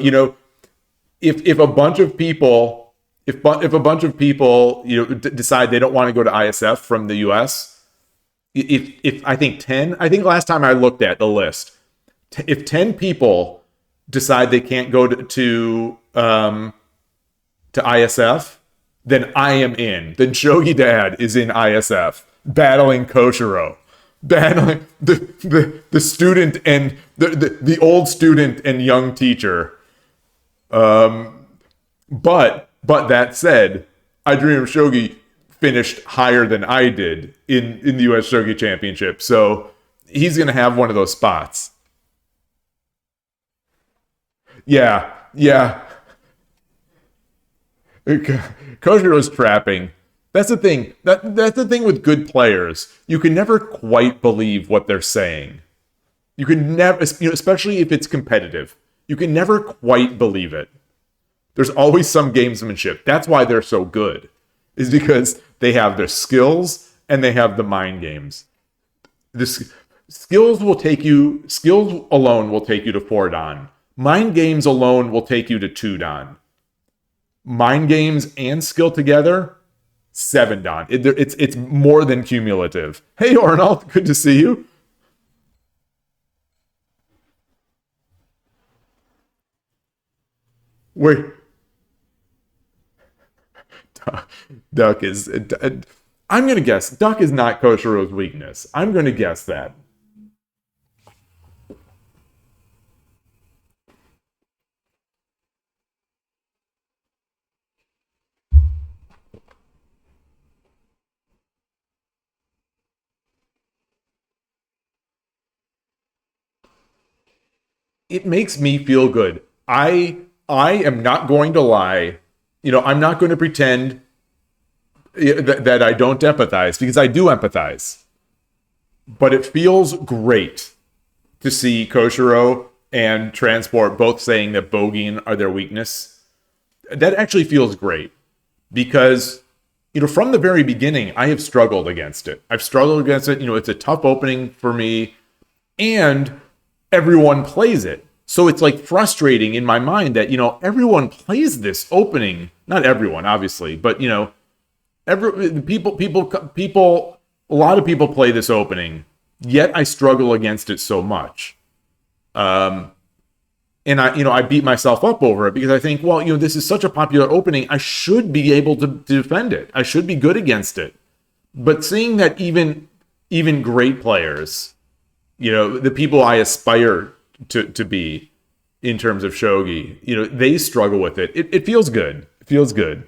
if a bunch of people if a bunch of people decide they don't want to go to ISF from the US, if I think 10, I think last time I looked at the list, if 10 people decide they can't go to ISF, then I am in. Then Shogi Dad is in ISF, battling Koshiro, battling the student and the old student and young teacher. But that said, I Dream of Shogi finished higher than I did in the US Shogi Championship, so he's gonna have one of those spots. Yeah, yeah. Koshiro's trapping. That's the thing. That's the thing with good players. You can never quite believe what they're saying. You can never, especially if it's competitive. You can never quite believe it. There's always some gamesmanship. That's why they're so good, is because they have their skills and they have the mind games. The skills alone will take you to 4 Dan. Mind games alone will take you to 2 Dan. Mind games and skill together, 7 Dan. It's more than cumulative. Hey Arnold, good to see you. Wait, Duck is. I'm gonna guess Duck is not Koshiro's weakness. I'm gonna guess that. It makes me feel good. I am not going to lie. I'm not going to pretend that I don't empathize because I do empathize. But it feels great to see Koshiro and Transport both saying that bogeying are their weakness. That actually feels great because from the very beginning I have struggled against it. I've struggled against it. It's a tough opening for me, and everyone plays it. So it's like frustrating in my mind that everyone plays this opening. Not everyone, obviously, but every people. A lot of people play this opening, yet I struggle against it so much. And I beat myself up over it because I think, well, this is such a popular opening. I should be able to defend it. I should be good against it. But seeing that even great players, the people I aspire to be in terms of shogi, they struggle with it. It feels good. It feels good.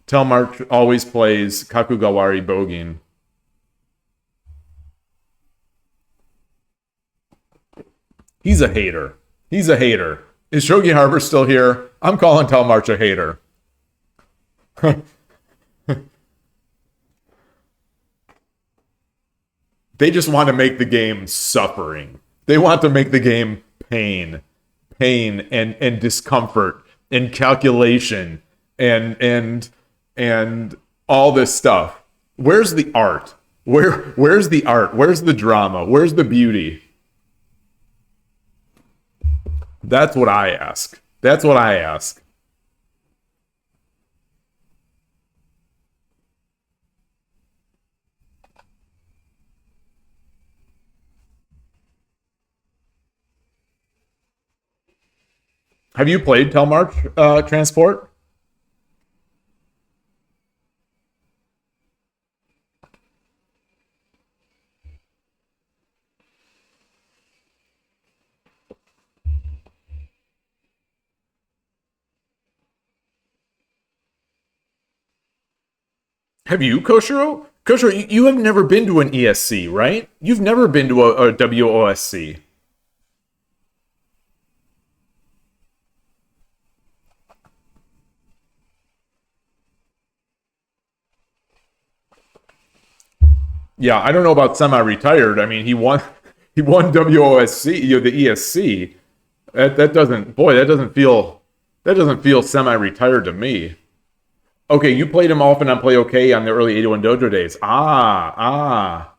Telmark always plays Kakugawari Bogin. He's a hater. He's a hater. Is Shogi Harbor still here? I'm calling Telmarch a hater. They just want to make the game suffering. They want to make the game pain and discomfort and calculation and all this stuff. Where's the art? Where's the art? Where's the drama? Where's the beauty? That's what I ask. That's what I ask. Have you played Telmarch Transport? Have you, Koshiro? Koshiro, you have never been to an ESC, right? You've never been to a WOSC. Yeah, I don't know about semi-retired. I mean, he won WOSC, the ESC. That doesn't, boy, that doesn't feel semi-retired to me. Okay, you played him often on Play OK on the early 81 Dojo days. Ah.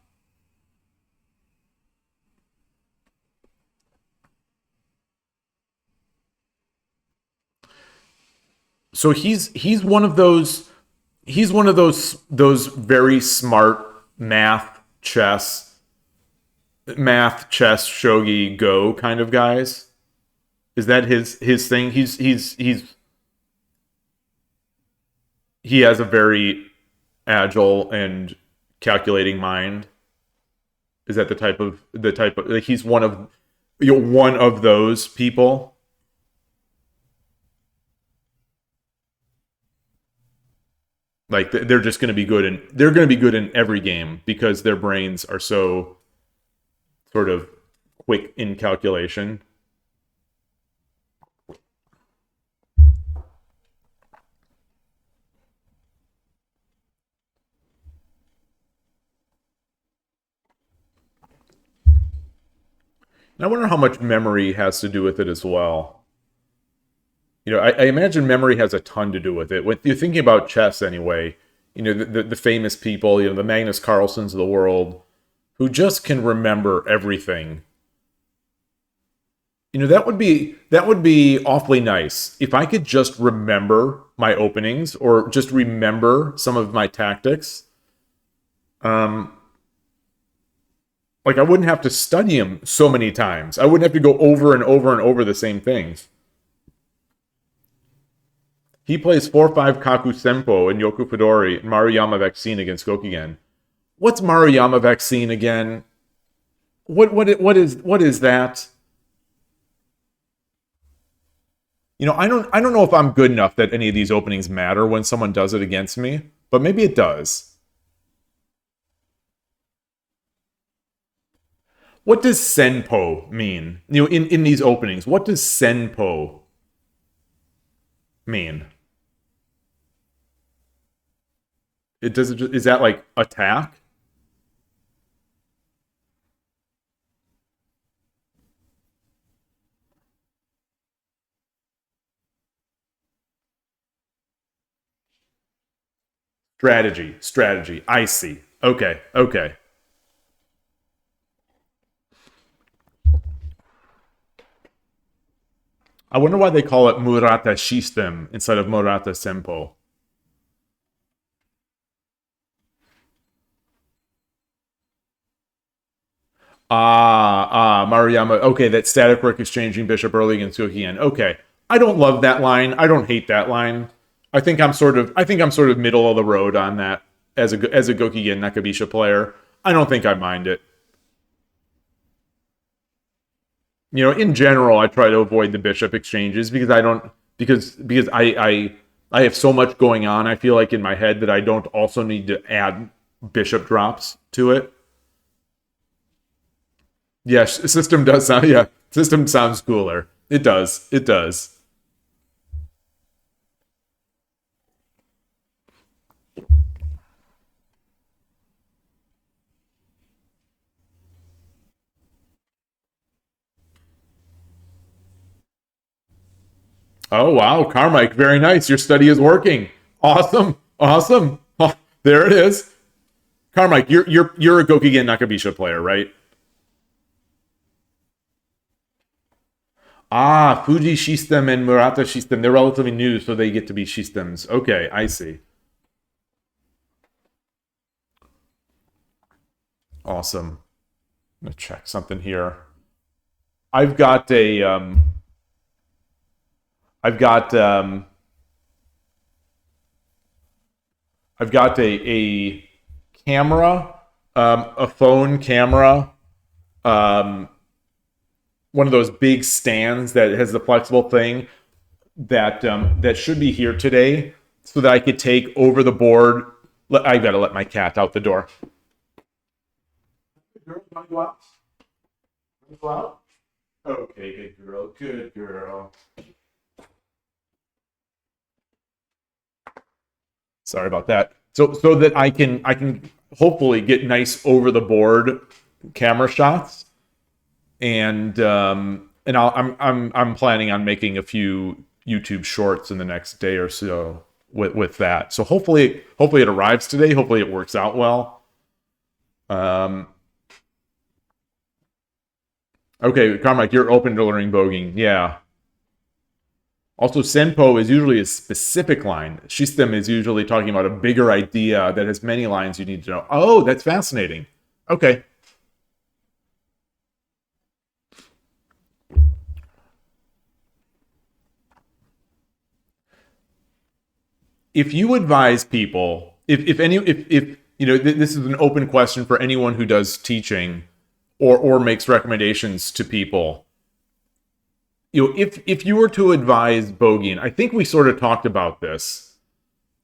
So he's one of those very smart math chess shogi go kind of guys. Is that his thing? He has a very agile and calculating mind. Is that the type of like he's one of those people? Like they're just going to be good, and they're going to be good in every game because their brains are so sort of quick in calculation. And I wonder how much memory has to do with it as well. I imagine memory has a ton to do with it. When you're thinking about chess, anyway, the famous people, the Magnus Carlsens of the world, who just can remember everything. That would be awfully nice if I could just remember my openings or just remember some of my tactics. Um, like I wouldn't have to study them so many times. I wouldn't have to go over and over and over the same things. He plays 4-5 Kaku Senpo and Yoku Fedori and Maruyama Vaccine against Gokigen. What's Maruyama Vaccine again? What is that? I don't know if I'm good enough that any of these openings matter when someone does it against me, but maybe it does. What does Senpo mean? In these openings, what does Senpo mean? Is that like attack? Strategy. I see. Okay. I wonder why they call it Murata System instead of Murata Senpo. Maruyama. Okay, that static rook exchanging bishop early against Gokigen. Okay, I don't love that line. I don't hate that line. I think I'm sort of middle of the road on that as a Gokigen Nakabisha player. I don't think I mind it. In general, I try to avoid the bishop exchanges because I don't because I have so much going on. I feel like in my head that I don't also need to add bishop drops to it. Yes, system does sound. Yeah, system sounds cooler. It does. It does. Oh wow, Carmike, very nice. Your study is working. Awesome. Oh, there it is. Carmike, you're a Gokigen Nakabisha player, right? Fuji System and Murata System, they're relatively new, so they get to be systems. Okay, I see. Awesome. I'm gonna check something here. I've got a I've got I've got a camera, a phone camera, um, one of those big stands that has the flexible thing that should be here today, so that I could take over the board. I gotta let my cat out the door. Girl, you wanna go out? You go out? Okay, good girl, good girl. Sorry about that. So that I can hopefully get nice over the board camera shots, and I'm planning on making a few YouTube shorts in the next day or so with that. So hopefully it arrives today. Hopefully it works out well. Um, okay, Carmike, you're open to learning bogeying. Yeah. Also, senpo is usually a specific line. System is usually talking about a bigger idea that has many lines you need to know. Oh, that's fascinating. Okay. If you advise people, if you know, this is an open question for anyone who does teaching or makes recommendations to people. You know, if you were to advise bogeying, I think we sort of talked about this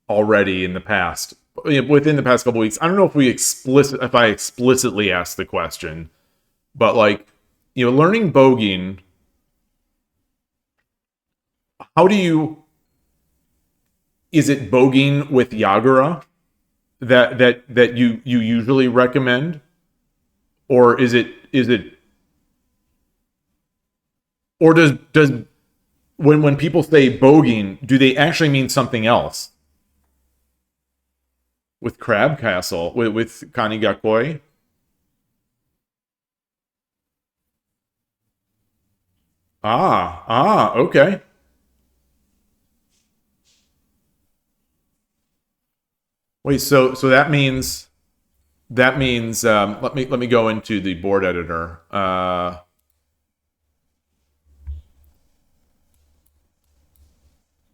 already in the past, within the past couple weeks. I don't know if I explicitly asked the question, but like, you know, learning bogeying, how do you, is it bogeying with Yagura that you usually recommend, or is it or does when people say bogeying, do they actually mean something else? With Crab Castle, with Kanigakoi? Okay. Wait, so that means let me go into the board editor.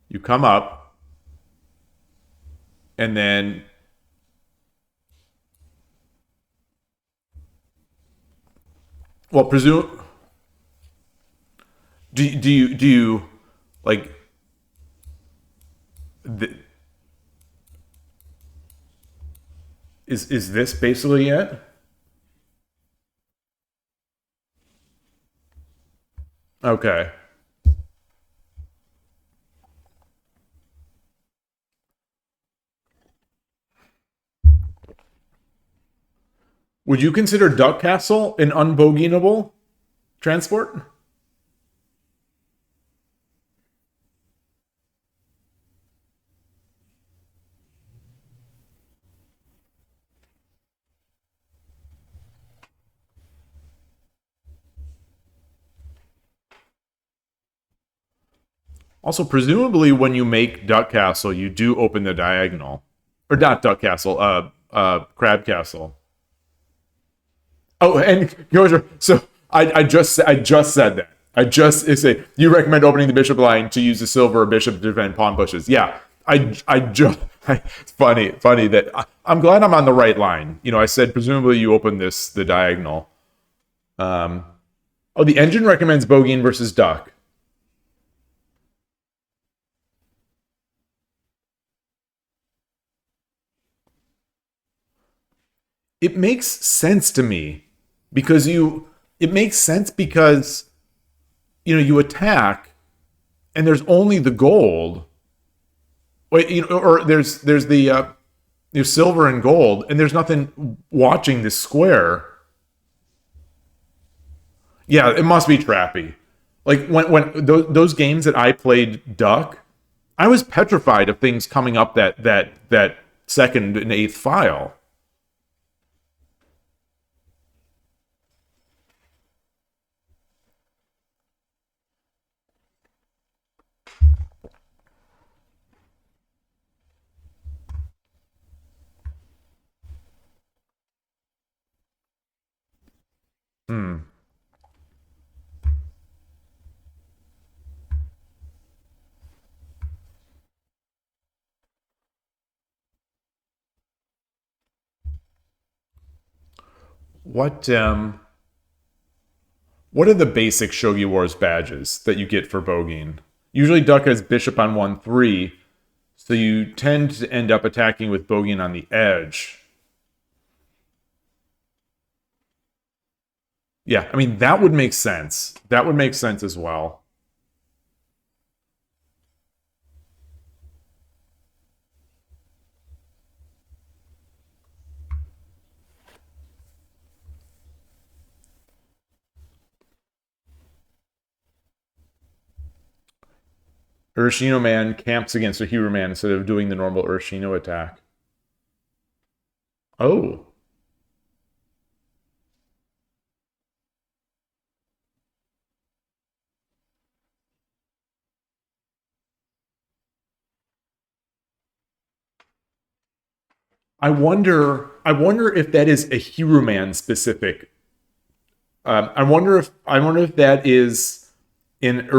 You come up, and then well, presume do you like th- is this basically it? Okay. Would you consider Duck Castle an unbogeyable transport? Also, presumably, when you make Duck Castle, you do open the diagonal, or not Duck Castle, Crab Castle. Oh, and so I just said that. I just say you recommend opening the bishop line to use the silver bishop to defend pawn pushes. Yeah, I just it's funny that I'm glad I'm on the right line. You know, I said presumably you open the diagonal. Um, oh, the engine recommends bogeying versus duck. It makes sense to me because it makes sense because you know you attack and there's only the gold. Wait, you know, or there's the silver and gold, and there's nothing watching this square. Yeah, it must be trappy. Like when those games that I played Duck, I was petrified of things coming up that second and eighth file. What are the basic Shogi Wars badges that you get for bogeying? Usually duck has bishop on 1-3, so you tend to end up attacking with bogeying on the edge. Yeah, I mean, that would make sense. That would make sense as well. Urashino man camps against a hero man instead of doing the normal Urashino attack. Oh. I wonder if that is a hero man specific. I wonder if that is in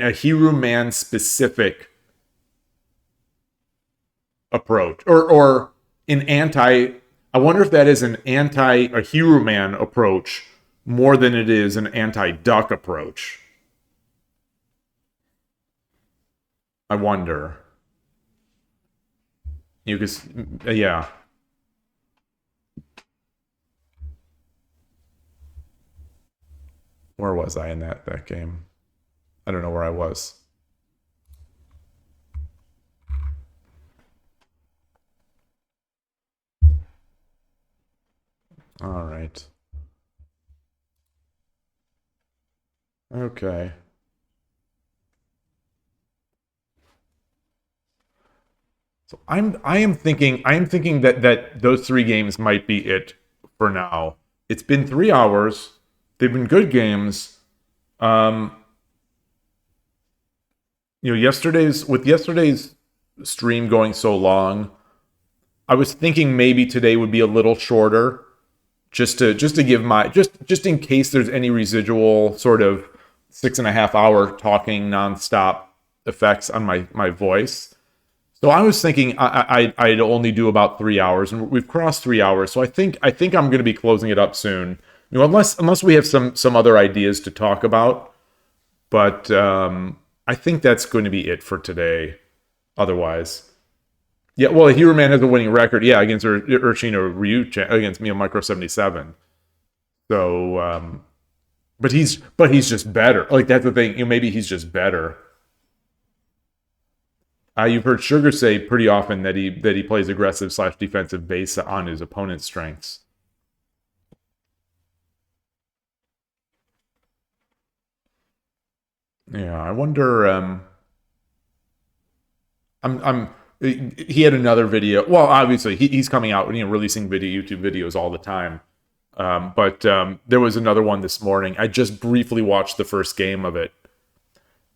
a hero man specific approach or an anti. I wonder if that is an anti a hero man approach more than it is an anti duck approach. I wonder. You could, yeah. Where was I in that game? I don't know where I was. All right. Okay. So I am thinking that those three games might be it for now. It's been 3 hours. They've been good games. Um, yesterday's stream going so long, I was thinking maybe today would be a little shorter, just to give my just in case there's any residual sort of 6.5 hour talking nonstop effects on my voice. So I was thinking I'd only do about 3 hours, and we've crossed 3 hours. So I think I'm going to be closing it up soon. Unless we have some other ideas to talk about, but I think that's going to be it for today. Otherwise, yeah. Well, Hero Man has a winning record, yeah, against Urshino Ryu against Micro 77. So, but he's just better. Like that's the thing. Maybe he's just better. You've heard Sugar say pretty often that he plays aggressive slash defensive based on his opponent's strengths. Yeah, I wonder. I'm. He had another video. Well, obviously he's coming out, releasing YouTube videos all the time. But there was another one this morning. I just briefly watched the first game of it.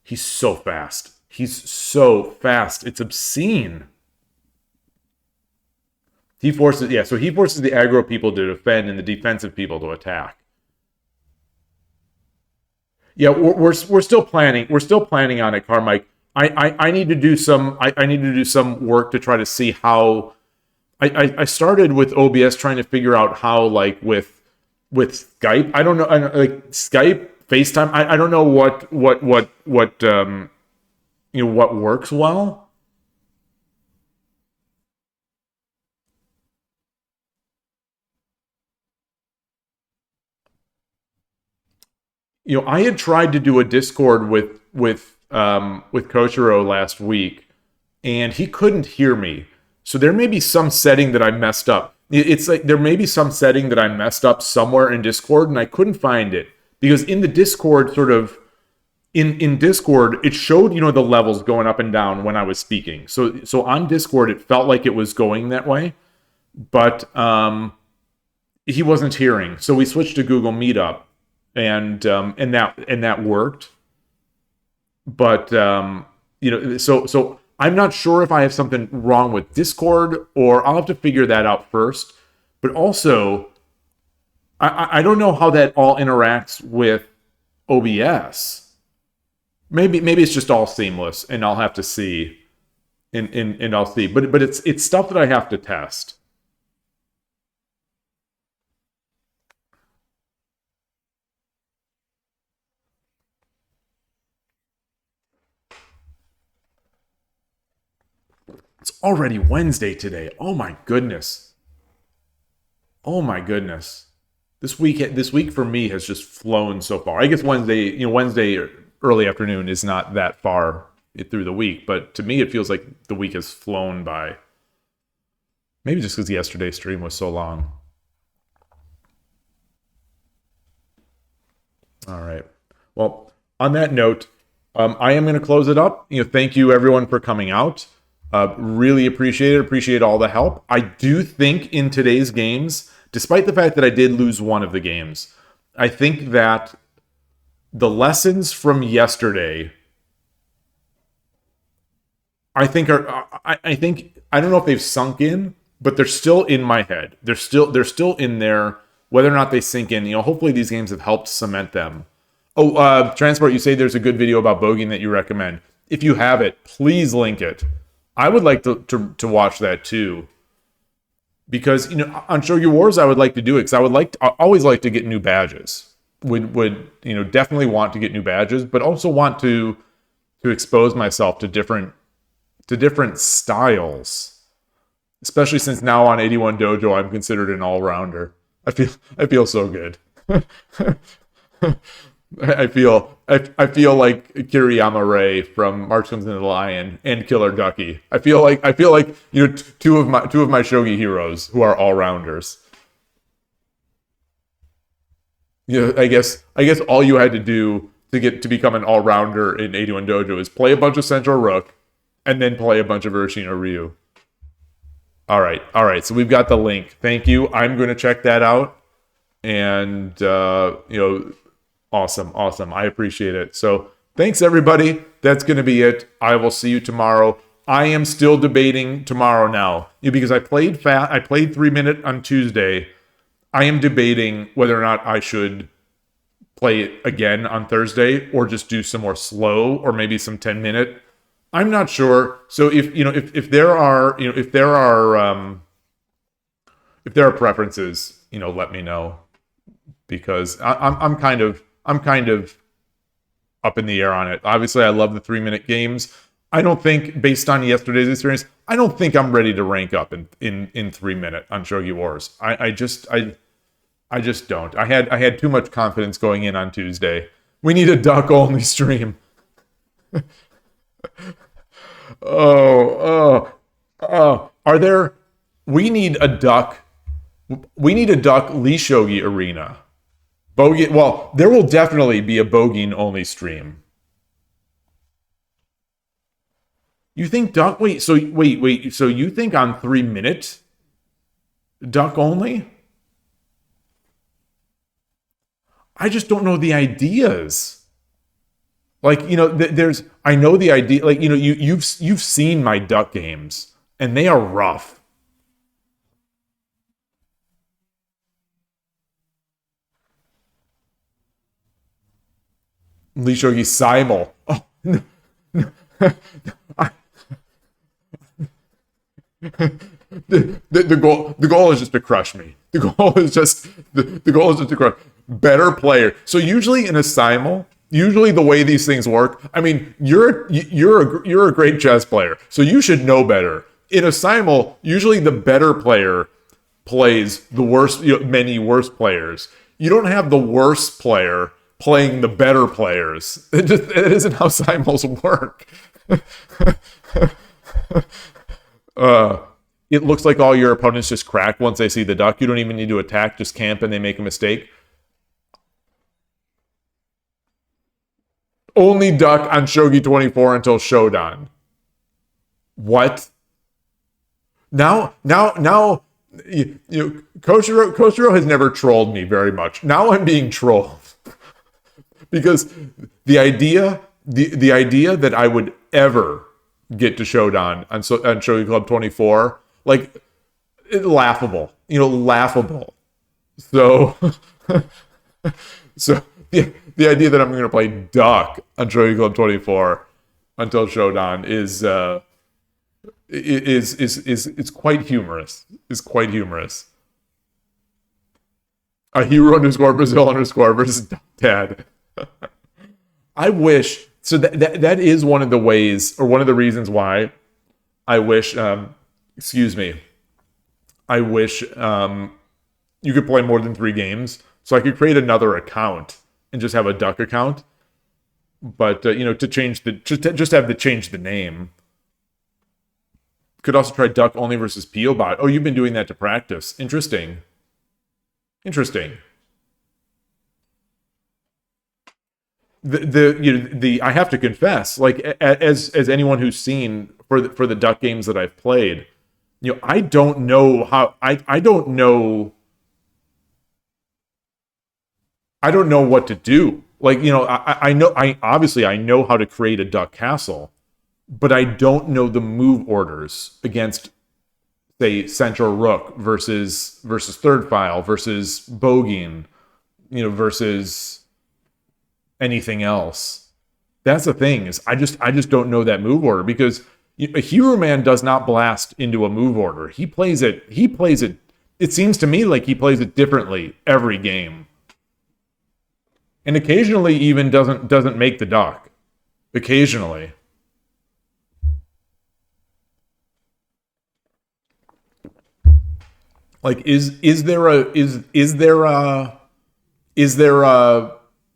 He's so fast. He's so fast. It's obscene. He forces the aggro people to defend and the defensive people to attack. Yeah, we're still planning. We're still planning on it, Carmike. I need to do some. I need to do some work to try to see how. I started with OBS trying to figure out how, like with Skype. I don't know, like Skype, FaceTime. I don't know what what works well. I had tried to do a Discord with Koshiro last week, and he couldn't hear me. So there may be some setting that I messed up. It's like there may be some setting that I messed up somewhere in Discord, and I couldn't find it because in the Discord, sort of in Discord, it showed the levels going up and down when I was speaking. So on Discord, it felt like it was going that way, but he wasn't hearing. So we switched to Google Meetup, and that worked. But so I'm not sure if I have something wrong with Discord, or I'll have to figure that out first. But also, I don't know how that all interacts with OBS. Maybe it's just all seamless, and I'll have to see, and I'll see. But it's stuff that I have to test. It's already Wednesday today. Oh my goodness. Oh my goodness. This week for me has just flown so far. I guess Wednesday early afternoon is not that far through the week, but to me it feels like the week has flown by. Maybe just because yesterday's stream was so long. All right. Well, on that note, I am going to close it up. Thank you everyone for coming out. Really appreciate it. Appreciate all the help. I do think in today's games, despite the fact that I did lose one of the games, I think that the lessons from yesterday, I think I don't know if they've sunk in, but they're still in my head. They're still in there. Whether or not they sink in, hopefully these games have helped cement them. Oh, Transport, you say there's a good video about bogeying that you recommend. If you have it, please link it. I would like to watch that too. Because, on Shogi Wars, I would like to do it because I always like to get new badges. Would definitely want to get new badges, but also want to expose myself to different styles. Especially since now on 81 Dojo, I'm considered an all-rounder. I feel so good. I feel like Kiriyama Ray from March Comes into the Lion and Killer Ducky. I feel like two of my shogi heroes who are all rounders. I guess all you had to do to become an all rounder in 81 Dojo is play a bunch of Central Rook and then play a bunch of Urashino Ryu. All right. So we've got the link. Thank you. I'm going to check that out, and awesome. I appreciate it. So thanks everybody. That's going to be it. I will see you tomorrow. I am still debating tomorrow now because I played 3-minute on Tuesday. I am debating whether or not I should play it again on Thursday or just do some more slow or maybe some 10-minute. I'm not sure. So if there are preferences, let me know, because I'm kind of up in the air on it. Obviously, I love the 3-minute games. I don't think, based on yesterday's experience, I don't think I'm ready to rank up in 3-minute on Shogi Wars. I just don't. I had too much confidence going in on Tuesday. We need a duck only stream. Are there? We need a duck Lee Shogi arena. Bogey. Well, there will definitely be a bogeying only stream. You think duck? Wait. So you think on 3-minute duck only? I just don't know the ideas. Like, I know the idea. Like, you've seen my duck games, and they are rough. Lee Shogi Simul. Oh, no. The goal is just to crush me. The goal is just to crush. Better player. So usually in a simul, the way these things work, I mean, you're a great chess player, so you should know better. In a simul, usually the better player plays the worst, many worse players. You don't have the worst player playing the better players. It isn't how simuls work. It looks like all your opponents just crack once they see the duck. You don't even need to attack, just camp and they make a mistake. Only duck on Shogi 24 until Shodan. What? Now, Koshiro has never trolled me very much. Now I'm being trolled. Because the idea that I would ever get to Shodan on Shogi Club 24, like, laughable. Laughable. So the idea that I'm going to play duck on Shogi Club 24 until Shodan is quite humorous. Is quite humorous. A hero _Brazil _versus Dad. I wish. So that is one of the ways, or one of the reasons why I wish, excuse me, I wish you could play more than 3 games. So I could create another account and just have a duck account. But, to change just have to change the name. Could also try duck only versus Peobot. Oh, you've been doing that to practice. Interesting. Interesting. I have to confess, like as anyone who's seen for the duck games that I've played, I don't know how I don't know what to do. Like, I know I know how to create a duck castle, but I don't know the move orders against, say, central rook versus third file versus bogeying, versus anything else. That's the thing, is I just don't know that move order, because a hero man does not blast into a move order. He plays it. It seems to me like he plays it differently every game, and occasionally even doesn't make the duck. Occasionally. Like, is there a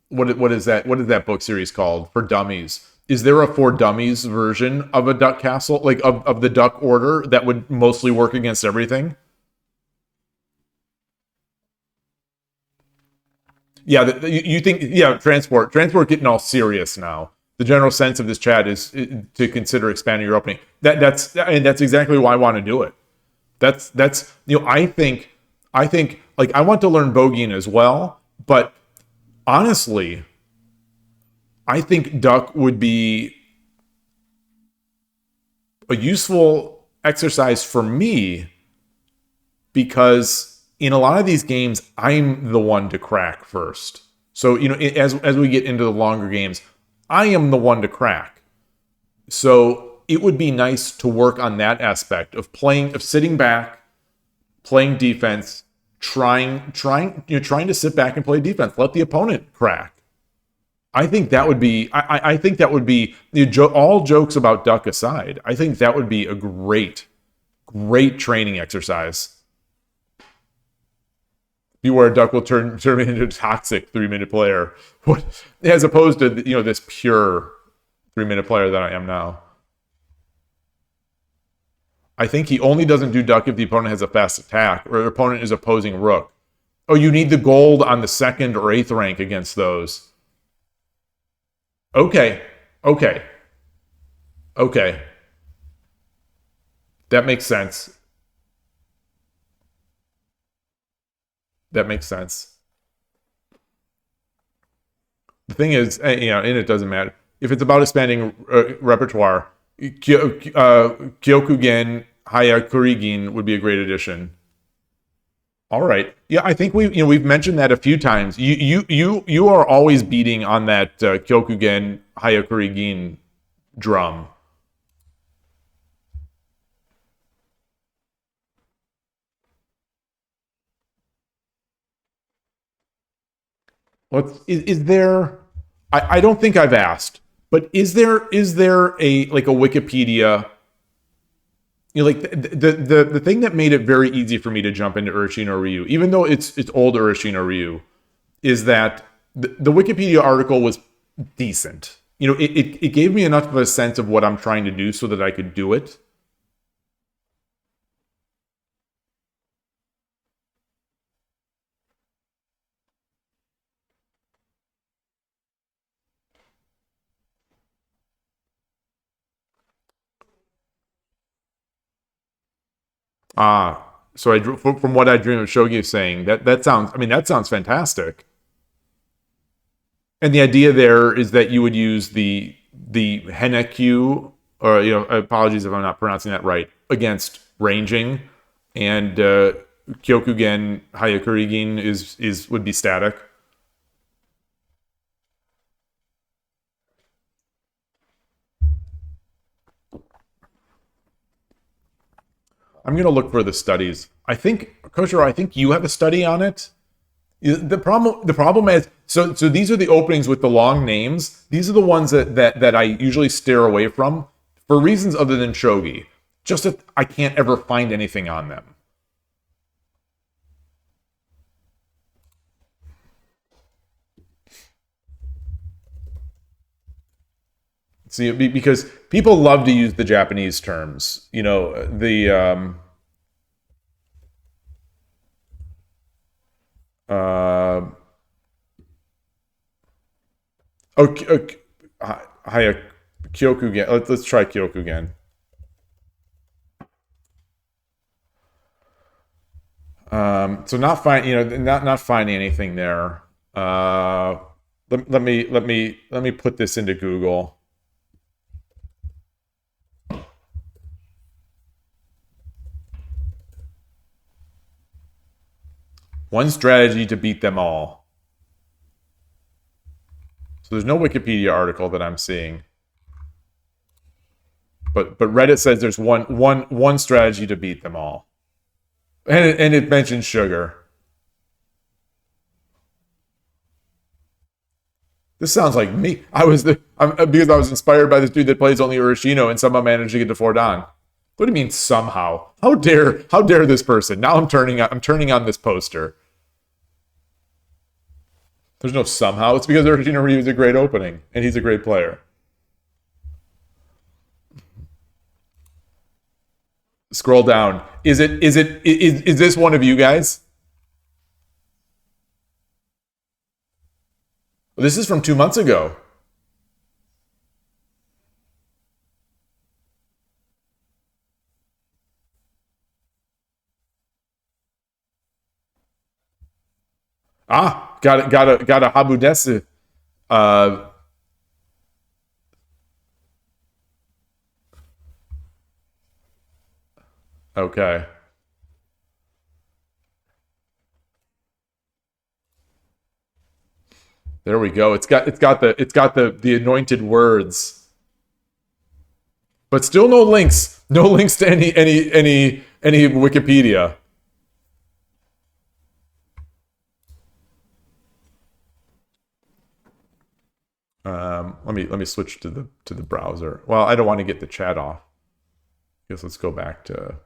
what is that? What is that book series called for dummies? Is there a for dummies version of a duck castle, like of the duck order, that would mostly work against everything? Yeah, you think? Yeah, transport getting all serious now. The general sense of this chat is to consider expanding your opening. That's exactly why I want to do it. That's I think like I want to learn bogeying as well, but honestly, I think duck would be a useful exercise for me, because in a lot of these games, I'm the one to crack first. So, as we get into the longer games, I am the one to crack. So it would be nice to work on that aspect of sitting back, playing defense, trying to sit back and play defense. Let the opponent crack. I think that would be. I think that would be, all jokes about duck aside, I think that would be a great training exercise. Beware, duck will turn me into a toxic 3-minute player, as opposed to this pure 3-minute player that I am now. I think he only doesn't do duck if the opponent has a fast attack or the opponent is opposing rook. Oh, you need the gold on the 2nd or 8th rank against those. Okay. That makes sense. The thing is, and it doesn't matter. If it's about expanding repertoire, Kyokugen Hayakurigin would be a great addition. All right. Yeah, I think we've mentioned that a few times. You are always beating on that Kyokugen Hayakurigin drum. Is there? I don't think I've asked, but is there a Wikipedia? Like the thing that made it very easy for me to jump into Urshin no Ryu, even though it's old Urshin no Ryu, is that the Wikipedia article was decent. It gave me enough of a sense of what I'm trying to do so that I could do it. So from what I dream of Shogi is saying, that sounds fantastic. And the idea there is that you would use the Henekyu, or apologies if I'm not pronouncing that right, against ranging, and Kyokugen Hayakurigin would be static. I'm gonna look for the studies. I think, Koshiro, I think you have a study on it. The problem is, so these are the openings with the long names. These are the ones that I usually steer away from for reasons other than shogi. just that I can't ever find anything on them. See, because people love to use the Japanese terms. You know, the okay, Kyokugen. Let's try Kyokugen. So not find, not finding anything there. Let me put this into Google. One strategy to beat them all. So there's no Wikipedia article that I'm seeing. But Reddit says there's one strategy to beat them all. And it mentions sugar. This sounds like me. Because I was inspired by this dude that plays only Urashino and somehow managed to get to 4 Dan. What do you mean somehow? How dare this person? Now I'm turning on this poster. There's no somehow. It's because Urashino Ryu is a great opening and he's a great player. Scroll down. Is this one of you guys? This is from 2 months ago. Got a Habudesu. Okay. There we go. It's got the anointed words. But still no links. No links to any Wikipedia. Let me switch to the browser. Well, I don't want to get the chat off. I guess let's go back to.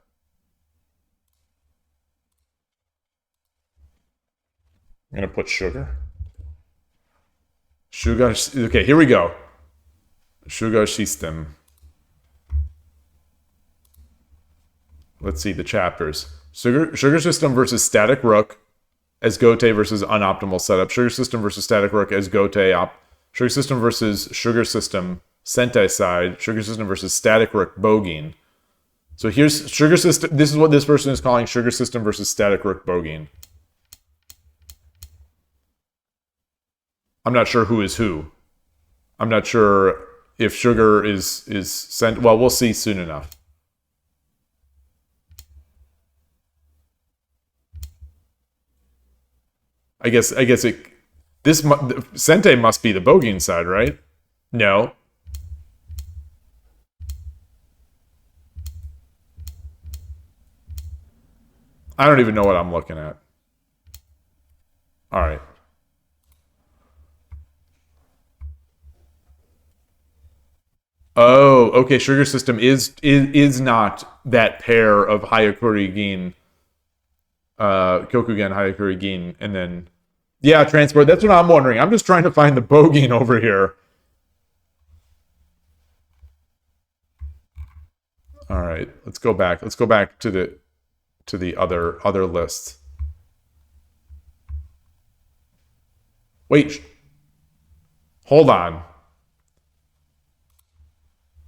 I'm gonna put sugar. Sugar. Okay, here we go. Sugar system. Let's see the chapters. Sugar system versus static rook as Gote versus unoptimal setup. Sugar system versus static rook as Gote op. Sugar system versus sugar system Sentai side. Sugar system versus static rook bogeying. So here's sugar system. This is what this person is calling sugar system versus static rook bogeying. I'm not sure who is who. I'm not sure if sugar is sent. Well, we'll see soon enough. I guess this Sente must be the bogeying side, right? No. I don't even know what I'm looking at. All right. Oh, okay. Sugar system is not that pair of Hayakuri Gin, Kokugen Hayakuri Gin, and then transport. That's what I'm wondering. I'm just trying to find the bogeying over here. All right, let's go back. Let's go back to the other list. Wait, hold on.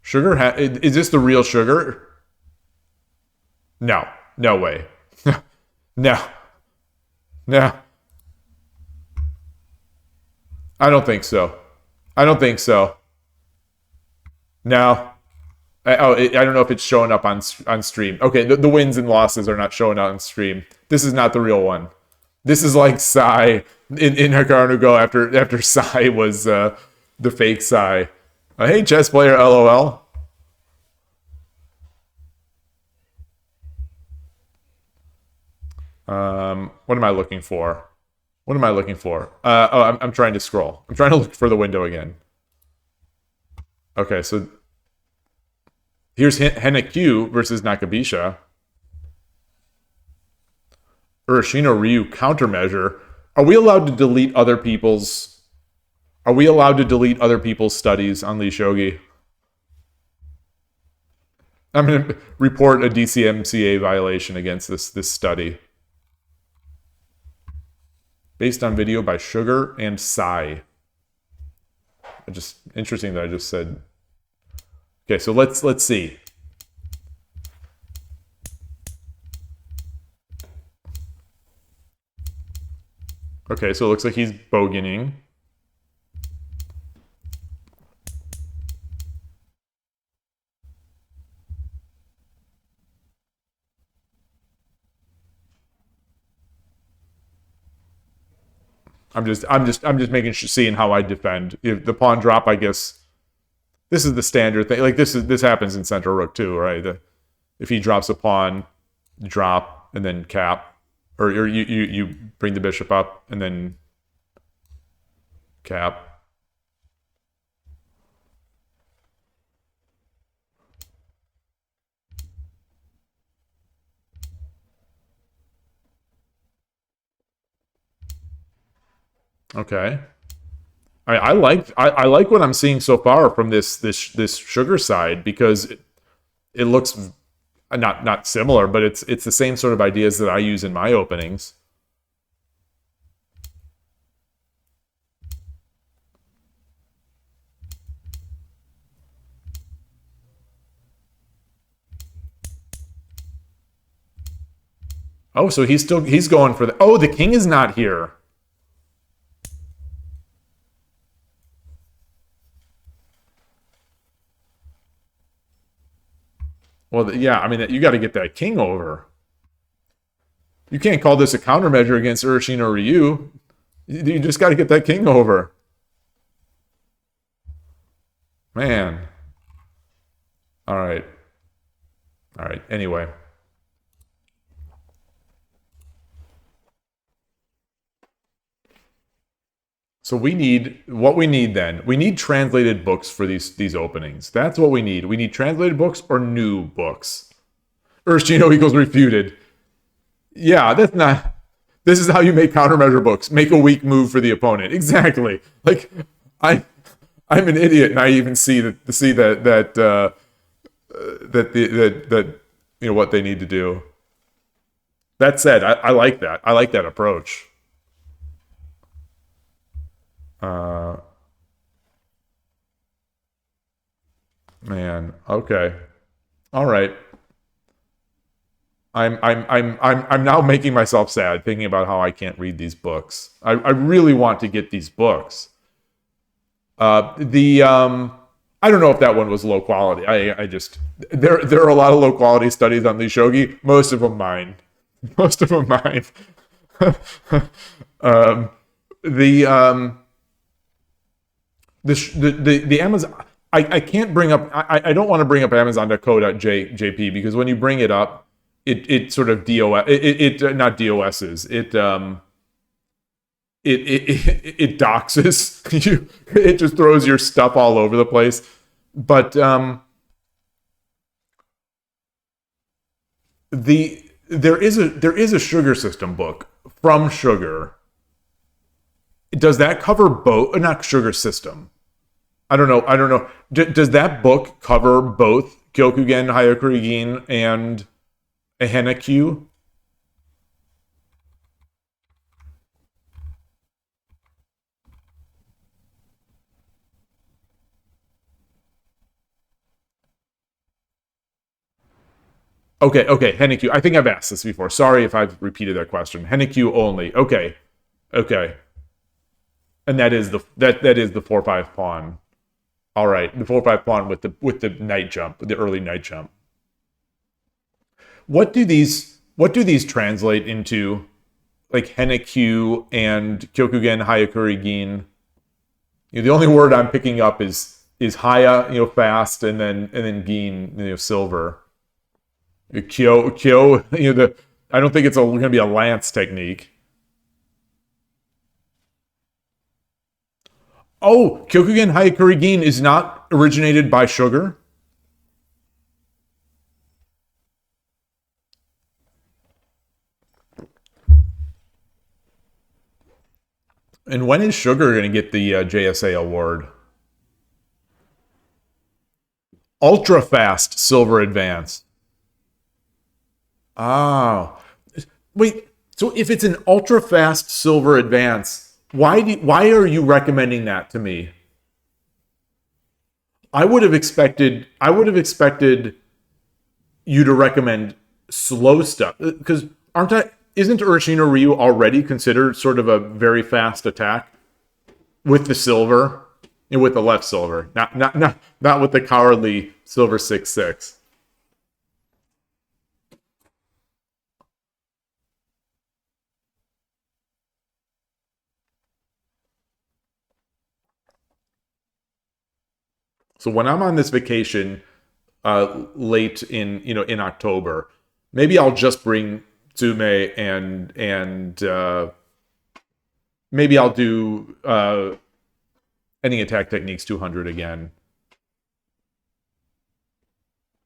Sugar is this the real sugar? No, no way. No. I don't think so. I don't think so. No. I don't know if it's showing up on stream. Okay, the wins and losses are not showing up on stream. This is not the real one. This is like Sai in Hikaru no Go after Sai was the fake Sai. Hey, chess player, LOL. What am I looking for? What am I looking for? I'm trying to scroll. I'm trying to look for the window again. Okay, so Here's Henekyu versus Nakabisha. Urashino Ryu countermeasure. Are we allowed to delete other people's? Are we allowed to delete other people's studies on Lee Shogi? I'm going to report a DCMCA violation against this study. Based on video by Sugar and Sai. Just interesting that I just said. Okay, so let's see. Okay, so it looks like he's bogeying. I'm just seeing how I defend. If the pawn drop, I guess this is the standard thing. Like this happens in Central Rook too, right? If he drops a pawn, drop and then cap, or you bring the bishop up and then cap. Okay. I like what I'm seeing so far from this Sugar side, because it looks not similar, but it's the same sort of ideas that I use in my openings. Oh, so he's going for the. Oh, the king is not here. Well, yeah, I mean, you got to get that king over. You can't call this a countermeasure against Urashino Ryu. You just got to get that king over. Man. All right. Anyway. So we need then. We need translated books for these openings. That's what we need. We need translated books or new books. Urashino equals refuted. Yeah, that's not. This is how you make countermeasure books. Make a weak move for the opponent. Exactly. Like I'm an idiot, and I even see that what they need to do. That said, I like that. I like that approach. Man, okay. All right. I'm now making myself sad thinking about how I can't read these books. I really want to get these books. I don't know if that one was low quality. I just there are a lot of low quality studies on Lee Shogi. Most of them mine. The Amazon. I can't bring up. I don't want to bring up Amazon.co.jp because when you bring it up, it sort of DOS. It not DOSs. It doxes you. It just throws your stuff all over the place. But there is a Sugar System book from Sugar. Does that cover both? Not Sugar System. I don't know. Does that book cover both Kyokugen, Hyakurigin, and a Henekyu? Okay, Henekyu. I think I've asked this before. Sorry if I've repeated that question. Henekyu only. Okay. And that is the 4/5 pawn. All right, the 4/5 pawn with the knight jump, the early knight jump. What do these translate into? Like Henekyu and Kyokugen Hyakurigin. The only word I'm picking up is Haya, fast, and then Gin, silver. Kyo, I don't think it's going to be a lance technique. Oh, Kyokugen Hyakurigin is not originated by Sugar? And when is Sugar going to get the JSA award? Ultra fast silver advance. Oh, wait. So if it's an ultra fast silver advance, why are you recommending that to me? I would have expected you to recommend slow stuff because isn't Urashino Ryu already considered sort of a very fast attack with the silver and with the left silver, not with the cowardly silver 6/6. So when I'm on this vacation late in October, maybe I'll just bring Tsume and maybe I'll do any attack techniques 200 again.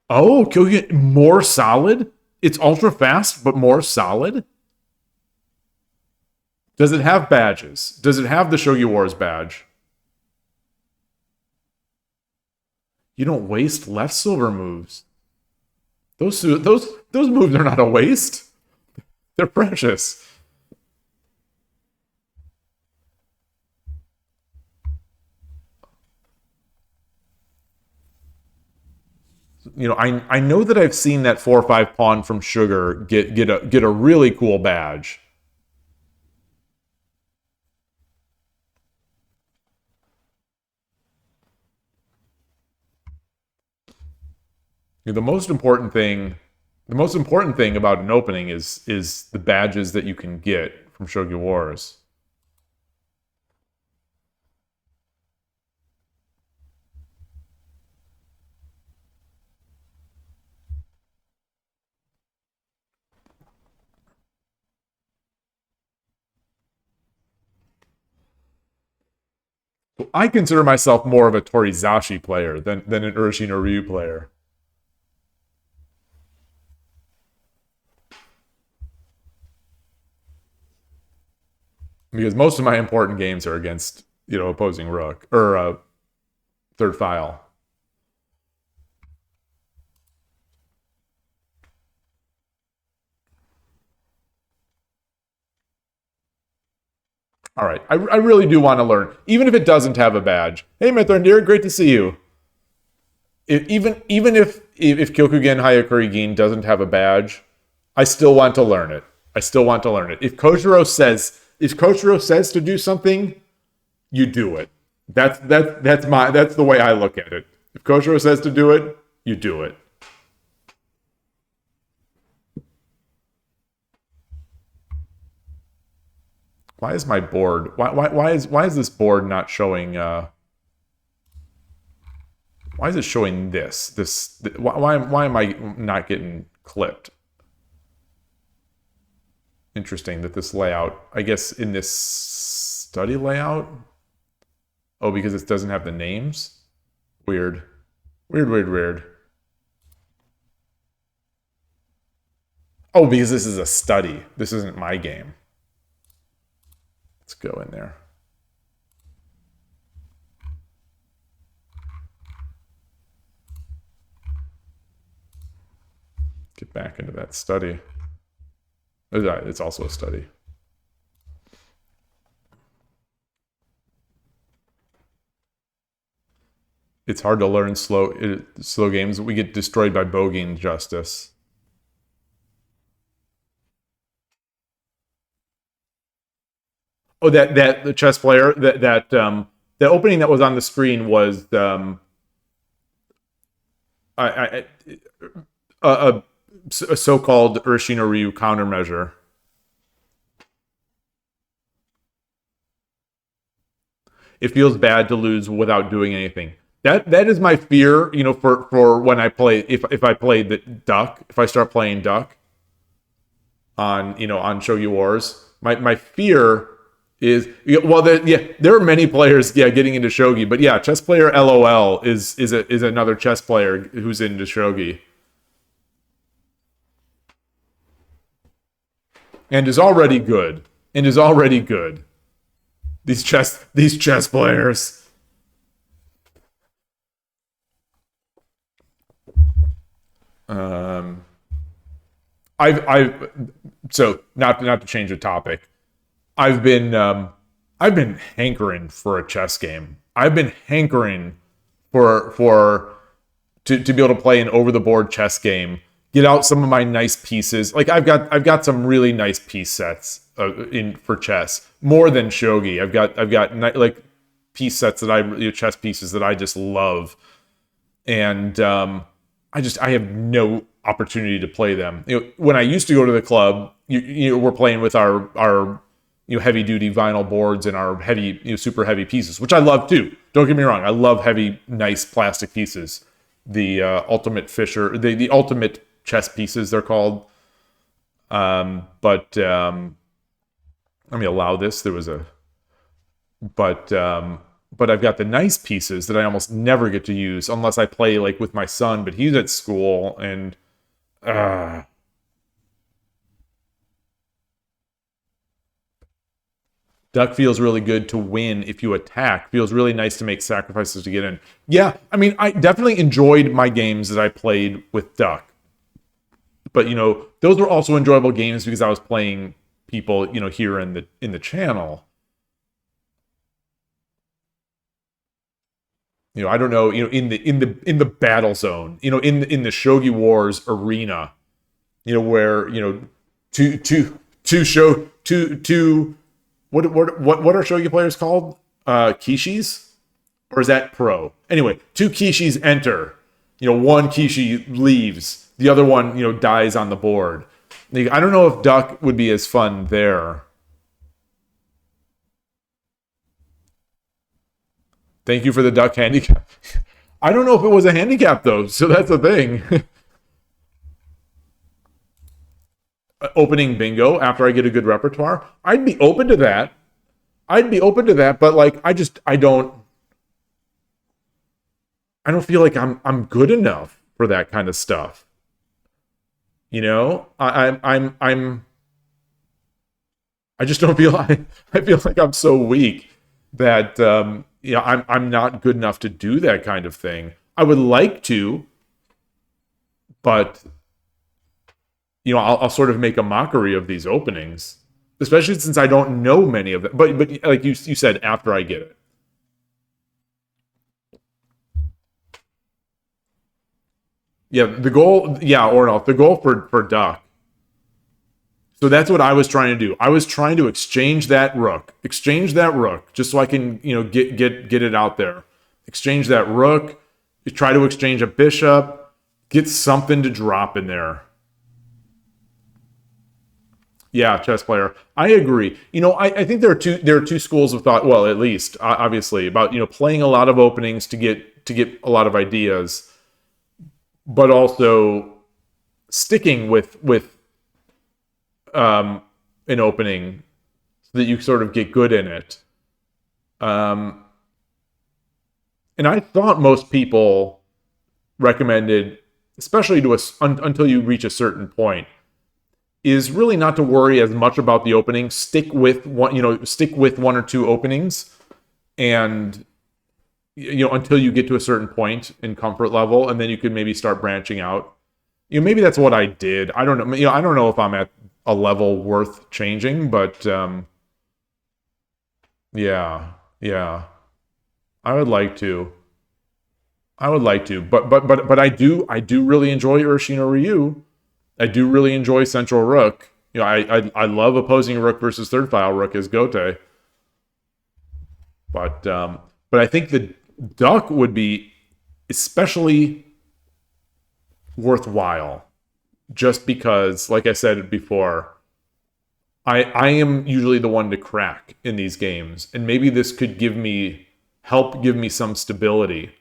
Oh, Kyogen more solid? It's ultra fast, but more solid? Does it have badges? Does it have the Shogi Wars badge? You don't waste left silver moves. Those moves are not a waste. They're precious. I know that I've seen that 4/5 pawn from Sugar get a really cool badge. The most important thing about an opening is the badges that you can get from Shogi Wars. I consider myself more of a Torizashi player than an Urashino Ryu player. Because most of my important games are against, opposing rook or third file. All right, I really do want to learn, even if it doesn't have a badge. Hey, Mithrandir, great to see you. Even if Kyokugen Hayakuri Gin doesn't have a badge, I still want to learn it. If Koshiro says to do something, you do it. That's the way I look at it. If Koshiro says to do it, you do it. Why is my board? Why is this board not showing? Why is it showing this? Why am I not getting clipped? Interesting that this layout. I guess in this study layout. Oh, because it doesn't have the names. Weird. Oh, because this is a study. This isn't my game. Let's go in there. Get back into that study. It's also a study. It's hard to learn slow games. We get destroyed by bogeying justice. Oh, that the chess player the opening that was on the screen was a so-called Urashino Ryu countermeasure. It feels bad to lose without doing anything. That is my fear, for when I play if I play the duck, if I start playing duck on Shogi Wars, my fear is there are many players getting into shogi, but chess player LOL is another chess player who's into shogi and is already good. These chess players. I've so not to change the topic. I've been hankering for a chess game. I've been hankering for to be able to play an over the board chess game. Get out some of my nice pieces. Like I've got some really nice piece sets in for chess, more than shogi. I've got like piece sets that chess pieces that I just love, and I have no opportunity to play them. When I used to go to the club, we're playing with our heavy duty vinyl boards and our heavy super heavy pieces, which I love too. Don't get me wrong, I love heavy nice plastic pieces. The ultimate Fisher, the ultimate chess pieces they're called. But let me allow this. There was a but I've got the nice pieces that I almost never get to use unless I play like with my son, but he's at school and Duck feels really good to win if you attack. Feels really nice to make sacrifices to get in. Yeah, I mean, I definitely enjoyed my games that I played with Duck. But, those were also enjoyable games because I was playing people, here in the channel. I don't know, in the battle zone, in the Shogi Wars arena, where, what are shogi players called? Kishis? Or is that pro? Anyway, 2 kishis enter. One kishi leaves. The other one, dies on the board. I don't know if Duck would be as fun there. Thank you for the Duck handicap. I don't know if it was a handicap, though, so that's the thing. Opening bingo after I get a good repertoire, I'd be open to that. But like I don't feel like I'm good enough for that kind of stuff. I just don't feel I feel like I'm so weak that I'm not good enough to do that kind of thing. I would like to, but I'll sort of make a mockery of these openings, especially since I don't know many of them. But like you said, after I get it. Yeah, the goal for Duck. So that's what I was trying to do. I was trying to exchange that rook, just so I can get it out there. Exchange that rook. Try to exchange a bishop. Get something to drop in there. Yeah, chess player. I agree. I think there are two schools of thought. Well, at least obviously about playing a lot of openings to get a lot of ideas, but also sticking with an opening so that you sort of get good in it. And I thought most people recommended, especially until you reach a certain point, is really not to worry as much about the opening. Stick with one or two openings, and until you get to a certain point in comfort level, and then you could maybe start branching out. Maybe that's what I did. I don't know. I don't know if I'm at a level worth changing, but yeah. I would like to, but I do really enjoy Urshino Ryu. I do really enjoy Central Rook. I love opposing rook versus third file rook as Gote. But I think the Duck would be especially worthwhile, just because, like I said before, I am usually the one to crack in these games, and maybe this could give me some stability,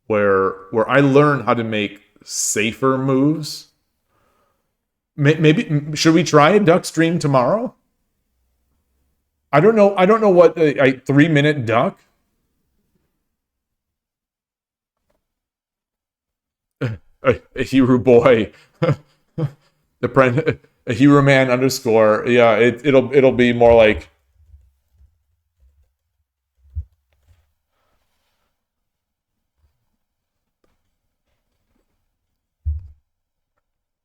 where I learn how to make safer moves. Maybe should we try a Duck stream tomorrow? I don't know what a 3-minute Duck. A Hero boy, a Hero man _ Yeah, it'll be more like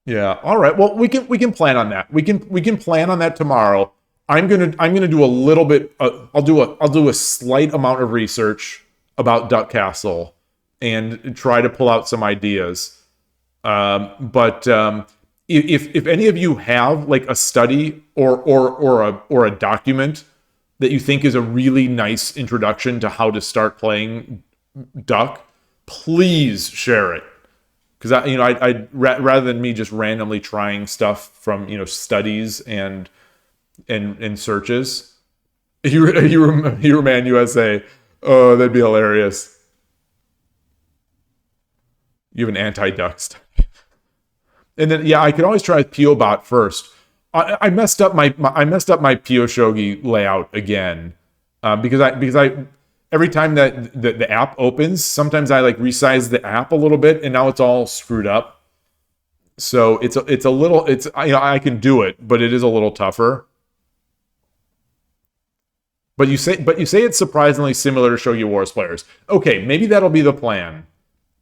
Yeah. All right. Well, we can plan on that. We can plan on that tomorrow. I'm gonna do a little bit. I'll do a slight amount of research about Duck Castle and try to pull out some ideas. But if any of you have like a study or a document that you think is a really nice introduction to how to start playing Duck, please share it. Because rather than me just randomly trying stuff from studies and searches, Hero Man USA. Oh, that'd be hilarious. You have an anti-duck stuff. And then I could always try POBot first. I messed up my Pio Shogi layout again because I every time that the app opens, sometimes I like resize the app a little bit, and now it's all screwed up. So it's a little I can do it, but it is a little tougher. But you say it's surprisingly similar to Shogi Wars players. Okay, maybe that'll be the plan.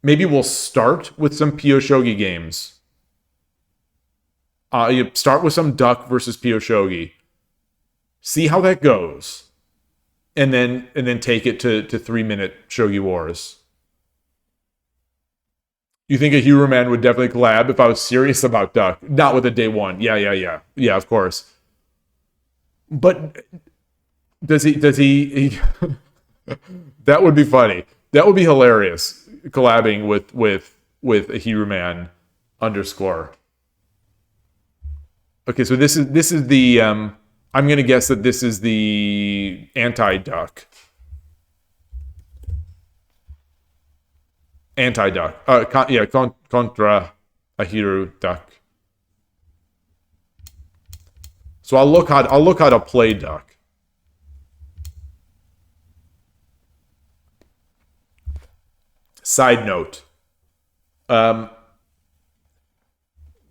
Maybe we'll start with some Pio Shogi games. You start with some Duck versus Pio Shogi. See how that goes. And then take it to 3-minute Shogi Wars. You think a Hero Man would definitely collab if I was serious about Duck? Not with a day one. Yeah. Yeah, of course. But does he that would be funny. That would be hilarious. Collabing with a Hero Man _. Okay, so this is the I'm gonna guess that this is the anti-duck. Anti-duck. Contra a hero duck. So I'll look how to play Duck. Side note.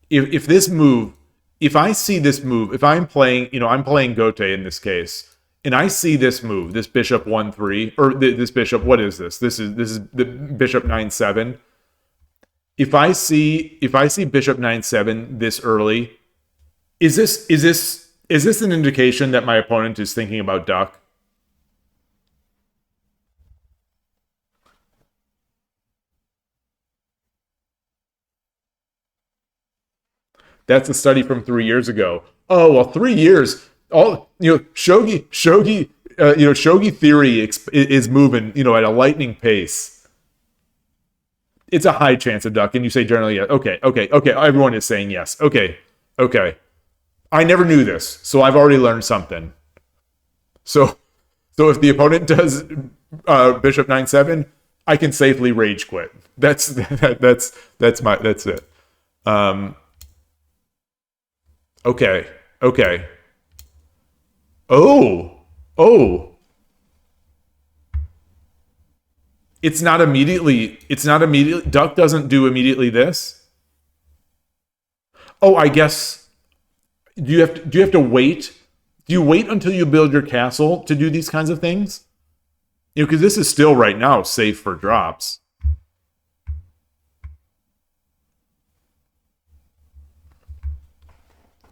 If I see this move, if I'm playing, I'm playing Gote in this case, and I see this move, this bishop 1-3, or this bishop, what is this? This is the bishop 9-7. If I see bishop 9-7 this early, is this an indication that my opponent is thinking about Duck? That's a study from 3 years ago. Oh well, 3 years. All shogi theory is moving at a lightning pace. It's a high chance of Duck, and you say generally yes. Okay. Everyone is saying yes. Okay. I never knew this, so I've already learned something. So if the opponent does bishop 9-7, I can safely rage quit. That's it. Okay. Oh. It's not immediately. Duck doesn't do immediately this. Oh, I guess. Do you have to wait? Do you wait until you build your castle to do these kinds of things? Because this is still right now safe for drops.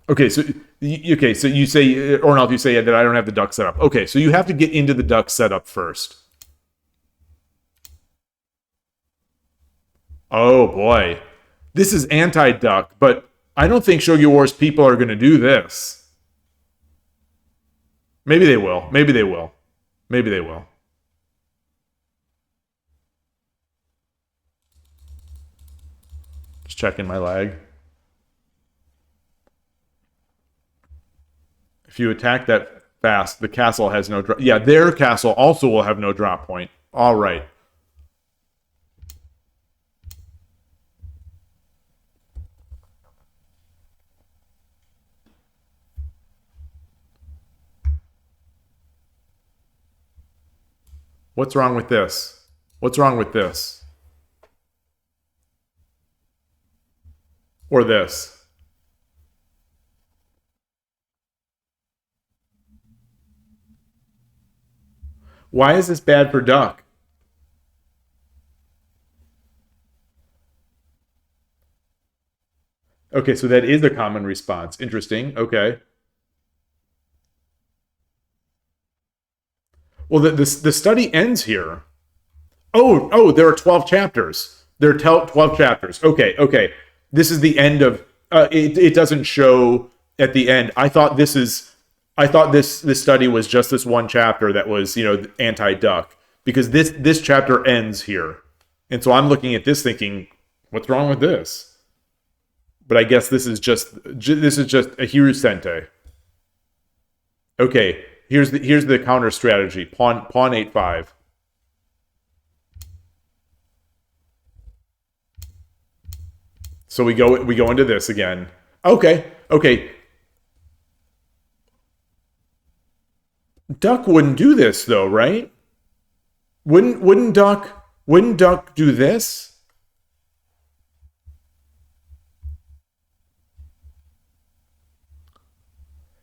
Okay, so you say, or not, you say that I don't have the Duck set up. Okay, so you have to get into the Duck setup first. Oh boy, this is anti-Duck, but I don't think Shogi Wars people are going to do this. Maybe they will. Just checking my lag. If you attack that fast, the castle has no drop. Yeah, their castle also will have no drop point. All right. What's wrong with this? Or this? Why is this bad for Duck? Okay, so that is a common response. Interesting. Okay. Well, the study ends here. Oh, there are 12 chapters. There are 12 chapters. Okay. This is the end of. It doesn't show at the end. I thought this study was just this one chapter that was anti-duck, because this chapter ends here, and so I'm looking at this thinking, what's wrong with this? But I guess this is just a hirusente. Okay, here's the counter strategy. Pawn 8-5. So we go into this again. Okay. Duck wouldn't do this though, right? Wouldn't Duck do this?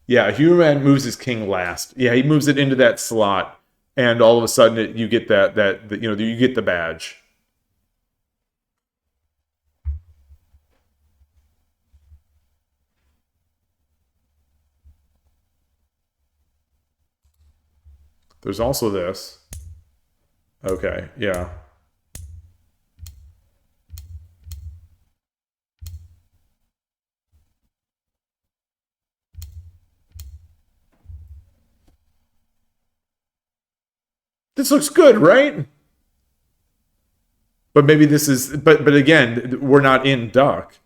Yeah, Human moves his king last. Yeah, he moves it into that slot, and all of a sudden you get you get the badge. There's also this. Okay, yeah. This looks good, right? But maybe this is but again, we're not in duck.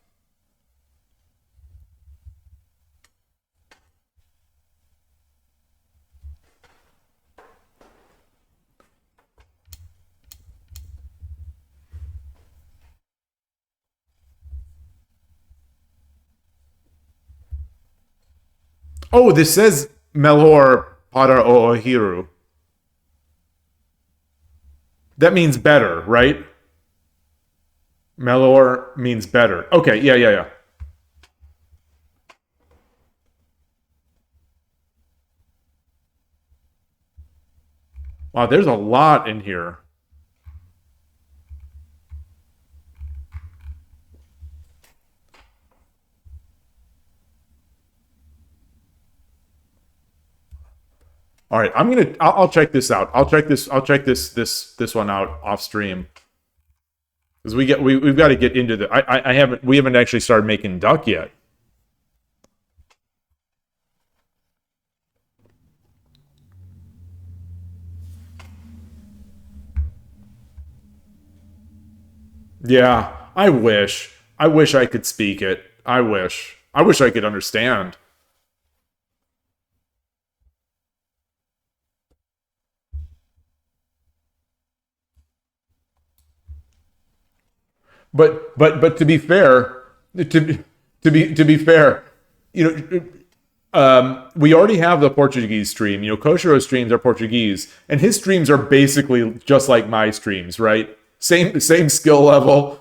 Oh, this says Melhor para o Ohiru. That means better, right? Melhor means better. Okay, yeah. Wow, there's a lot in here. All right, I'll check this out. I'll check this one out off stream. Because we've got to get into the we haven't actually started making duck yet. Yeah, I wish I could speak it. I wish I could understand. But to be fair, to be fair, we already have the Portuguese stream. Koshiro's streams are Portuguese, and his streams are basically just like my streams, right? Same skill level,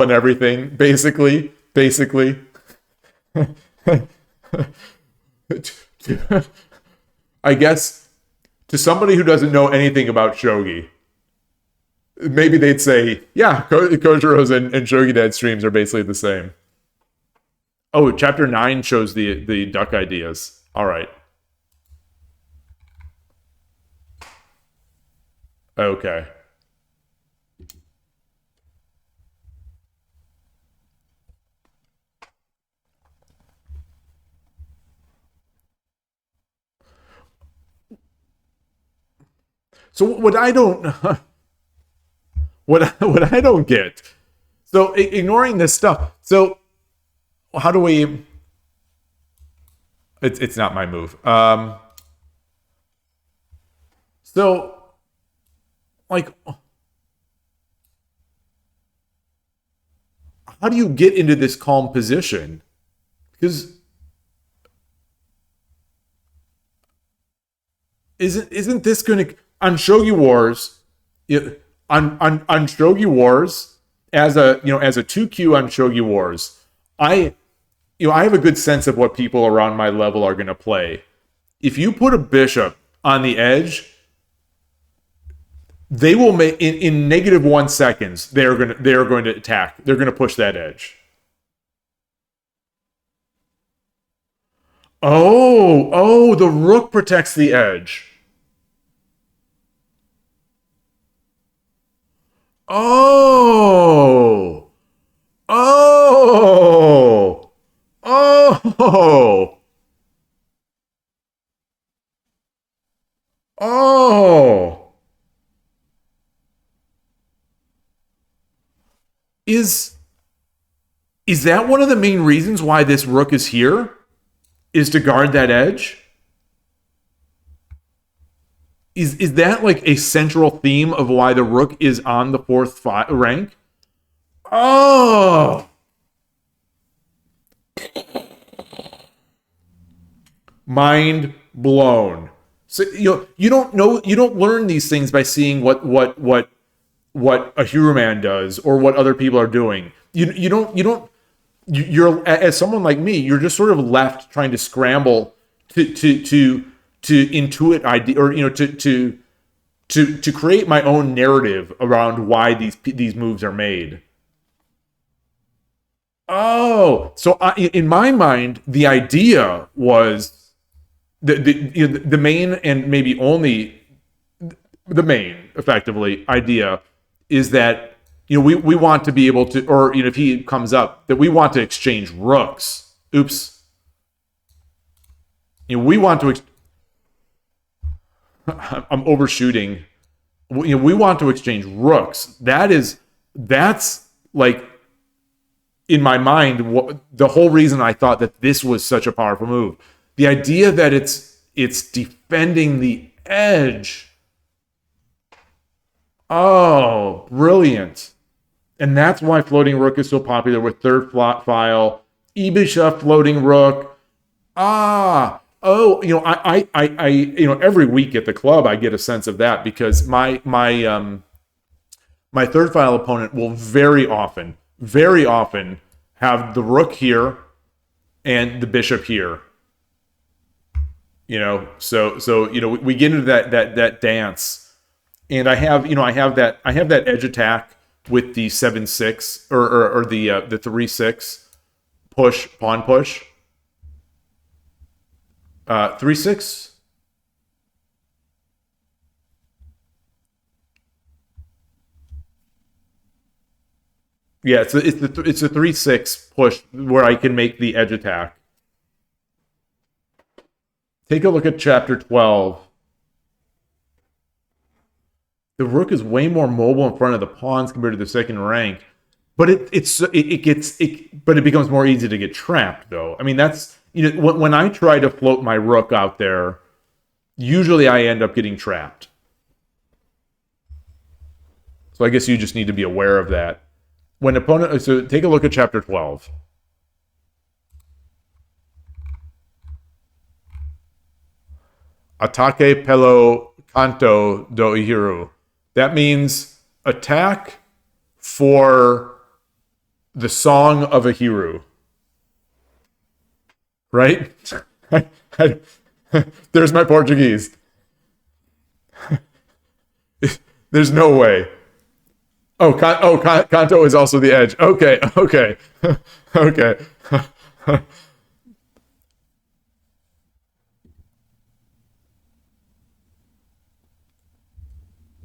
and everything. Basically. I guess to somebody who doesn't know anything about shogi, maybe they'd say, yeah, Kojiro's and Shogi Dad streams are basically the same. Oh, chapter 9 shows the duck ideas. All right. Okay. So what I don't what I don't get. So ignoring this stuff. So how do we? It's not my move. So like, how do you get into this calm position? Because isn't this going to on Shogi Wars? On Shogi Wars, as a 2Q on Shogi Wars, I have a good sense of what people around my level are going to play. If you put a bishop on the edge, they will make in -1 seconds. They are going to attack. They're going to push that edge. Oh, the rook protects the edge. Oh, oh, oh, oh. Is is that one of the main reasons why this rook is here? Is to guard that edge? Is that like a central theme of why the rook is on the fourth rank? Oh, mind blown. So you don't know, you don't learn these things by seeing what a hero man does or what other people are doing. You're, as someone like me, you're just sort of left trying to scramble to intuit idea, or to create my own narrative around why these moves are made. Oh, so in my mind, the idea was the main, and maybe only the main, effectively, idea is that we want to be able to, or if he comes up, that we want to exchange rooks. Oops. We want to. I'm overshooting. We want to exchange rooks. That's like, in my mind, the whole reason I thought that this was such a powerful move. The idea that it's defending the edge. Oh, brilliant. And that's why floating rook is so popular with third file, e-bishop floating rook. I every week at the club I get a sense of that, because my third file opponent will very often have the rook here and the bishop here. So we get into that dance, and I have that edge attack with the 7-6 or the 3-6 push, pawn push. 3-6. Yeah, it's a 3-6 push where I can make the edge attack. Take a look at chapter 12. The rook is way more mobile in front of the pawns compared to the second rank, but it becomes more easy to get trapped, though. I mean, that's when I try to float my rook out there, usually I end up getting trapped. So I guess you just need to be aware of that. So take a look at chapter 12. Atake pelo canto do ihiru. That means attack for the song of a hero. Right? There's my Portuguese. There's no way. Canto is also the edge. Okay. Okay.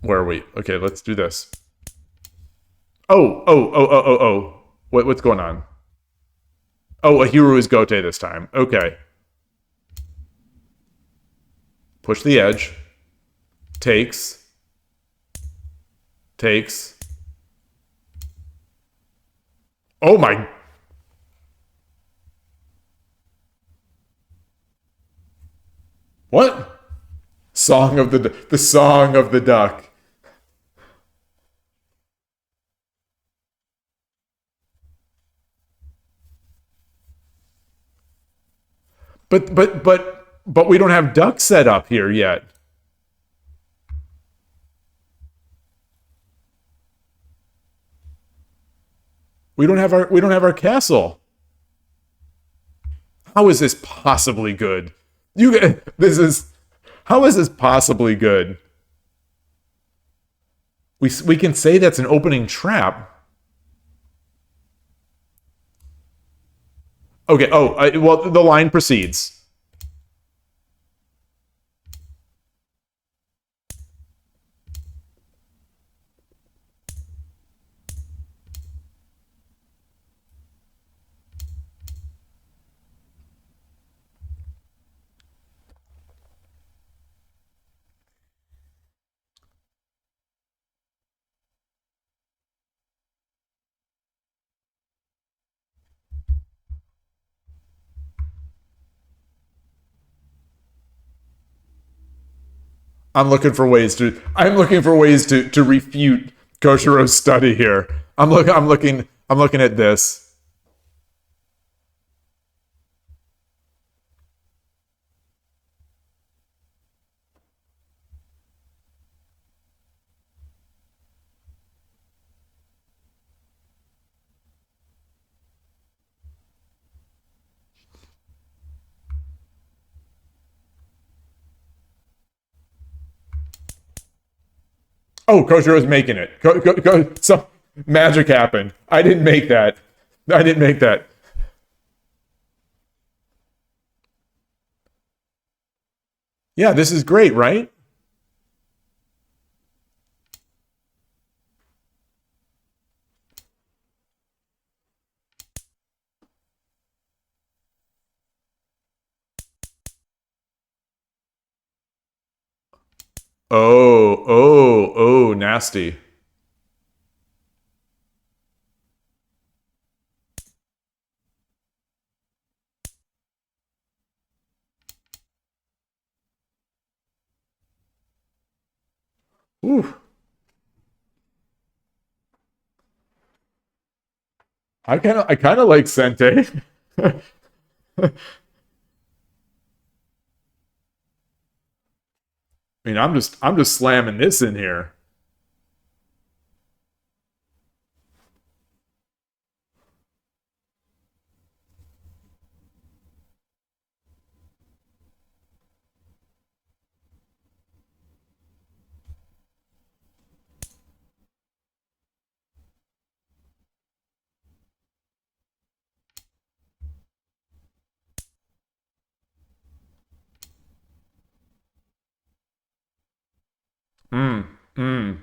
Where are we? Okay, let's do this. Oh. What's going on? Oh, a hero is Gote this time. Okay. Push the edge. Takes. Oh my. What? Song of the song of the duck. But we don't have duck set up here yet. We don't have our castle. How is this possibly good? How is this possibly good? We can say that's an opening trap. Okay. Well, the line proceeds. I'm looking for ways to refute Koshiro's study here. I'm looking at this. Oh, Koshiro's making it. Some magic happened. I didn't make that. I didn't make that. Yeah, this is great, right? Oh, nasty. Ooh. I kind of like Sente. I mean, I'm just slamming this in here. Mm, mm.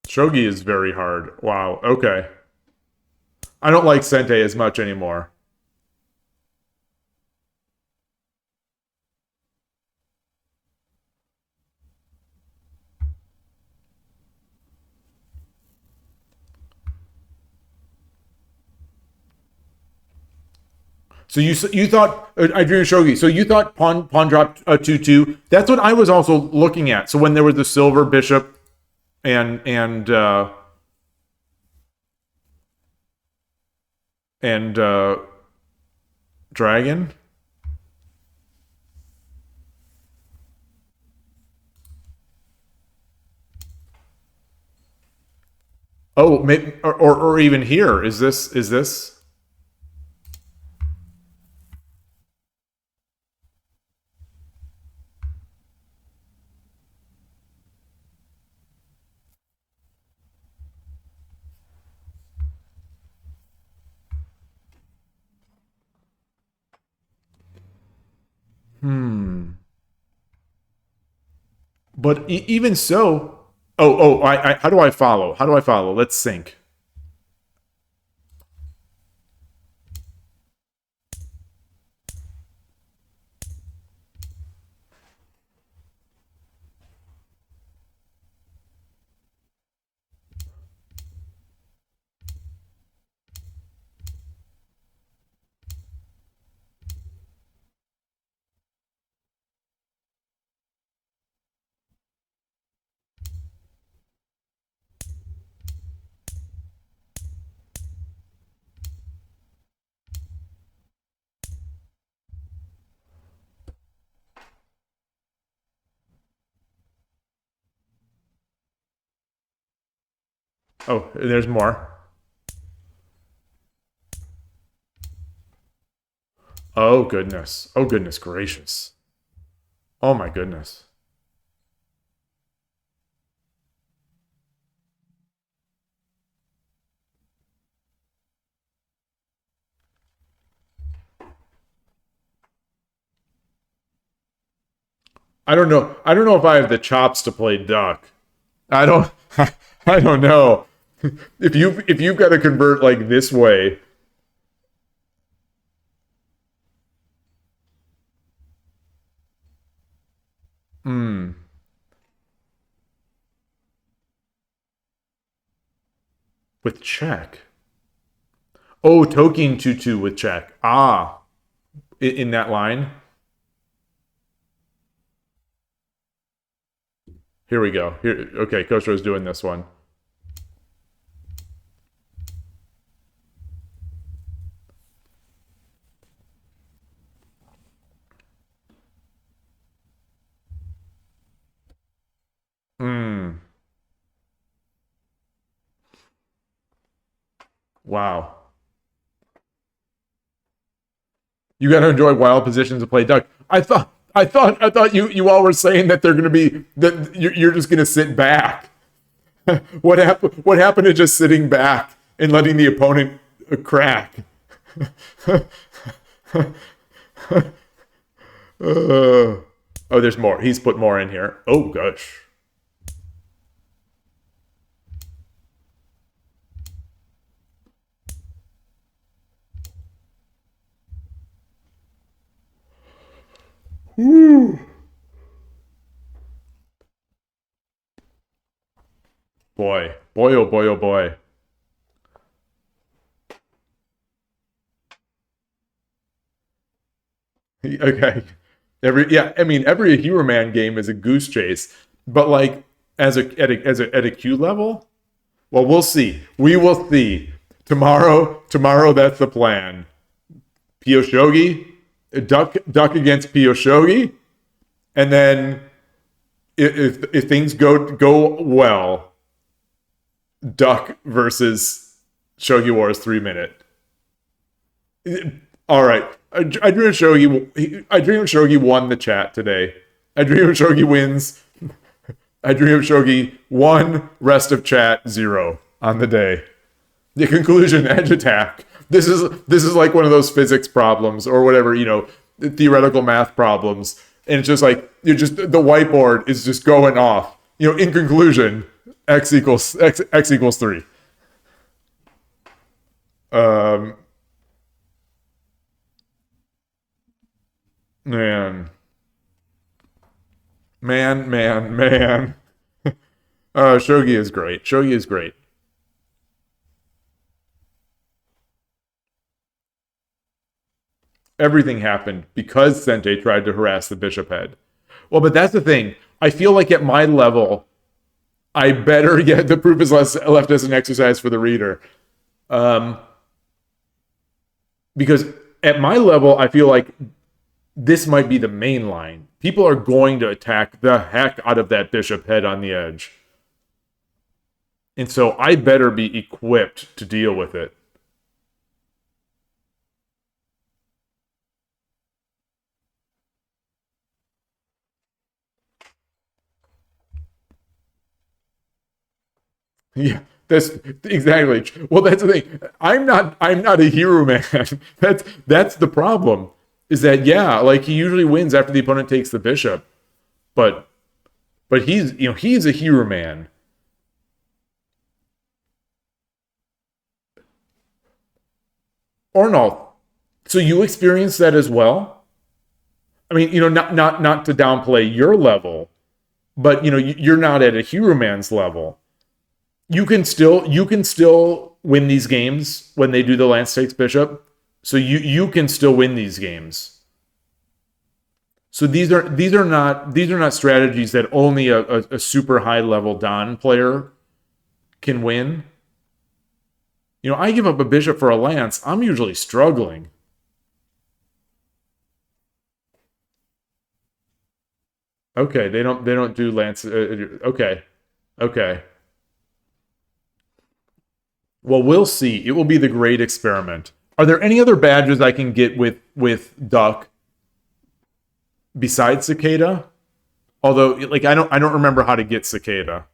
Shogi is very hard. Wow. Okay. I don't like Sente as much anymore. So you thought Adrian Shogi. So you thought pawn dropped a 2-2. That's what I was also looking at. So when there was the silver bishop and dragon. Oh, maybe, or even here. Is this? Hmm. But even so, how do I follow? How do I follow? Let's sync. Oh, there's more. Oh goodness. Oh goodness gracious. Oh my goodness. I don't know. I don't know if I have the chops to play duck. I don't. I don't know. If you've got to convert like this way, hmm, with check. Oh, Toking 2-2 with check. Ah, in that line. Here we go. Here, okay, Kostro's doing this one. Hmm. Wow. You got to enjoy wild positions to play duck. I thought you all were saying that they're going to be that you're just going to sit back. What happened to just sitting back and letting the opponent crack? Oh, there's more. He's put more in here. Oh gosh. Woo. Boy, oh boy, oh boy. Okay. Every Hero Man game is a goose chase, but like at a Q level, well, we'll see. We will see tomorrow. That's the plan. Pio Shogi, duck against Pio Shogi, and then if things go well, duck versus Shogi Wars 3-minute. All right. I dream of Shogi won the chat today. I dream of Shogi wins. I dream of Shogi 1, rest of chat 0 on the day. The conclusion, edge attack. This is like one of those physics problems or whatever, theoretical math problems. And it's just like the whiteboard is just going off. In conclusion, x equals 3. Man. Shogi is great. Shogi is great. Everything happened because Sente tried to harass the bishop head. Well, but that's the thing. I feel like at my level, I better get the proof is left as an exercise for the reader. Because at my level, I feel like this might be the main line. People are going to attack the heck out of that bishop head on the edge. And so I better be equipped to deal with it. Yeah, that's exactly. Well, that's the thing. I'm not a hero man. That's the problem. Is that like he usually wins after the opponent takes the bishop, but he's a hero man. Arnold, so you experienced that as well? I mean, not to downplay your level, but you're not at a hero man's level. You can still win these games when they do the Lance takes bishop. So you can still win these games. So these are not strategies that only a super high level Don player can win. I give up a bishop for a lance. I'm usually struggling. Okay, they don't do lance. Okay. Well, we'll see. It will be the great experiment. Are there any other badges I can get with Duck besides Cicada? Although, like, I don't remember how to get Cicada.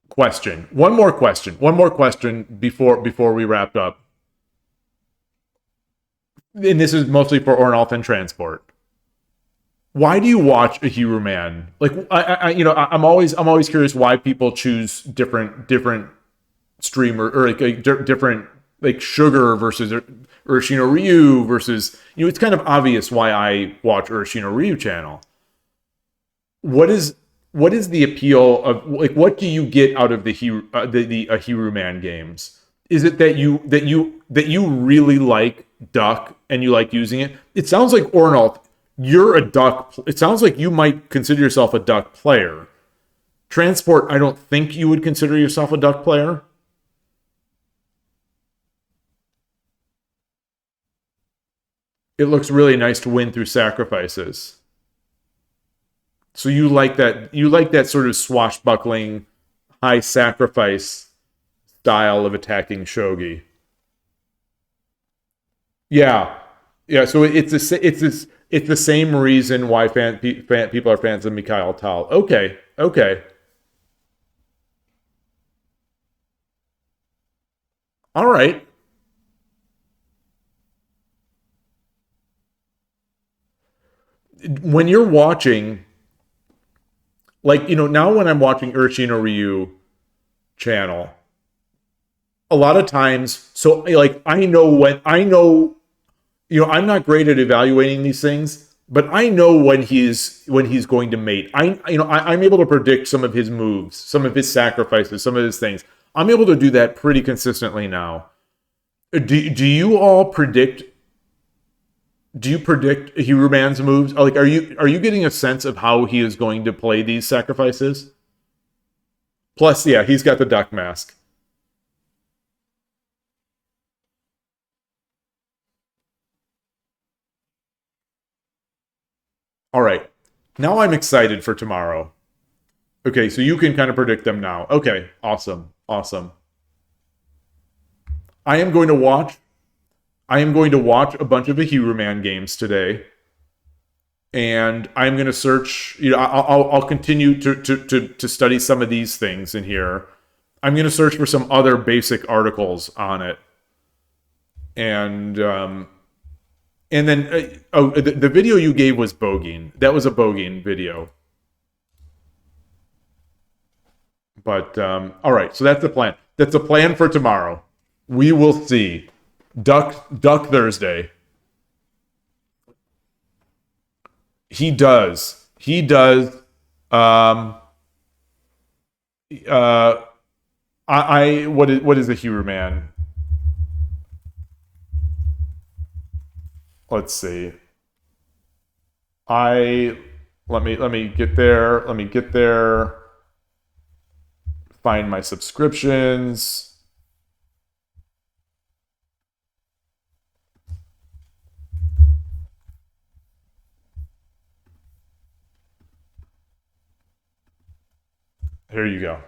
Question. One more question before we wrap up. And this is mostly for Ornolf and Transport. Why do you watch a hero man? Like I'm always curious why people choose different streamer or like different like Sugar versus Urashino Ryu versus, it's kind of obvious why I watch Urashino Ryu channel. What is the appeal of, like, what do you get out of the Hero Man games? Is it that you really like Duck and you like using it? It sounds like, Ornalt, you're a Duck. It sounds like you might consider yourself a Duck player. Transport, I don't think you would consider yourself a Duck player. It looks really nice to win through sacrifices. So you like that sort of swashbuckling, high sacrifice style of attacking shogi. Yeah. So it's the same reason why people are fans of Mikhail Tal. Okay. All right. When you're watching, like, now when I'm watching Urashino Ryu channel, a lot of times, so like I'm not great at evaluating these things, but I know when he's going to mate. I'm able to predict some of his moves, some of his sacrifices, some of his things. I'm able to do that pretty consistently now. Do you all predict? Do you predict Hero Man's moves? Like, are you getting a sense of how he is going to play these sacrifices? Plus, yeah, he's got the duck mask. All right. Now I'm excited for tomorrow. Okay, so you can kind of predict them now. Okay, awesome. I am going to watch a bunch of the Hero Man games today. And I'm going to search, I'll continue to study some of these things in here. I'm going to search for some other basic articles on it. And then, the video you gave was Bogeen. That was a Bogeen video. But, all right, so that's the plan. That's the plan for tomorrow. We will see. Duck Thursday. He does. What is a Hero Man? Let's see. Let me get there. Find my subscriptions. Here you go.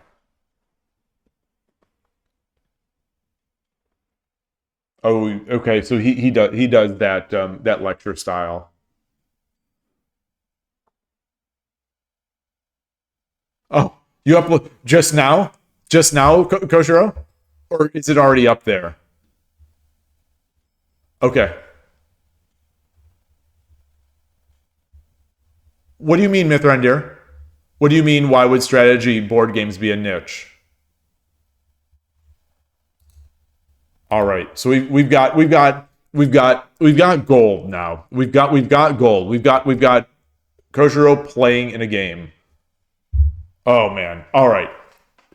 Oh, okay. So he does that lecture style. Oh, you upload just now? Just now, Koshiro? Or is it already up there? Okay. What do you mean, Mithrandir? What do you mean, why would strategy board games be a niche? All right. So we've got gold now. We've got gold. We've got Koshiro playing in a game. Oh man. All right.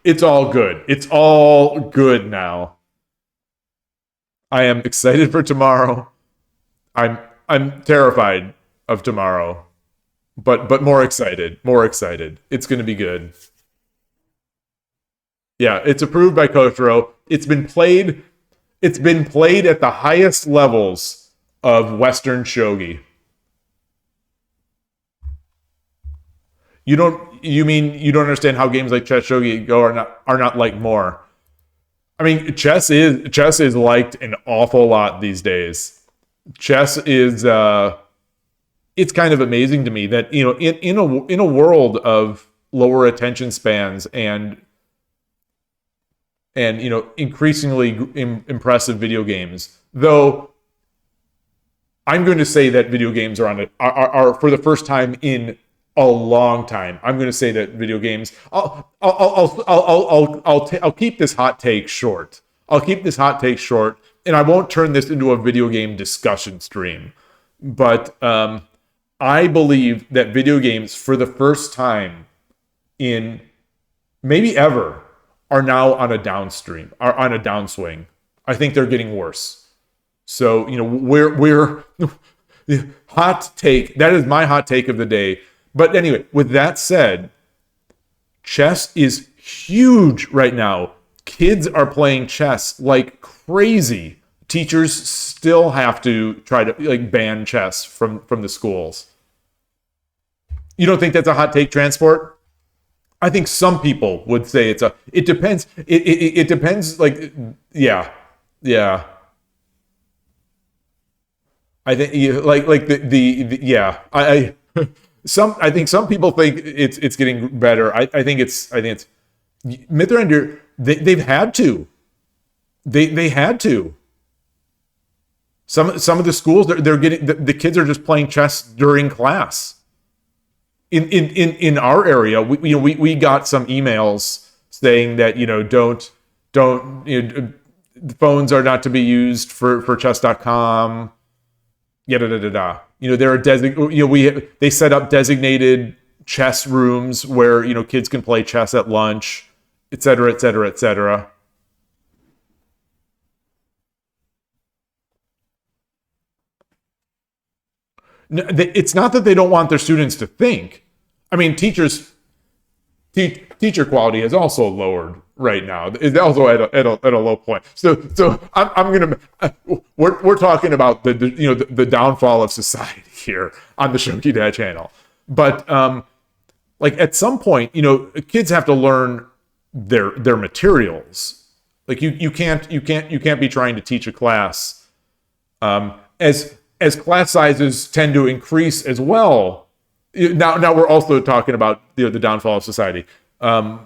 It's all good. It's all good now. I am excited for tomorrow. I'm terrified of tomorrow. But more excited. It's going to be good. Yeah, it's approved by Koshiro. It's been played at the highest levels of Western shogi. You don't understand how games like chess shogi go are not like more. I mean, chess is liked an awful lot these days. Chess is it's kind of amazing to me that, in a world of lower attention spans and increasingly impressive video games, though I'm going to say that video games are for the first time in a long time. I'm going to say that video games. I'll keep this hot take short. I'll keep this hot take short, and I won't turn this into a video game discussion stream. But I believe that video games, for the first time in maybe ever, are now on a downswing. I think they're getting worse. So, we're hot take. That is my hot take of the day. But anyway, with that said, chess is huge right now. Kids are playing chess like crazy. Teachers still have to try to ban chess from the schools. You don't think that's a hot take, Transport? I think some people would say it depends. It depends. Yeah. I think yeah. I think some people think it's getting better. I think it's Mythrander. They've had to. They had to. Some of the schools they're getting the kids are just playing chess during class. In our area, we got some emails saying that don't phones are not to be used for chess.com. There are they set up designated chess rooms where kids can play chess at lunch, etc., etc., etc. It's not that they don't want their students to think. I mean, teacher quality has also lowered right now. It's also at a low point. So we're talking about the downfall of society here on the Shogi Dad channel. But at some point, kids have to learn their materials. You can't be trying to teach a class as class sizes tend to increase as well. Now we're also talking about the downfall of society. You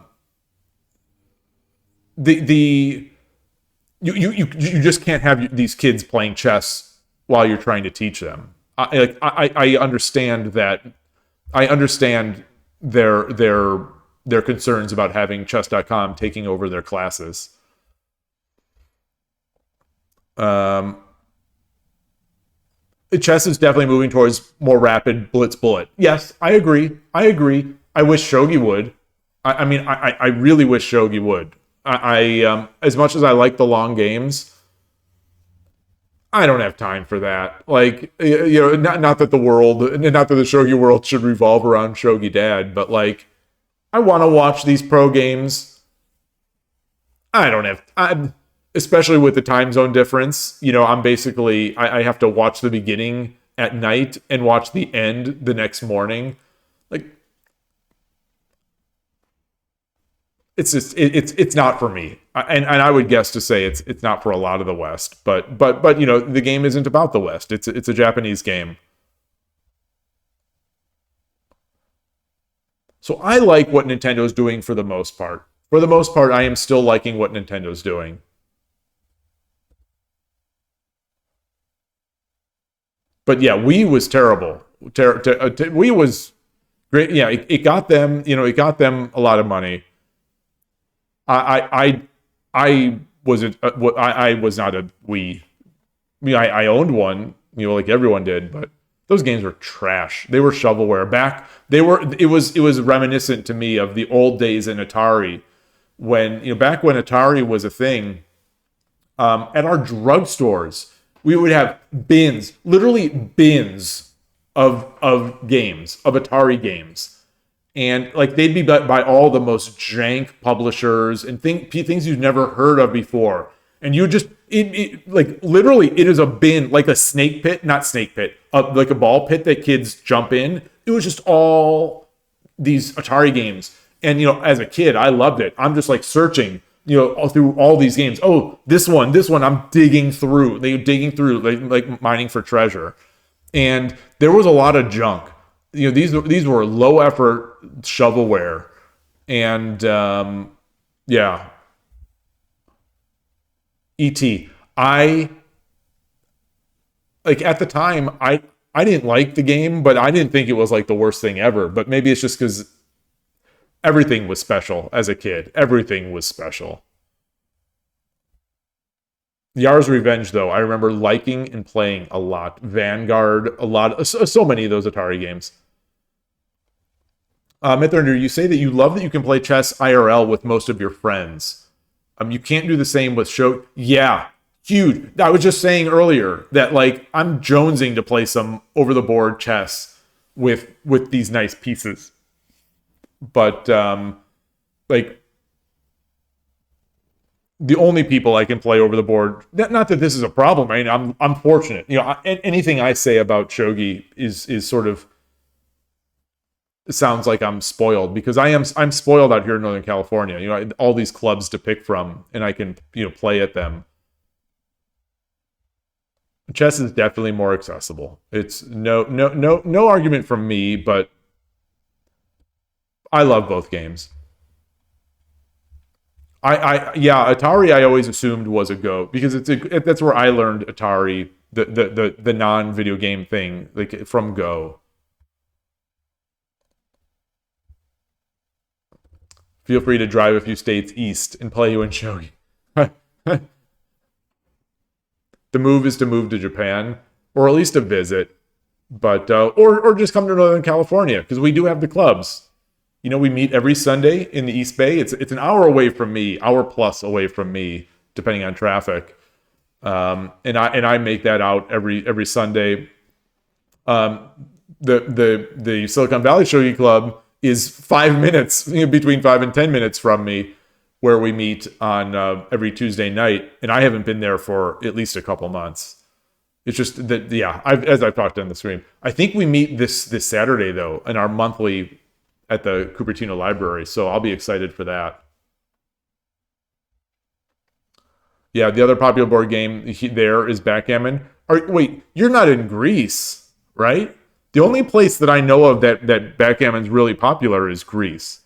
just can't have these kids playing chess while you're trying to teach them. I understand that. I understand their concerns about having chess.com taking over their classes. Chess is definitely moving towards more rapid blitz bullet. Yes, I agree. I wish Shogi would. I really wish Shogi would. As much as I like the long games, I don't have time for that. Not that the Shogi world should revolve around Shogi Dad, but I want to watch these pro games. Especially with the time zone difference, I'm basically, I have to watch the beginning at night and watch the end the next morning. It's just, it's not for me. And I would guess to say it's not for a lot of the West, but the game isn't about the West. It's a Japanese game. So I like what Nintendo's doing for the most part. For the most part, I am still liking what Nintendo's doing. But yeah, Wii was terrible. Wii was great. Yeah, it got them. It got them a lot of money. I was not a Wii. I owned one. Like everyone did, but those games were trash. They were shovelware. It was reminiscent to me of the old days in Atari, back when Atari was a thing. At our drugstores, we would have literally bins of games, of Atari games. And they'd be by all the most jank publishers and things you've never heard of before. And you just, literally, it is a bin, like a snake pit, not snake pit, like a ball pit that kids jump in. It was just all these Atari games. And, as a kid, I loved it. I'm just searching, through all these games. Oh, this one, I'm digging through. They're digging through, like mining for treasure. And there was a lot of junk. These were low effort shovelware. And, yeah. E.T. At the time, I I didn't like the game, but I didn't think it was like the worst thing ever. But maybe it's just because everything was special as a kid. Everything was special. Yar's Revenge, though, I remember liking and playing a lot. Vanguard, a lot, so many of those Atari games. Mythrinder, you say that you love that you can play chess IRL with most of your friends. You can't do the same with show. Yeah, huge. I was just saying earlier that like I'm jonesing to play some over the board chess with these nice pieces. But like the only people I can play over the board. Not that this is a problem. I mean, I'm fortunate. You know, anything I say about shogi is sort of sounds like I'm spoiled because I'm spoiled out here in Northern California. You know, all these clubs to pick from, and I can play at them. Chess is definitely more accessible. It's no argument from me, but I love both games. Yeah, Atari I always assumed was a Go because that's where I learned Atari, the non-video game thing, like from Go. Feel free to drive a few states east and play you in shogi. The move is to move to Japan, or at least to visit, but or just come to Northern California because we do have the clubs. You know, we meet every Sunday in the East Bay. It's an hour away from me, hour plus away from me, depending on traffic. And I make that out every Sunday. The Silicon Valley Shogi Club is 5 minutes, between 5 and 10 minutes from me, where we meet on every Tuesday night, and I haven't been there for at least a couple months. It's just that, yeah, as I've talked on the stream, I think we meet this Saturday though, in our monthly at the Cupertino Library, so I'll be excited for that. Yeah, the other popular board game there is backgammon. Wait, you're not in Greece, right? The only place that I know of that backgammon's really popular is Greece.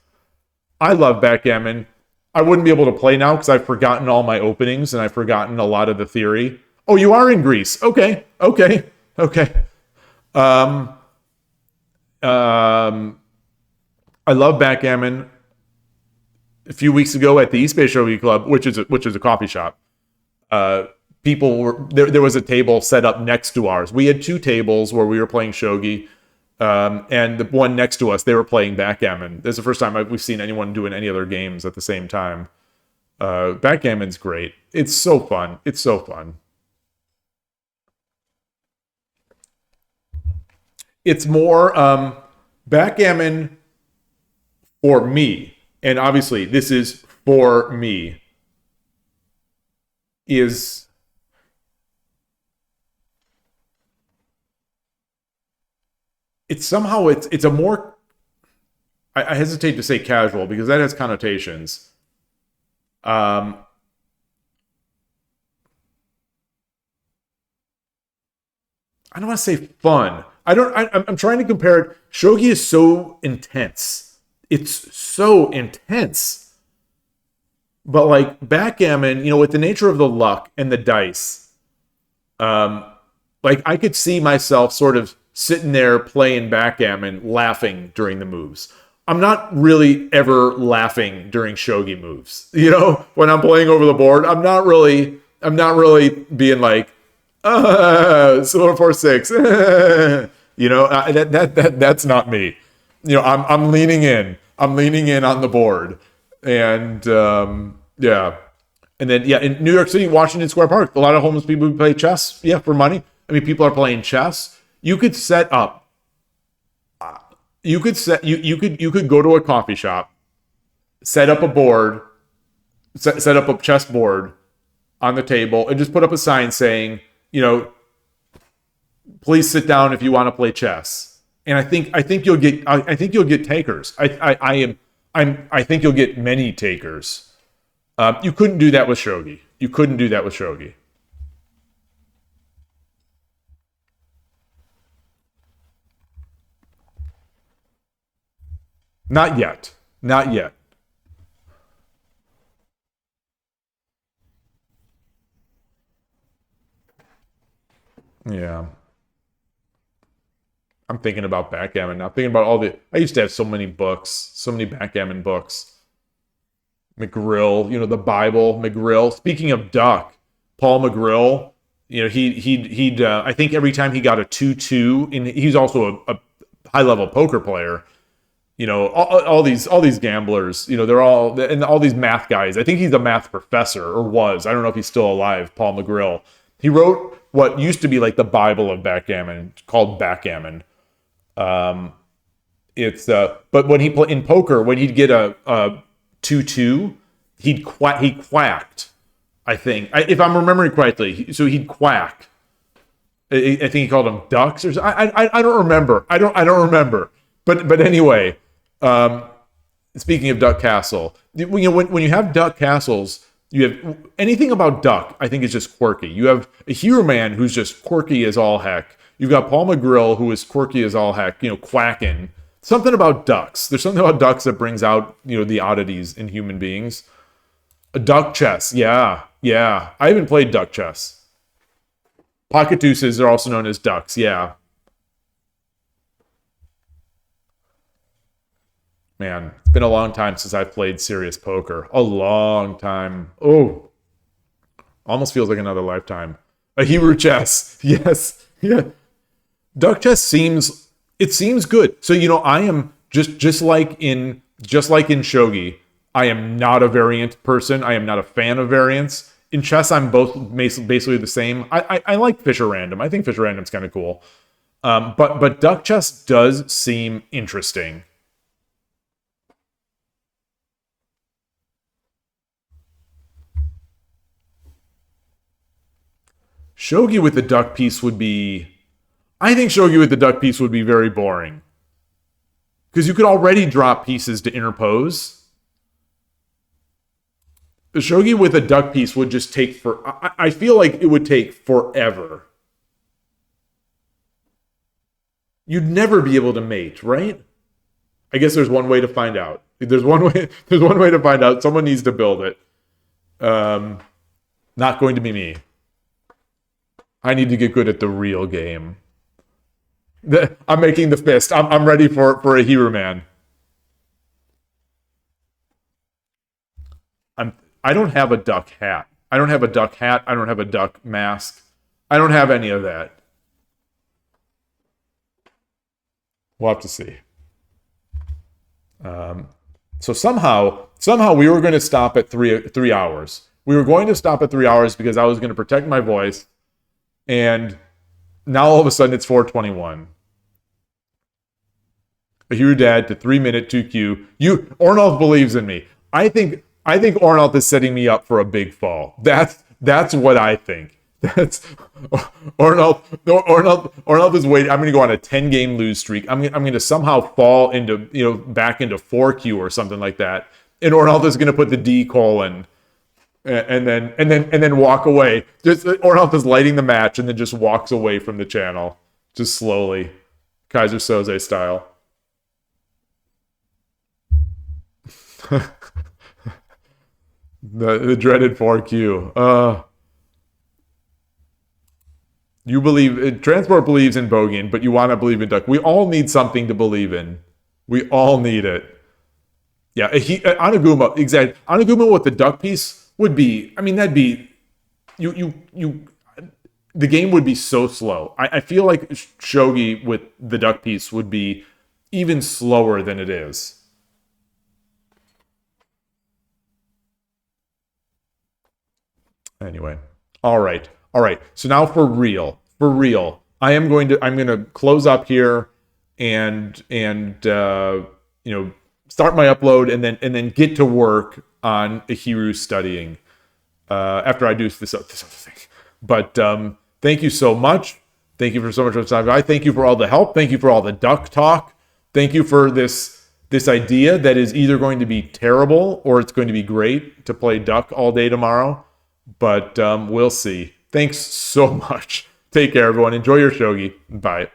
I love backgammon. I wouldn't be able to play now because I've forgotten all my openings and I've forgotten a lot of the theory. Oh, you are in Greece. Okay. Um, I love backgammon. A few weeks ago at the East Bay Shogi Club, which is a coffee shop, people were there was a table set up next to ours. We had two tables where we were playing shogi, and the one next to us, they were playing backgammon. This is the first time we've seen anyone doing any other games at the same time. Backgammon's great. It's so fun. It's more backgammon for me, and obviously this is for me, is it's a more, I hesitate to say casual because that has connotations. I don't want to say fun. I'm trying to compare it. Shogi is so intense. It's so intense. But like backgammon, with the nature of the luck and the dice, like I could see myself sort of sitting there playing backgammon, laughing during the moves. I'm not really ever laughing during shogi moves. When I'm playing over the board, I'm not really being like, silver 4-6. That's not me. I'm leaning in. I'm leaning in on the board, and yeah. And then in New York City, Washington Square Park, a lot of homeless people who play chess, for money. I mean, people are playing chess. You could set up. You could go to a coffee shop, set up a board, set up a chess board on the table, and just put up a sign saying, please sit down if you want to play chess. And I think you'll get takers. I think you'll get many takers. You couldn't do that with shogi. Not yet. Yeah. I'm thinking about backgammon now. Thinking about all the. I used to have so many books, so many backgammon books. McGrill, the Bible, McGrill. Speaking of duck, Paul McGrill, he'd I think every time he got a 2-2, and he's also a high level poker player. All these gamblers, they're all, and all these math guys. I think he's a math professor, or was. I don't know if he's still alive, Paul McGrill. He wrote what used to be like the Bible of backgammon, called Backgammon. But when he play in poker, when he'd get a 2-2, he quacked. I think, if I'm remembering correctly, so he'd quack. I think he called them ducks, or I don't remember. I don't remember. But anyway, speaking of Duck Castle, when you have Duck Castles, you have anything about Duck, I think is just quirky. You have a Hero Man who's just quirky as all heck. You've got Paul McGrill who is quirky as all heck, quacking. Something about ducks. There's something about ducks that brings out, the oddities in human beings. A duck chess, yeah. I haven't played duck chess. Pocket deuces are also known as ducks, yeah. Man, it's been a long time since I've played serious poker. A long time. Oh, almost feels like another lifetime. A Hebrew chess, yes, yeah. Duck chess seems good. So I am just like in shogi, I am not a variant person. I am not a fan of variants. In chess, I'm both basically the same. I like Fisher Random. I think Fisher Random's kind of cool. But duck chess does seem interesting. Shogi with the duck piece would be... I think Shogi with the duck piece would be very boring. Because you could already drop pieces to interpose. The Shogi with a duck piece would just take I feel like it would take forever. You'd never be able to mate, right? I guess there's one way to find out. There's one way to find out. Someone needs to build it. Not going to be me. I need to get good at the real game. I'm making the fist. I'm ready for a Hero Man. I don't have a duck hat. I don't have a duck hat. I don't have a duck mask. I don't have any of that. We'll have to see. So somehow we were going to stop at 3 hours. We were going to stop at 3 hours because I was going to protect my voice. And now all of a sudden it's 4:21. A Hero Dad to 3-minute 2Q. Ornolf believes in me. I think Ornolf is setting me up for a big fall. That's what I think. That's Ornolf is waiting. I'm going to go on a 10-game lose streak. I'm going to somehow fall into back into 4Q or something like that. And Ornolf is going to put the D colon. And then walk away. Just Ornolf is lighting the match and then just walks away from the channel, just slowly, Kaiser Soze style. the dreaded 4Q. You believe Transport believes in Bogan, but you want to believe in Duck. We all need something to believe in. We all need it. Yeah, Anaguma, exactly. Anaguma with the duck piece would be, that'd be, the game would be so slow. I feel like Shogi with the duck piece would be even slower than it is. Anyway, all right. So now for real, I'm going to close up here and start my upload and then get to work on Ahiru studying after I do this other thing. But thank you so much. Thank you for so much of the time. I thank you for all the help. Thank you for all the duck talk. Thank you for this idea that is either going to be terrible or it's going to be great to play duck all day tomorrow. But we'll see. Thanks so much. Take care, everyone. Enjoy your shogi. Bye.